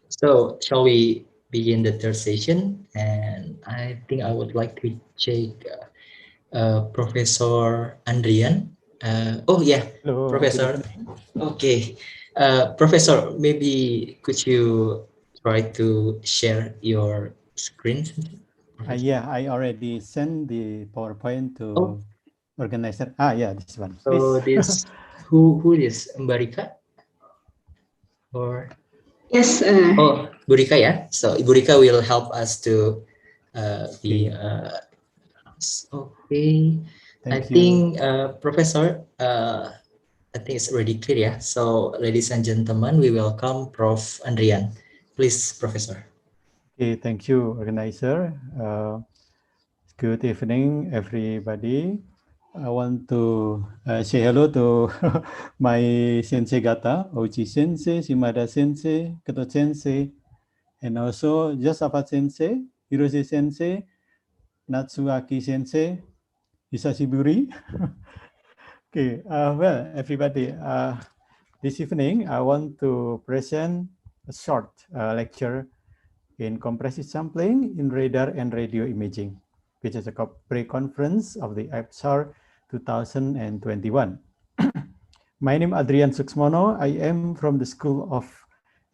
So, shall we begin the third session? And I think I would like to check Professor Andriyan. Oh yeah, hello, Professor. Okay, Professor, maybe could you try to share your screen? Yeah, I already sent the PowerPoint to organizer. Yeah, this one. So this who is Mbarika? Or yes. Oh, Burika, yeah. So Burika will help us to be okay. I think Professor, I think it's already clear, yeah. So ladies and gentlemen, we welcome Prof Andriyan. Please, Professor. Okay, thank you, organizer. Good evening, everybody. I want to say hello to my Sensei Gata, Ouchi Sensei, Shimada Sensei, Kato Sensei, and also Josaphat Sensei, Hiroshi Sensei, Natsuaki Sensei, Hisashiburi. Okay, well, everybody, this evening I want to present a short lecture in compressive sampling in radar and radio imaging, which is a pre-conference of the Aperture 2021. My name is Andriyan Suksmono. I am from the School of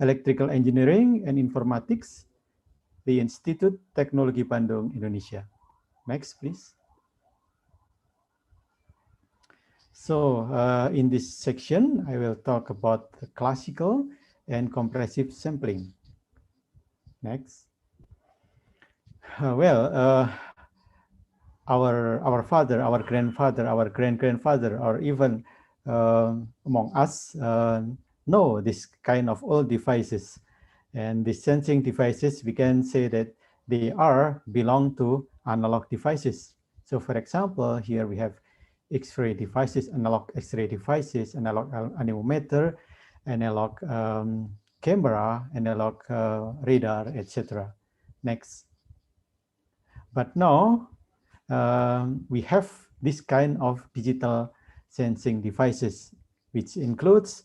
Electrical Engineering and Informatics, the Institute Technology Bandung, Indonesia. Next, please. So in this section, I will talk about the classical and compressive sampling. Next. Our father, our grandfather, our great-grandfather, or even among us know this kind of old devices. And the sensing devices, we can say that they belong to analog devices. So for example, here we have X-ray devices, analog X-ray devices, analog anemometer, analog camera, analog radar, etc. Next. But now we have this kind of digital sensing devices, which includes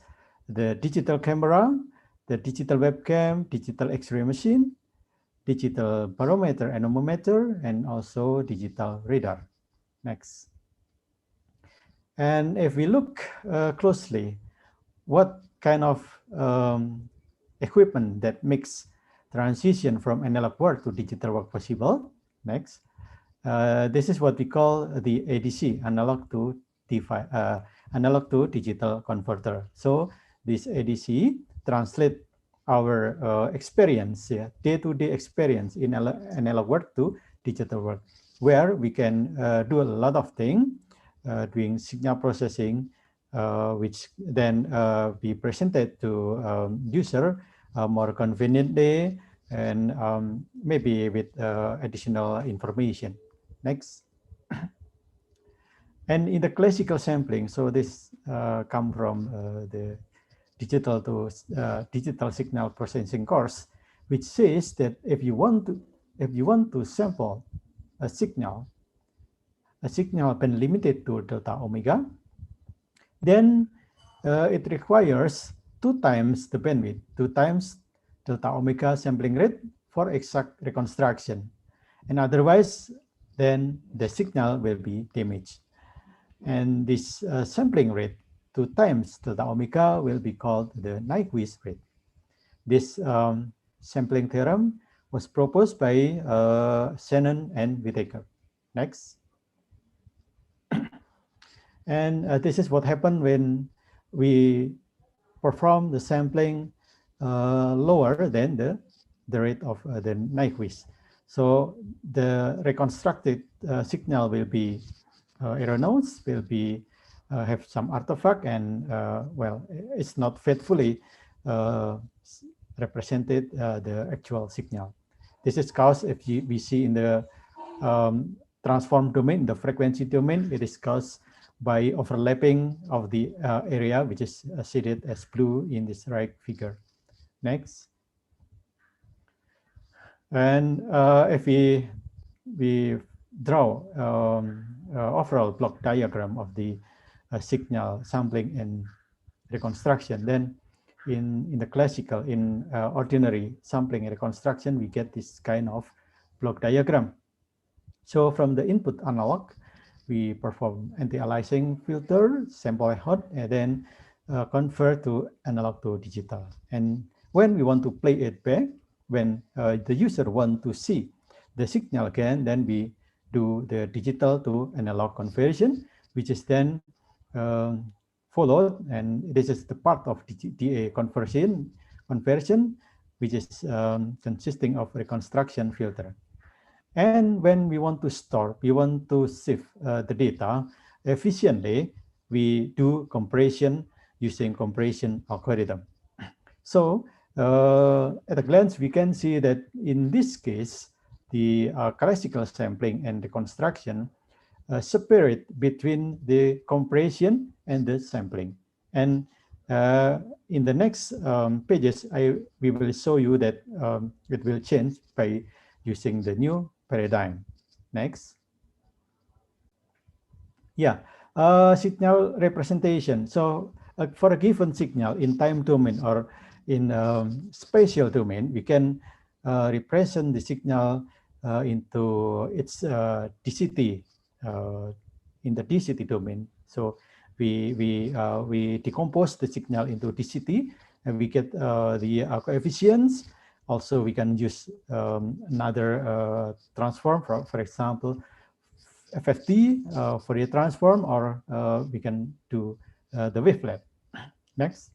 the digital camera, the digital webcam, digital X-ray machine, digital barometer, anemometer, and also digital radar. Next. And if we look closely, what kind of equipment that makes transition from analog work to digital work possible? Next. This is what we call the ADC, analog to digital converter. So this ADC translate our experience, day-to-day experience in analog work to digital work, where we can do a lot of things, doing signal processing, which then be presented to user more conveniently and maybe with additional information. Next. And in the classical sampling, so this come from the digital signal processing course, which says that if you want to sample a signal been limited to delta omega, then it requires 2 times the bandwidth, 2 times delta omega sampling rate for exact reconstruction. and otherwise then the signal will be damaged. And this sampling rate 2 times delta omega will be called the Nyquist rate. This sampling theorem was proposed by Shannon and Whittaker. Next. And this is what happened when we perform the sampling lower than the rate of the Nyquist. So the reconstructed signal will be erroneous, will be have some artifact, and well, it's not faithfully represented the actual signal. This is caused, if we see in the transform domain, the frequency domain, it is caused by overlapping of the area, which is shaded as blue in this right figure. Next. And if we draw overall block diagram of the signal sampling and reconstruction, then in the classical, in ordinary sampling and reconstruction, we get this kind of block diagram. So from the input analog, we perform anti-aliasing filter, sample hot, and then convert to analog to digital. And when we want to play it back, when the user want to see the signal again, then we do the digital to analog conversion, which is then followed, and this is the part of DA conversion, which is consisting of reconstruction filter. And when we want to store, we want to save the data efficiently, we do compression using compression algorithm. So at a glance, we can see that in this case, the classical sampling and reconstruction separate between the compression and the sampling. And in the next pages, we will show you that it will change by using the new paradigm. Next. Yeah, signal representation. So for a given signal in time domain or in spatial domain, we can represent the signal into its DCT in the DCT domain. So we decompose the signal into DCT, and we get the coefficients. Also, we can use another transform, for example, FFT Fourier transform, or we can do the wavelet. Next.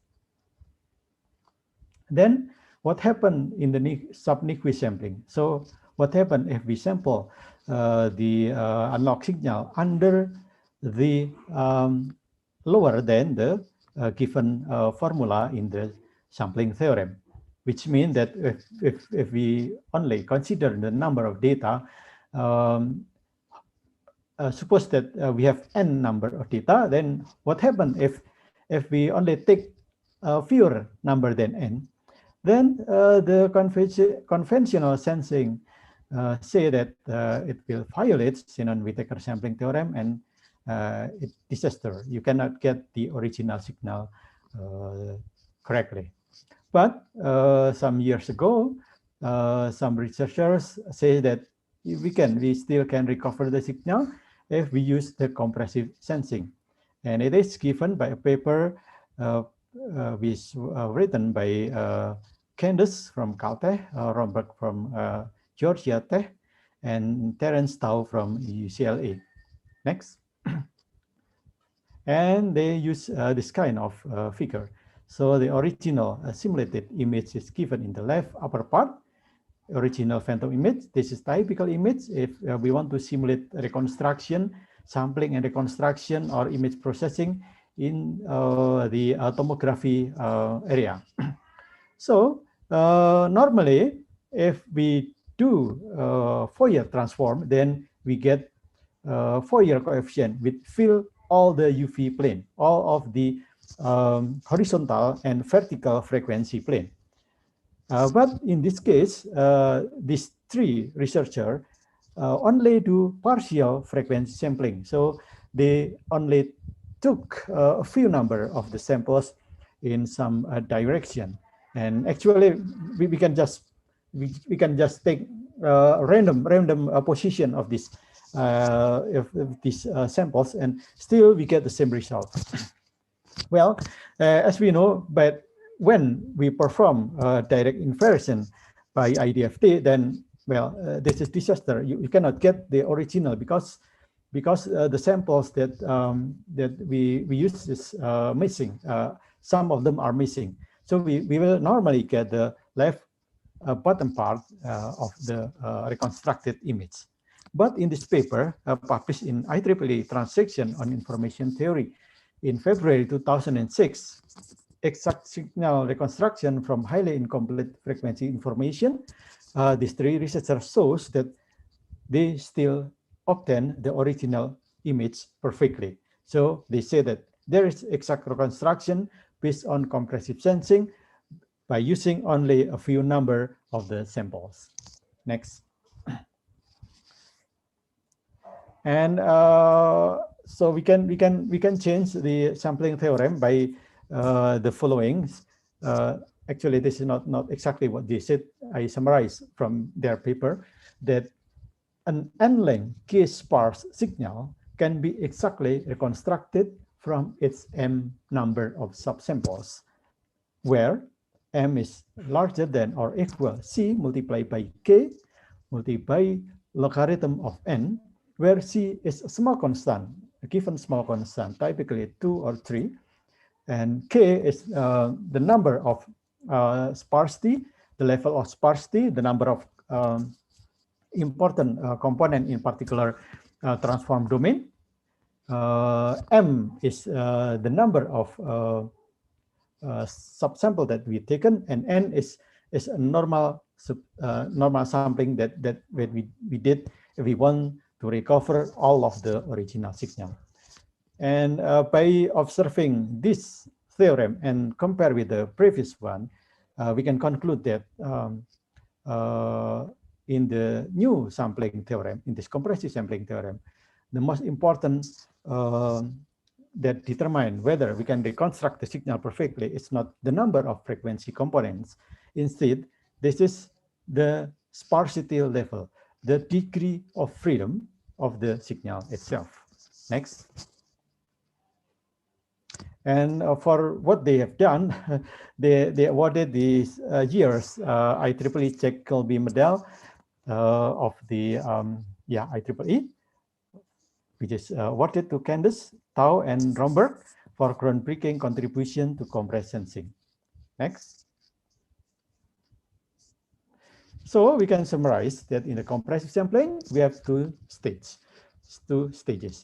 Then what happened in the sub-Nyquist sampling? So what happened if we sample the analog signal under the lower than the given formula in the sampling theorem, which means that if we only consider the number of data, suppose that we have n number of data, then what happens if we only take a fewer number than n? Then the conventional sensing say that it will violate Shannon-Whittaker sampling theorem, and it's disaster. You cannot get the original signal correctly. But some years ago, some researchers say that we still can recover the signal if we use the compressive sensing. And it is given by a paper which written by Candace from Caltech, Robert from Georgia Tech, and Terence Tao from UCLA. Next. And they use this kind of figure. So the original simulated image is given in the left upper part, original phantom image. This is typical image if we want to simulate reconstruction, sampling and reconstruction, or image processing in the tomography area. So normally, if we do Fourier transform, then we get Fourier coefficient which fill all the UV plane, all of the horizontal and vertical frequency plane. But in this case, these three researchers only do partial frequency sampling. So they only took a few number of the samples in some direction. And actually, we can just take random position of this these samples, and still we get the same result. Well, as we know, but when we perform direct inversion by IDFT, then well, this is disaster. You cannot get the original because the samples that that we use is missing. Some of them are missing. So we will normally get the left bottom part of the reconstructed image. But in this paper published in IEEE Transaction on Information Theory in February 2006, exact signal reconstruction from highly incomplete frequency information, these three researchers shows that they still obtain the original image perfectly. So they say that there is exact reconstruction based on compressive sensing by using only a few number of the samples. Next. And so we can change the sampling theorem by the following. Actually, this is not exactly what they said. I summarize from their paper that an n-length k-sparse signal can be exactly reconstructed from its m number of subsamples, where m is larger than or equal c multiplied by k multiplied by logarithm of n, where c is a small constant, a given small constant, typically 2 or 3, and k is the number of sparsity, the level of sparsity, the number of important component in particular transform domain. M is the number of subsample that we taken, and n is a normal sampling that we did if we want to recover all of the original signal. And by observing this theorem and compare with the previous one, we can conclude that in the new sampling theorem, in this compressive sampling theorem, the most important that determine whether we can reconstruct the signal perfectly is not the number of frequency components. Instead, this is the sparsity level, the degree of freedom of the signal itself. Next. And for what they have done, they awarded these years IEEE Jacobi Medal of the IEEE, which is awarded to Candace, Tao, and Romberg for groundbreaking contribution to compression sensing. Next. So we can summarize that in the compressive sampling, we have two stages.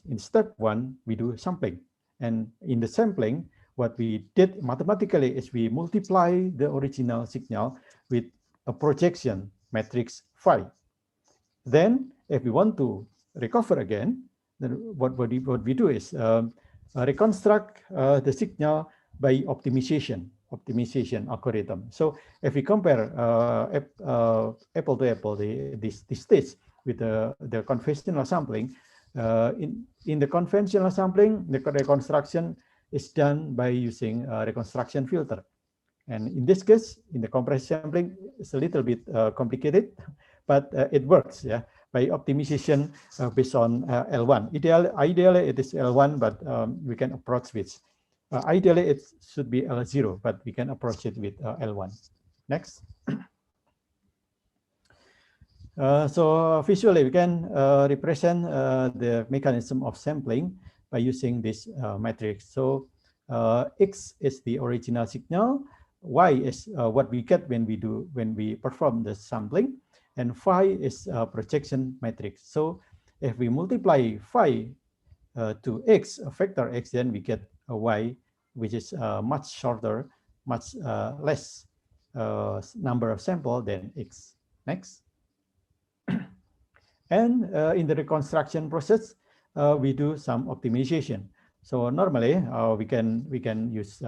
In step one, we do sampling. And in the sampling, what we did mathematically is we multiply the original signal with a projection matrix phi. Then, if we want to recover again, then what we do is reconstruct the signal by optimization algorithm. So if we compare apple to apple this stage with the conventional sampling, in the conventional sampling, the reconstruction is done by using a reconstruction filter. And in this case, in the compressive sampling, it's a little bit complicated, but it works, yeah, by optimization based on L1. Ideally, it is L1, but we can approach with. Ideally, it should be L0, but we can approach it with L1. Next. So visually, we can represent the mechanism of sampling by using this matrix. So X is the original signal, Y is what we get when we perform the sampling, and phi is a projection matrix. So if we multiply phi to X, a factor X, then we get a Y, which is much shorter, much less number of sample than X. Next. And in the reconstruction process, we do some optimization. So normally we can use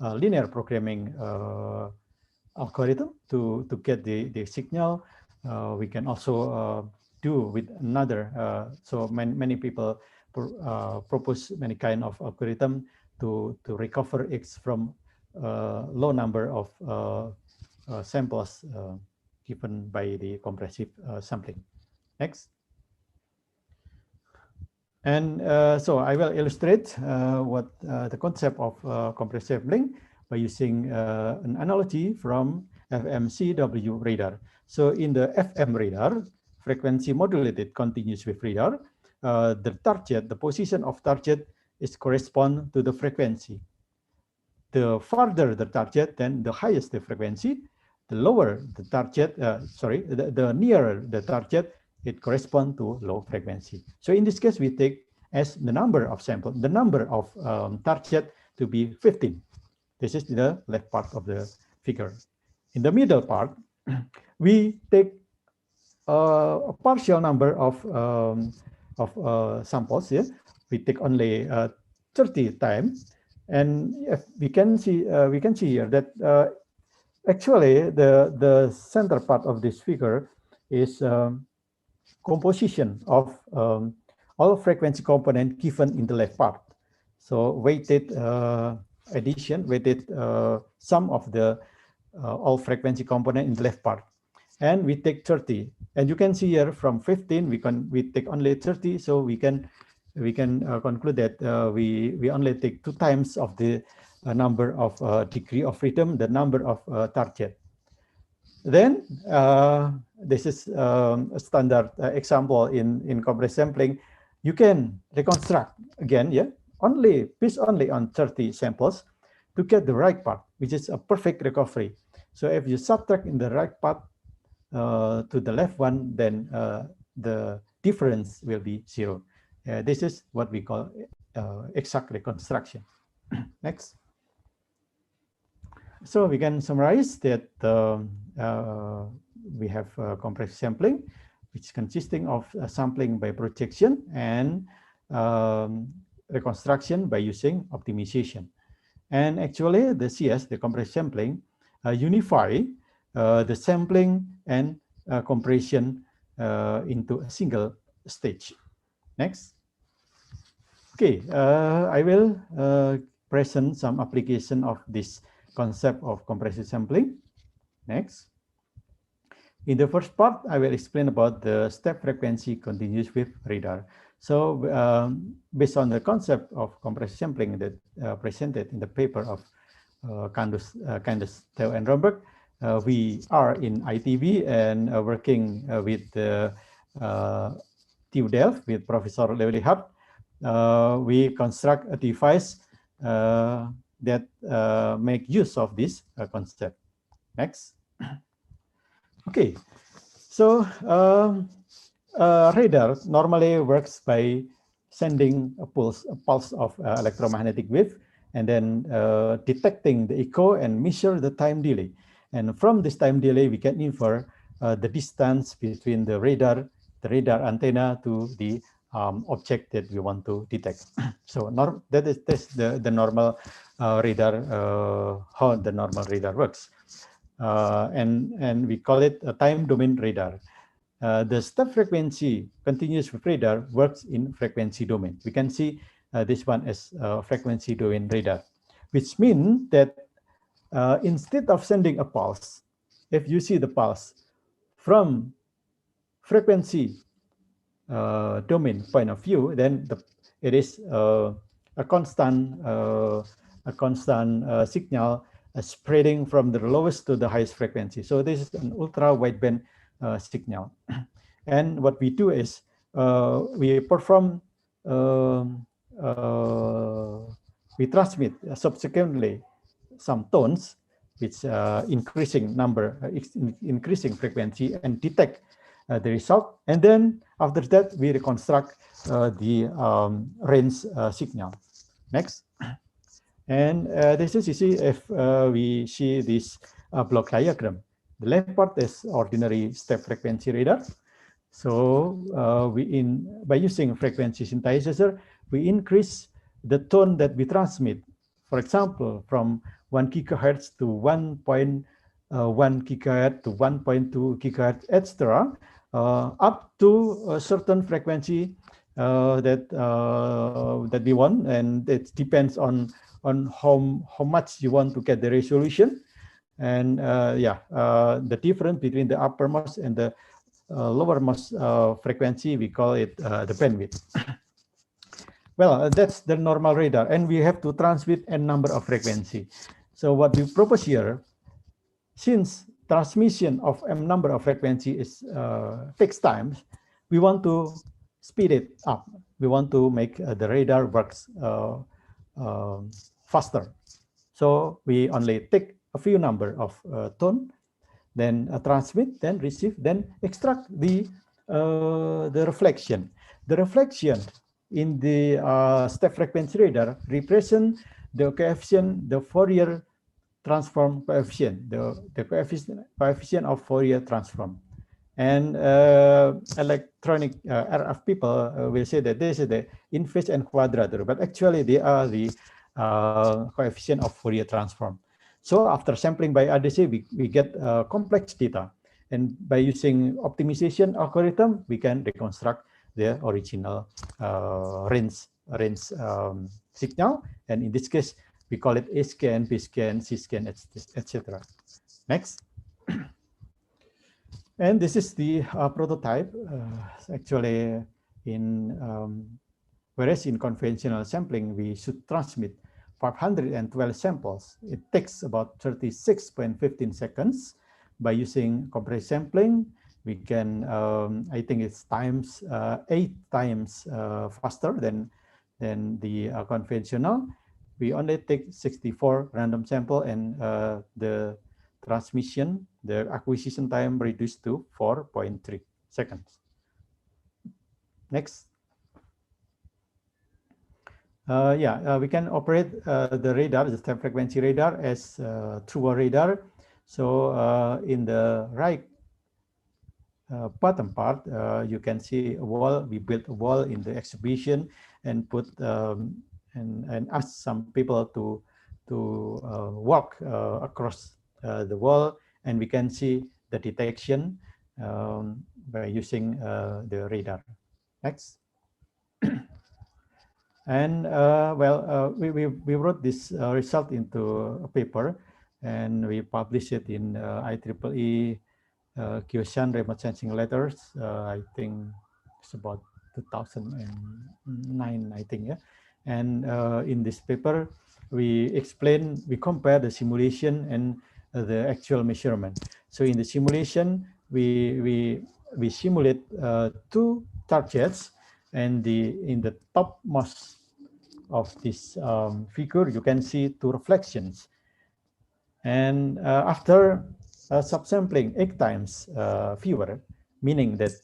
linear programming algorithm to get the signal. We can also do with another. So many people propose many kind of algorithm to recover X from low number of samples given by the compressive sampling. Next. And so I will illustrate what the concept of compressive sampling by using an analogy from FMCW radar. So in the FM radar, frequency modulated continuous wave radar, the target, the position of target is correspond to the frequency. The farther the target, then the highest the frequency, the lower the target, the nearer the target, it corresponds to low frequency. So in this case, we take as the number of samples, the number of target to be 15. This is the left part of the figure. In the middle part, we take a partial number of samples. Yeah? We take only 30 times, and we can see here that actually the center part of this figure is composition of all frequency component given in the left part. So weighted addition, weighted sum of the all frequency component in the left part. And we take 30. And you can see here from 15, we take only 30. So we can conclude that we only take 2 times of the number of degree of freedom, the number of target. Then this is a standard example in compressive sampling. You can reconstruct again, yeah, based only on 30 samples to get the right part, which is a perfect recovery. So if you subtract in the right part to the left one, then the difference will be 0. This is what we call exact reconstruction. Next. So we can summarize that we have compressive sampling, which is consisting of sampling by projection and reconstruction by using optimization. And actually, the CS, the compressive sampling, unify the sampling and compression into a single stage. Next. Okay, I will present some application of this concept of compressive sampling. Next. In the first part, I will explain about the step frequency continuous wave radar. So based on the concept of compressive sampling that presented in the paper of Candace, Theo, and Romberg, we are in ITB and working with the TU Delft with Professor Leoli Hart. We construct a device that make use of this concept. Next. Okay, so radar normally works by sending a pulse of electromagnetic wave, and then detecting the echo and measure the time delay. And from this time delay, we can infer the distance between the radar antenna to the object that we want to detect. So that is the normal radar, how the normal radar works. And we call it a time domain radar. The step frequency continuous wave radar works in frequency domain. We can see this one as frequency domain radar, which means that instead of sending a pulse, if you see the pulse from frequency domain point of view, then it is a constant signal spreading from the lowest to the highest frequency. So this is an ultra wideband signal. And what we do is we perform, we transmit subsequently some tones, which increasing number, increasing frequency, and detect the result. And then after that, we reconstruct the range signal. Next. And this is, you see, if we see this block diagram. The left part is ordinary step frequency radar. So by using frequency synthesizer, we increase the tone that we transmit. For example, from 1 gigahertz to 1.1 gigahertz to 1.2 gigahertz, etc., up to a certain frequency that we want, and it depends on how much you want to get the resolution. And the difference between the uppermost and the lowermost frequency, we call it the bandwidth. Well, that's the normal radar, and we have to transmit n number of frequency. So what we propose here, since transmission of m number of frequency is takes time, we want to speed it up. We want to make the radar works faster. So we only take a few number of tone, then transmit, then receive, then extract the reflection. The reflection in the step frequency radar represent the coefficient, the Fourier transform coefficient, the coefficient of Fourier transform. And electronic RF people will say that this is the inverse and quadrature, but actually they are the coefficient of Fourier transform. So after sampling by ADC, we get complex data. And by using optimization algorithm, we can reconstruct the original range signal. And in this case, we call it A scan, B scan, C scan, etc. Next. And this is the prototype. Actually, whereas in conventional sampling, we should transmit 512 samples. It takes about 36.15 seconds. By using compressed sampling, we can, I think it's 8 times faster than the conventional. We only take 64 random sample, and the transmission, the acquisition time reduced to 4.3 seconds. Next. We can operate the radar, the step frequency radar, as through a radar. So in the right bottom part, you can see a wall. We built a wall in the exhibition and put and asked some people to walk across the wall, and we can see the detection by using the radar. Next. And we wrote this result into a paper, and we published it in IEEE Kyosan Remote Sensing Letters. I think it's about 2009, I think, yeah. And in this paper, we compare the simulation and the actual measurement. So in the simulation, we simulate 2 targets, and in the topmost of this figure, you can see 2 reflections. And after subsampling 8 times fewer, meaning that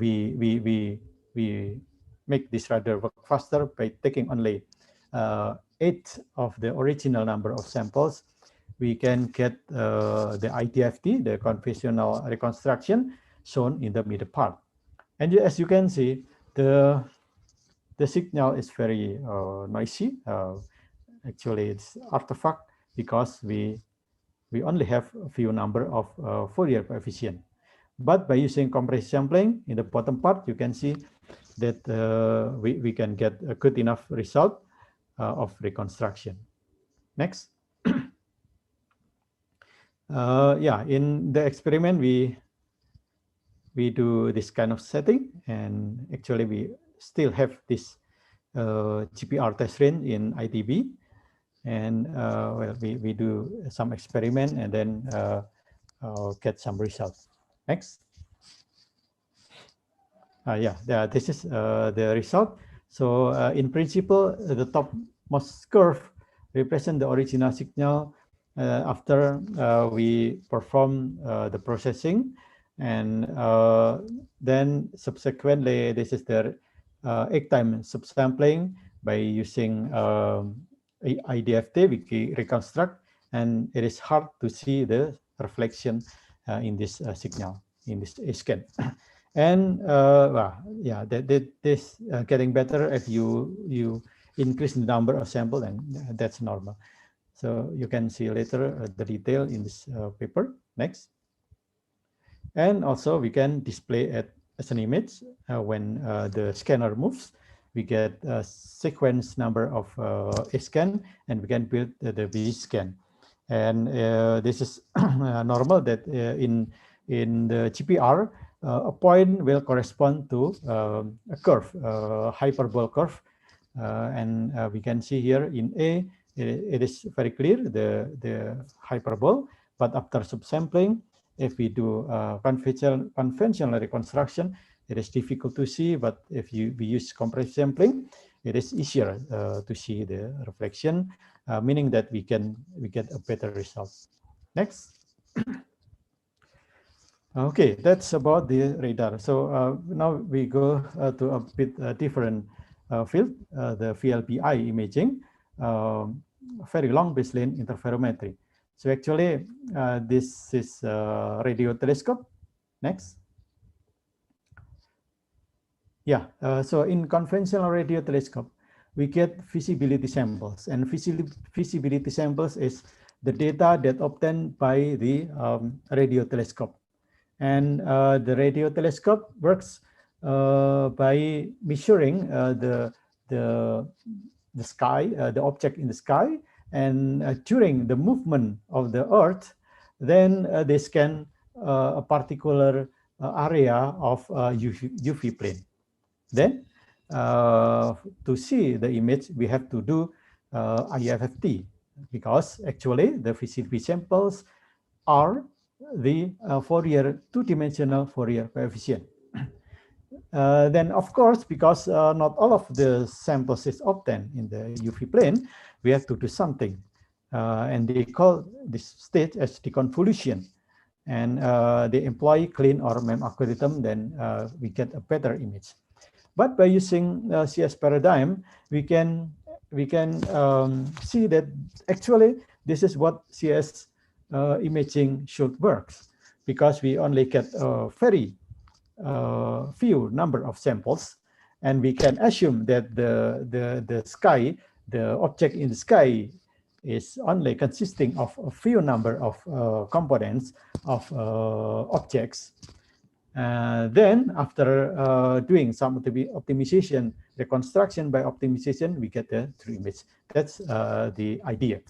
we make this radar work faster by taking only 8 of the original number of samples, we can get the ITFT, the conventional reconstruction, shown in the middle part. And as you can see, the signal is very noisy. Actually, it's artifact because we only have a few number of Fourier coefficient. But by using compressed sampling in the bottom part, you can see that we can get a good enough result of reconstruction. Next. In the experiment, we do this kind of setting, and actually we still have this GPR test range in ITB, and we do some experiment and then get some results. Next. This is the result. So in principle, the topmost curve represents the original signal after we perform the processing, and then subsequently, this is the 8 times subsampling by using IDFT, we reconstruct, and it is hard to see the reflection in this signal, in this scan. And this getting better if you increase the number of samples, and that's normal. So you can see later the detail in this paper. Next. And also we can display it as an image when the scanner moves. We get a sequence number of A scan, and we can build the B scan. And this is normal that in the GPR, a point will correspond to a curve, hyperbole curve. And we can see here in A, it is very clear, the hyperbole, but after subsampling, if we do conventional reconstruction, it is difficult to see, but if we use compressive sampling, it is easier to see the reflection, meaning that we get a better result. Next. Okay, that's about the radar. So now we go to a bit different field, the VLBI imaging, very long baseline interferometry. So actually, this is radio telescope. Next. Yeah, so in conventional radio telescope, we get visibility samples, and visibility samples is the data that obtained by the radio telescope. And the radio telescope works by measuring the sky, the object in the sky, and during the movement of the Earth, then they scan a particular area of UV plane. Then to see the image, we have to do IFFT, because actually the visibility samples are the Fourier two-dimensional Fourier coefficient. Then, of course, because not all of the samples is obtained in the UV plane, we have to do something. And they call this stage as deconvolution. And they employ clean or MEM algorithm, then we get a better image. But by using CS paradigm, we can see that actually this is what CS imaging should work, because we only get a very few number of samples, and we can assume that the sky, the object in the sky, is only consisting of a few number of components of objects. Then after doing some optimization, reconstruction by optimization, we get the true image. That's the idea.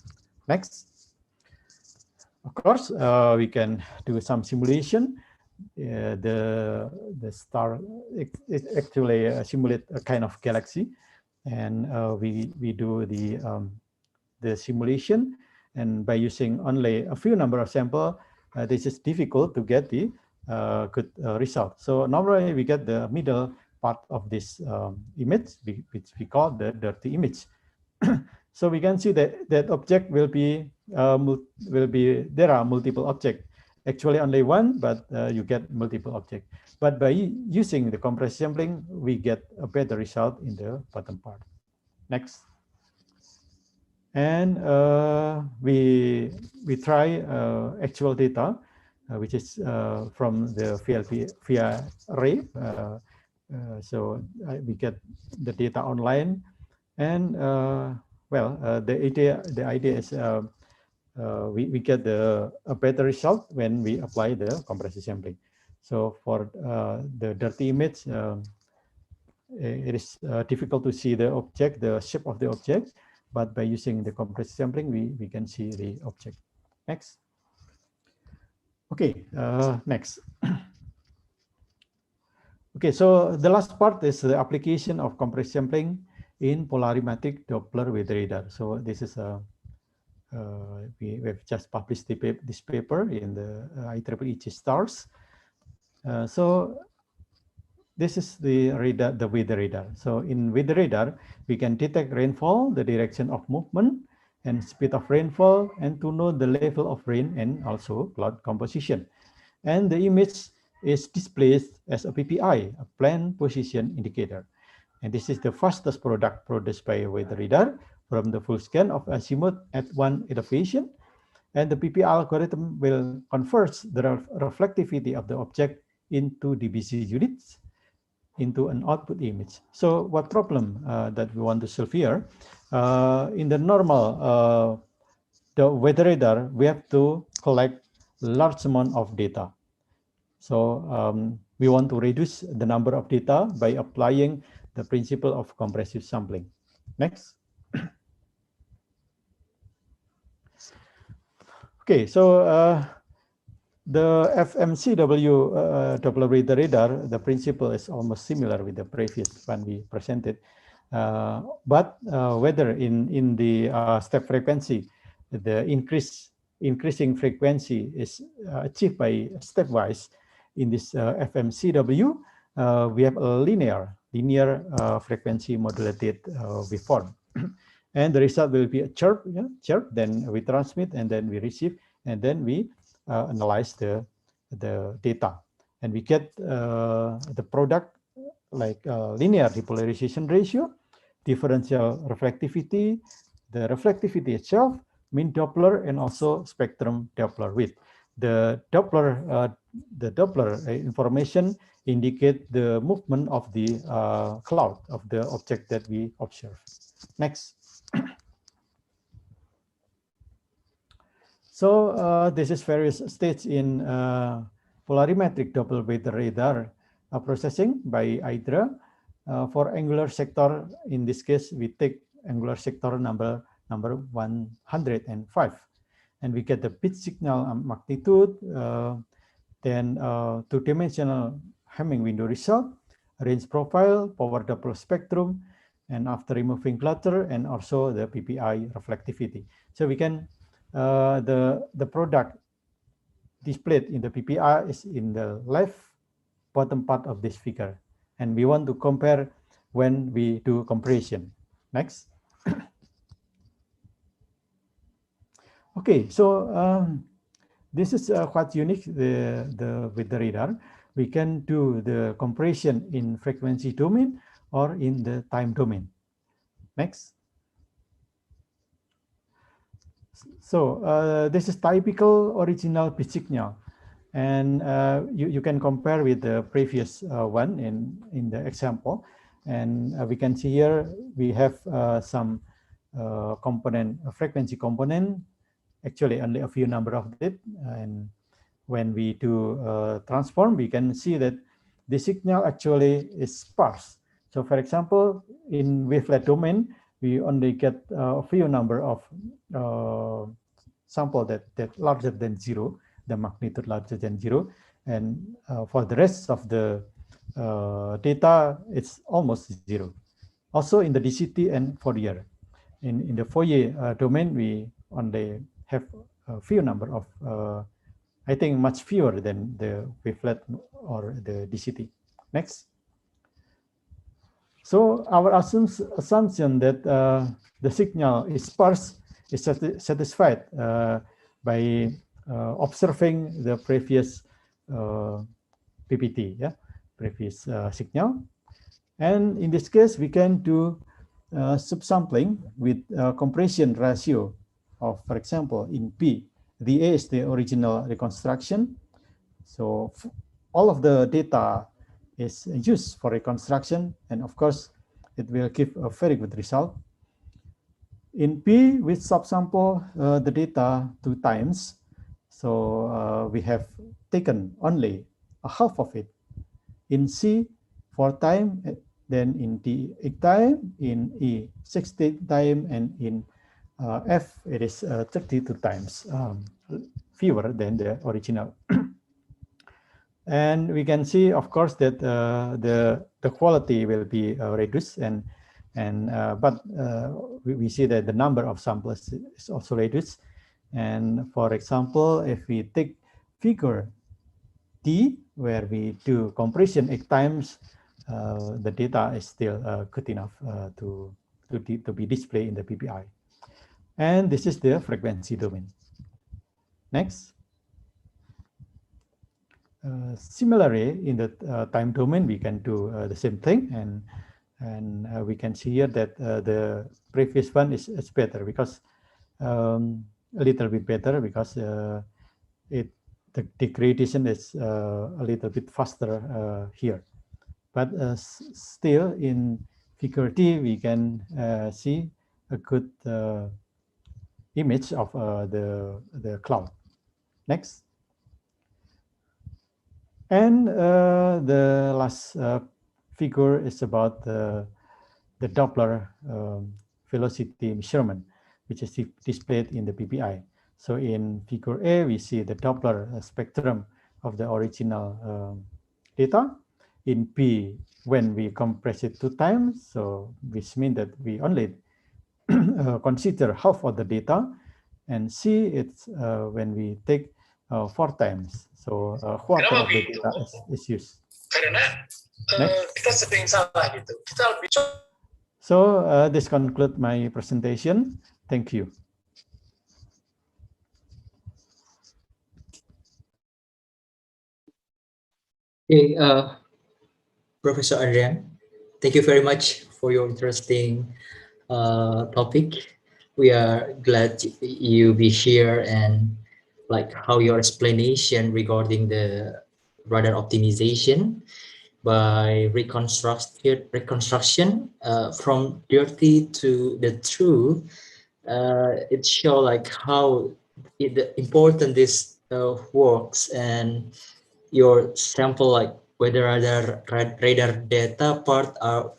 Next. Of course, we can do some simulation. The star actually simulate a kind of galaxy, and we do the simulation, and by using only a few number of sample, this is difficult to get the good result. So normally we get the middle part of this image, which we call the dirty image. So we can see that object will be there are multiple objects. Actually only one, but you get multiple objects. But by using the compressive sampling, we get a better result in the bottom part. Next. And we try actual data, which is from the via array. So we get the data online, and well, the idea is we get a better result when we apply the compressive sampling. So for the dirty image, it is difficult to see the object, the shape of the object, but by using the compressive sampling, we can see the object. Next. Okay, next. Okay, so the last part is the application of compressive sampling in polarimetric Doppler weather radar. So this is we have just published this paper in the IEEE JSTARS. So this is the radar, the weather radar. So in weather radar, we can detect rainfall, the direction of movement, and speed of rainfall, and to know the level of rain and also cloud composition. And the image is displayed as a PPI, a plane position indicator. And this is the fastest product produced by weather radar from the full scan of azimuth at one elevation. And the PPI algorithm will convert the reflectivity of the object into DBC units into an output image. So what problem that we want to solve here? In the normal the weather radar, we have to collect large amount of data. So we want to reduce the number of data by applying the principle of compressive sampling. Next. Okay, so the FMCW Doppler breather radar, the principle is almost similar with the previous one we presented. But whether in the step frequency, the increasing frequency is achieved by stepwise. In this FMCW, we have a linear frequency modulated waveform. And the result will be a chirp, chirp, then we transmit, and then we receive, and then we analyze the data. And we get the product like linear depolarization ratio, differential reflectivity, the reflectivity itself, mean Doppler, and also spectrum Doppler width. The Doppler information indicate the movement of the cloud of the object that we observe. Next. So this is various states in polarimetric Doppler breather radar processing by Hydra. For angular sector, in this case, we take angular sector number 105, and we get the pitch signal magnitude, then two-dimensional Hamming window result, range profile, power Doppler spectrum, and after removing clutter, and also the PPI reflectivity. So we can the product displayed in the PPI is in the left bottom part of this figure, and we want to compare when we do compression. Next. Okay, so this is quite unique with the radar. We can do the compression in frequency domain or in the time domain. Next. So this is typical original pitch signal, and you can compare with the previous one in the example, and we can see here we have some component, frequency component, actually only a few number of it, and when we do transform, we can see that the signal actually is sparse. So for example, in wavelet domain, we only get a few number of sample that larger than 0, the magnitude larger than 0, and for the rest of the data, it's almost 0. Also in the DCT and Fourier. In the Fourier domain, we only have a few number of, I think much fewer than the wavelet or the DCT. Next. So our assumption that the signal is sparse is satisfied by observing the previous PPT, previous signal. And in this case, we can do subsampling with compression ratio of, for example, in P. The A is the original reconstruction. So all of the data is used for reconstruction, and of course, it will give a very good result. In P, we subsample the data 2 times. So we have taken only a half of it. In C, 4 times, then in D, 8 times, in E, 16 times, and in F, it is 32 times fewer than the original. And we can see, of course, that the quality will be reduced, but we see that the number of samples is also reduced. And for example, if we take figure D, where we do compression 8 times, the data is still good enough to be displayed in the PPI. And this is the frequency domain. Next. Similarly, in the time domain, we can do the same thing, and we can see here that the previous one is better because a little bit better because the degradation is a little bit faster here. But still, in figure D, we can see a good image of the cloud. Next. And the last figure is about the Doppler velocity measurement, which is displayed in the PPI. So in figure A, we see the Doppler spectrum of the original data. In B, when we compress it 2 times, so which means that we only consider half of the data. And C, it's when we take 4 times, so a quarter of the data is used. So this concludes my presentation. Thank you. Okay, Professor Andriyan, thank you very much for your interesting topic. We are glad you be here and like how your explanation regarding the radar optimization by reconstruction from dirty to the true. It show like how important this works, and your sample like whether radar data part are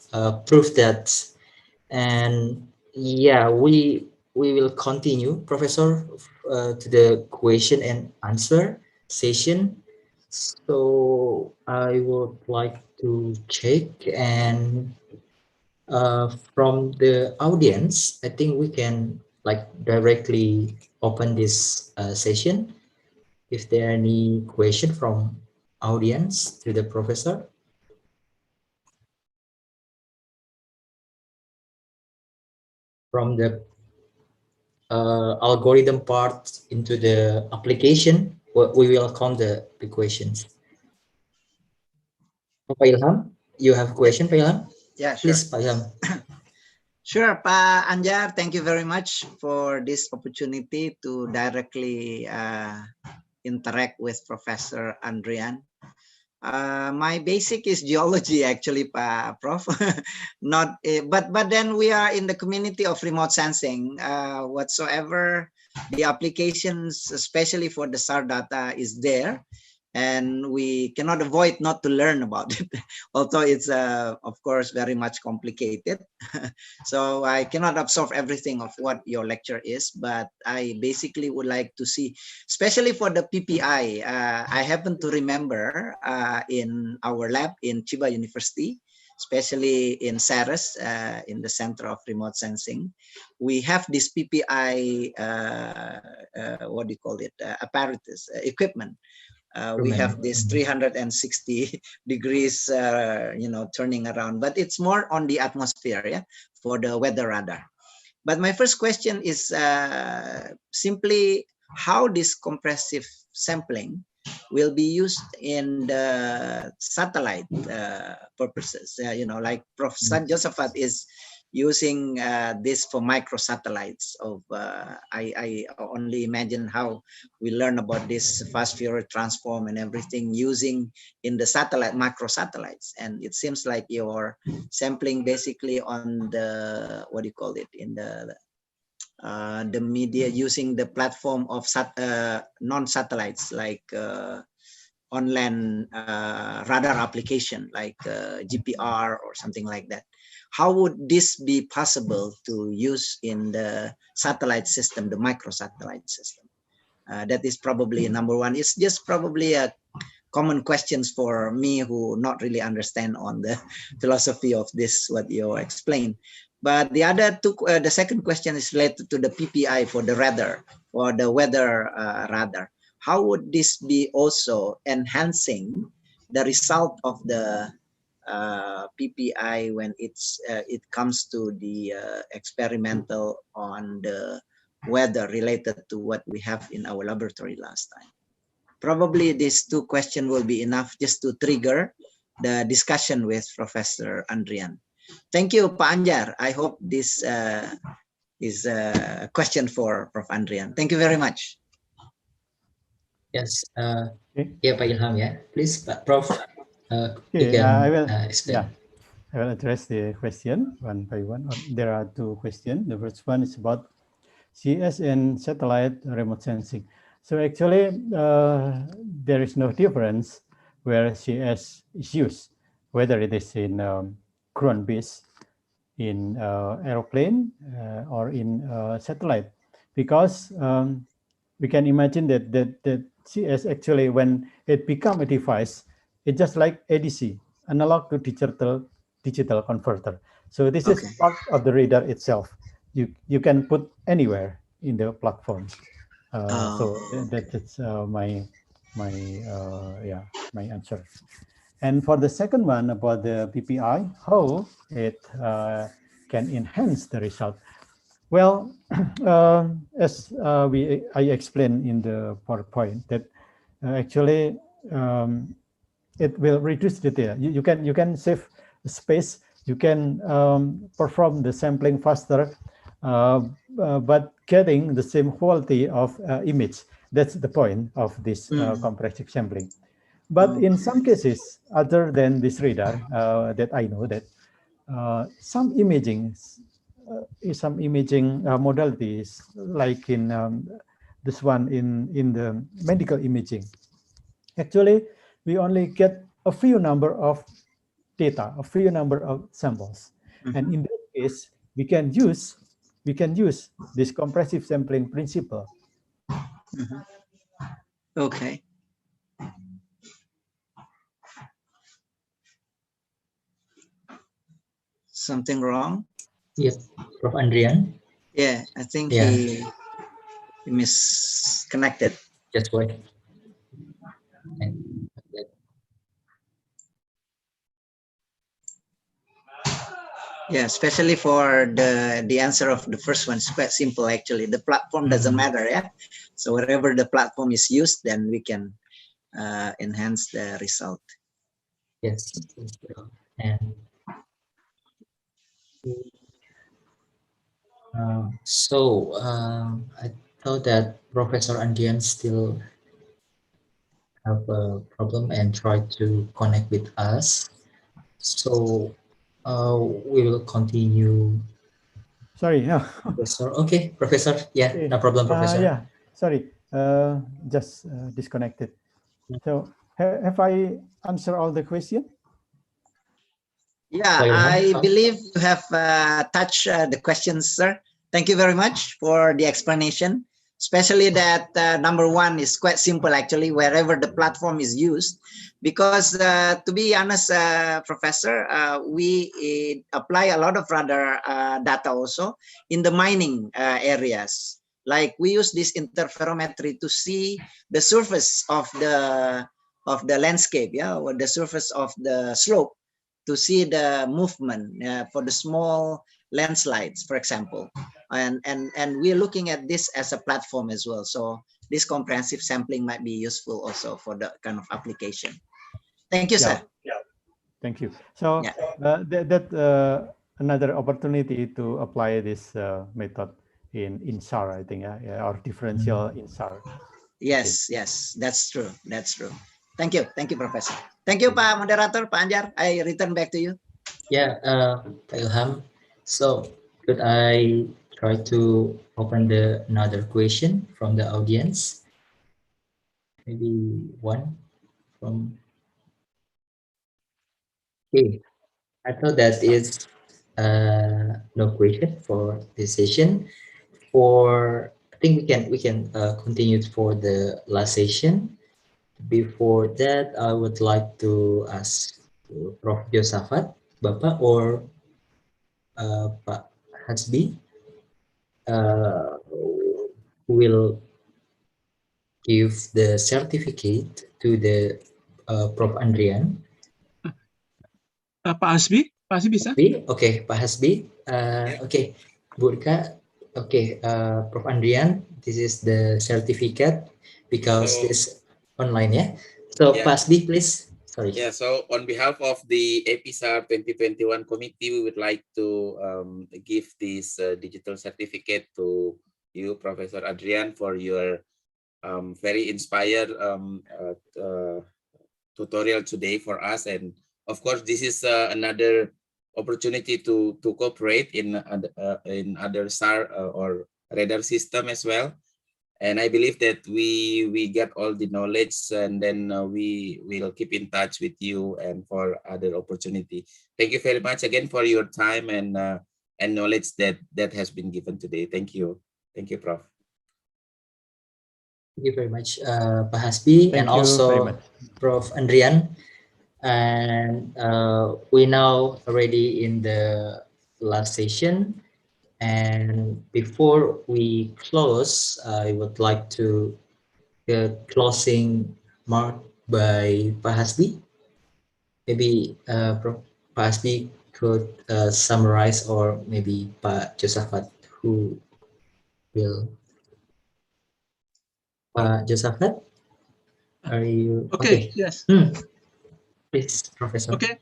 proof that. And yeah, we will continue, Professor, to the question and answer session. So I would like to check, and from the audience, I think we can like directly open this session. If there are any question from audience to the professor. From the algorithm part into the application, we will come the questions. Pak Ilham, you have a question, Pak Ilham? Yeah, sure. Please, Pak Ilham. Sure, Pak Anjar, thank you very much for this opportunity to directly interact with Professor Andriyan. My basic is geology, actually, Prof. Not, but then we are in the community of remote sensing. Whatsoever the applications, especially for the SAR data, is there, and we cannot avoid not to learn about it. Although it's of course very much complicated. So I cannot absorb everything of what your lecture is, but I basically would like to see, especially for the PPI. I happen to remember in our lab in Chiba University, especially in Sarproz, in the Center of Remote Sensing, we have this PPI, what do you call it, apparatus, equipment. We have this 360 degrees, turning around, but it's more on the atmosphere, yeah, for the weather radar. But my first question is simply how this compressive sampling will be used in the satellite purposes. Like Prof. Josephat is using this for microsatellites of I only imagine how we learn about this fast Fourier transform and everything using in the satellite microsatellites, and it seems like you're sampling basically on the, what do you call it, in the media using the platform of non-satellites like on-land radar application like GPR or something like that. How would this be possible to use in the satellite system, the microsatellite system? That is probably number one. It's just probably a common questions for me who not really understand on the philosophy of this, what you explained. But the other two, the second question is related to the PPI for the radar, for the weather radar. How would this be also enhancing the result of the PPI when it comes to the experimental on the weather related to what we have in our laboratory last time? Probably these two questions will be enough just to trigger the discussion with Professor Andriyan. Thank you, Pak Anjar. I hope this is a question for Prof. Andriyan. Thank you very much. Yes, yeah, Pak Ilham, yeah. Please, Pak Prof. Okay, I will explain. Yeah, I will address the question one by one. There are two questions. The first one is about CS and satellite remote sensing. So actually, there is no difference where CS is used, whether it is in ground base, in aeroplane, or in satellite, because we can imagine that CS actually, when it become a device, it's just like ADC, analog to digital converter. So this is part of the radar itself. You can put anywhere in the platform. So that's my answer. And for the second one about the PPI, how it can enhance the result. Well, as I explained in the PowerPoint, that actually it will reduce the data. You can save space. You can perform the sampling faster, but getting the same quality of image. That's the point of this compressive sampling. But in some cases, other than this radar, that I know that some imaging modalities, like in this one in the medical imaging, actually we only get a few number of data, a few number of samples, and in that case we can use this compressive sampling principle. Okay. Something wrong? Yes, Prof. Andriyan. Yeah, I think he misconnected. Just wait. Yeah, especially for the answer of the first one, it's quite simple actually. The platform doesn't matter, yeah. So wherever the platform is used, then we can enhance the result. Yes, and I thought that Professor Andriyan still have a problem and try to connect with us. So we will continue. Sorry, no. Professor. Okay, Professor. Yeah, okay. No problem, Professor. Yeah, sorry, just disconnected. So have I answered all the question? Yeah, I believe you have touched the questions, sir. Thank you very much for the explanation, especially that number one is quite simple actually, wherever the platform is used. Because to be honest, Professor, we apply a lot of radar data also in the mining areas. Like we use this interferometry to see the surface of the landscape, yeah, or the surface of the slope, to see the movement for the small landslides, for example. And we're looking at this as a platform as well. So this comprehensive sampling might be useful also for the kind of application. Thank you, sir. Yeah. Thank you. So that another opportunity to apply this method in InSAR, I think, or differential InSAR. Yes, yes, that's true. That's true. Thank you, Professor. Thank you, Pak Moderator, Pak Anjar. I return back to you. Yeah, Pak Ilham. So could I try to open another question from the audience? Maybe one from. Okay, I thought that is no question for this session. I think we can continue for the last session. Before that, I would like to ask Prof. Josafat, Bapak, or Pak Hasbi will give the certificate to the Prof. Andriyan. Pak Hasbi bisa? Okay, Pak Hasbi. Okay, Bu Rika. Okay, Prof. Andriyan, this is the certificate because this online, yeah. So Pak Hasbi, please. Sorry. Yeah, so on behalf of the IPSAR 2021 committee, we would like to give this digital certificate to you, Professor Andriyan, for your very inspired tutorial today for us. And of course, this is another opportunity to cooperate in other SAR or radar system as well. And I believe that we get all the knowledge, and then we will keep in touch with you and for other opportunity. Thank you very much again for your time and knowledge that has been given today. Thank you, Prof. Thank you very much, Pak Hasbi, and also Prof. Andriyan. And we now already in the last session. And before we close, I would like to the closing mark by Pak Hasbi. Maybe Pak Hasbi could summarize, or maybe Pak Josafat, who will. Pak Josafat, are you okay? Yes. Please, Professor. Okay.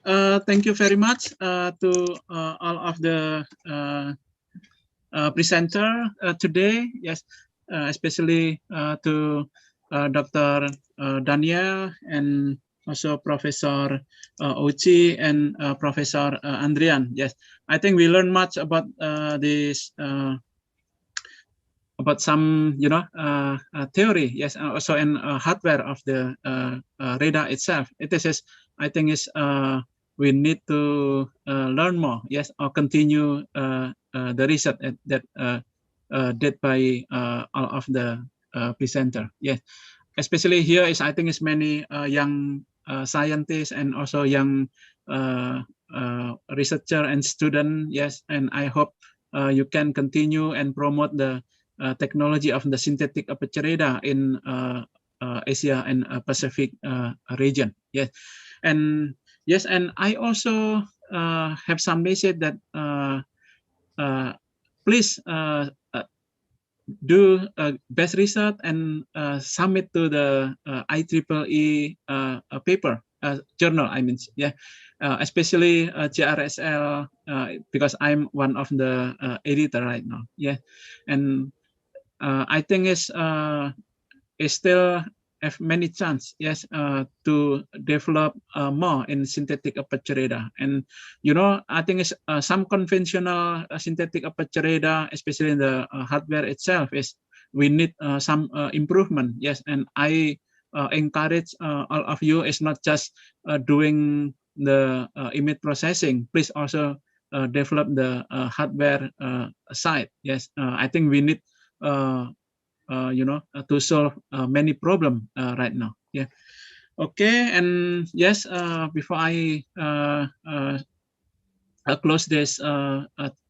Thank you very much to all of the presenter today. Yes, especially to Dr. Daniele and also Professor Ouchi and Professor Andriyan. Yes, I think we learned much about this. About some, theory, yes, also in hardware of the radar itself. It is, I think, is we need to learn more, yes, or continue the research that did by all of the presenter. Yes, especially here is, I think, is many young scientists and also young researcher and student. Yes, and I hope you can continue and promote the technology of the synthetic aperture radar in Asia and Pacific region. Yes, and yes, and I also have some message that please do best research and submit to the IEEE paper journal. I mean, yeah, especially JRSL because I'm one of the editor right now. Yeah, and I think is still have many chance, yes, to develop more in synthetic aperture radar. And I think is some conventional synthetic aperture radar, especially in the hardware itself, is we need some improvement. Yes, and I encourage all of you is not just doing the image processing. Please also develop the hardware side. Yes, I think we need to solve many problems right now. Yeah. Okay. And yes, before I close this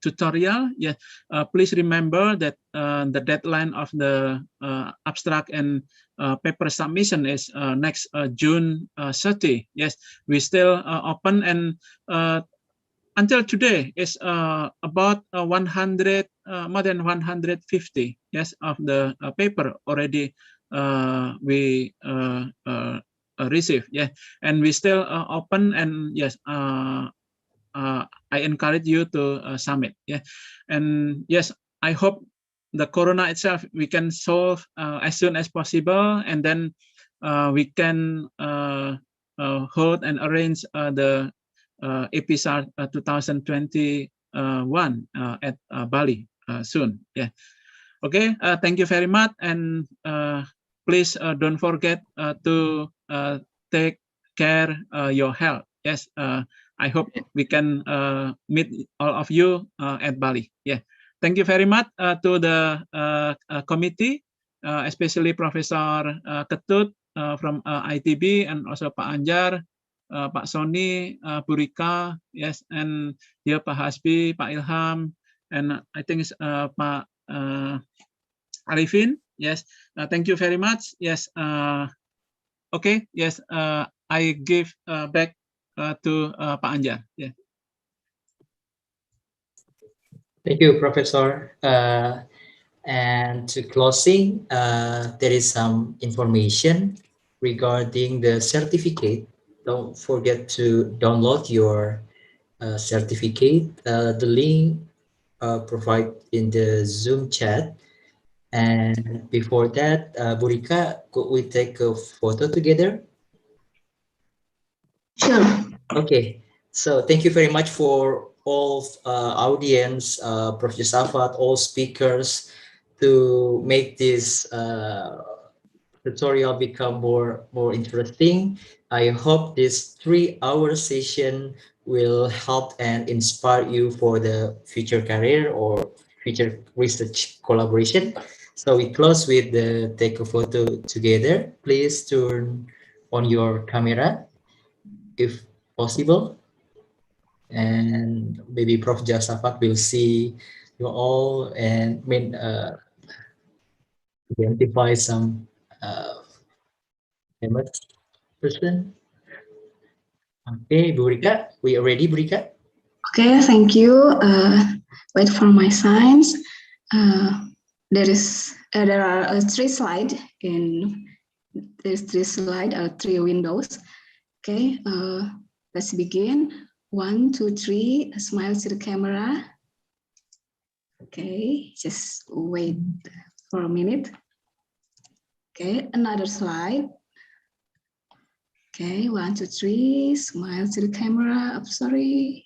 tutorial, yeah, please remember that the deadline of the abstract and paper submission is next June 30. Yes, we still open, and until today is about 100, more than 150, yes, of the paper already we receive. Yeah, and we still open, and yes, I encourage you to submit. Yeah, and yes, I hope the corona itself we can solve as soon as possible, and then we can hold and arrange the InSAR 2021 at Bali soon. Yeah. Okay. Thank you very much, and please don't forget to take care your health. Yes. I hope we can meet all of you at Bali. Yeah. Thank you very much to the committee, especially Professor Ketut from ITB, and also Pak Anjar, Pak Sony, Bu Rika, yes, and here Pak Hasbi, Pak Ilham, and I think it's Pak Arifin. Yes, thank you very much. Yes, okay, yes, I give back to Pak Anjar. Yeah. Thank you, Professor. And to closing, there is some information regarding the certificate. Don't forget to download your certificate. The link provided in the Zoom chat. And before that, Burika, could we take a photo together? Sure. Okay. So thank you very much for all audience, Prof. Josafat, all speakers, to make this tutorial become more interesting. I hope this 3-hour session will help and inspire you for the future career or future research collaboration. So we close with the take a photo together. Please turn on your camera if possible. And maybe Prof. Josaphat will see you all and identify some famous person. Okay, Bu Rika, we are ready, Bu Rika? Okay, thank you. Wait for my signs. There are three slides in there's three windows. Okay, let's begin. 1, 2, 3. Smile to the camera. Okay, just wait for a minute. Okay, another slide. Okay, 1, 2, 3. Smile to the camera. I'm sorry.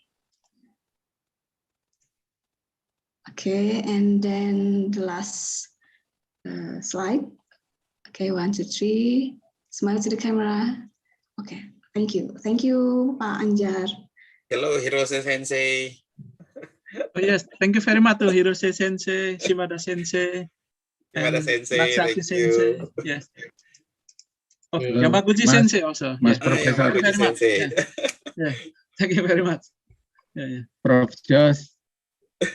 Okay, and then the last slide. Okay, 1, 2, 3. Smile to the camera. Okay, thank you. Thank you, Pak Anjar. Hello, Hirose Sensei. Oh yes, thank you very much to Hirose Sensei, Shimada Sensei, Shimada Sensei, Natsaki thank you. Sensei. Yes. Oh, Okay. Yamaguchi Sensei also. Mas Yeah. Profesor. Thank you very much. Sensei. Yeah. Yeah. Thank you very much. Yeah, yeah. Prof Jos,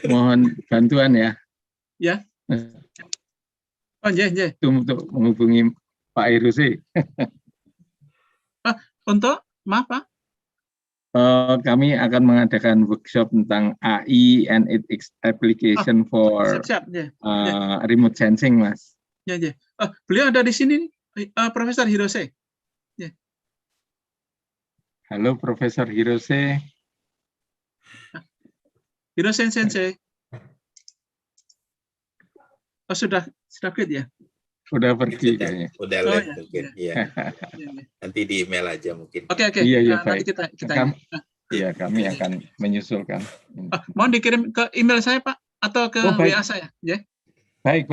mohon bantuan ya. Ya. Oh, yeah. Untuk menghubungi Pak Hirose. Untuk maaf Pak. Kami akan mengadakan workshop tentang AI and its application for Siap. Yeah. remote sensing, Mas. Ya. Beliau ada di sini, Profesor Hirose. Yeah. Halo, Profesor Hirose. Hirose Sensei. Oh, sudah quit ya? Udah pergi kayaknya. Udah live mungkin. Iya. Nanti di email aja mungkin. Oke. Iya, Nanti baik. kita Iya, kami akan menyusulkan. Mohon dikirim ke email saya, Pak, atau ke WA saya, ya. Baik.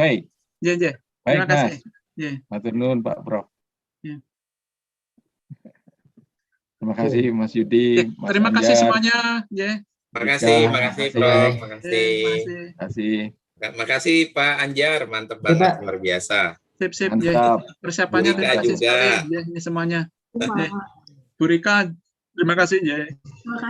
Ya. Baik, Terima Mas. kasih. Ya. Matur nuwun, Pak Prof. Ya. Terima kasih, Mas Yudi. Mas Terima kasih Anjar. semuanya, ya. Makasih Prof. Makasih Pak Anjar, mantap banget, luar biasa. Sip. Mantap. Ya. Persiapannya Bu Rika terima kasih juga. sekali, ya, ini semuanya. Ya. Bu Rika, terima kasih, ya.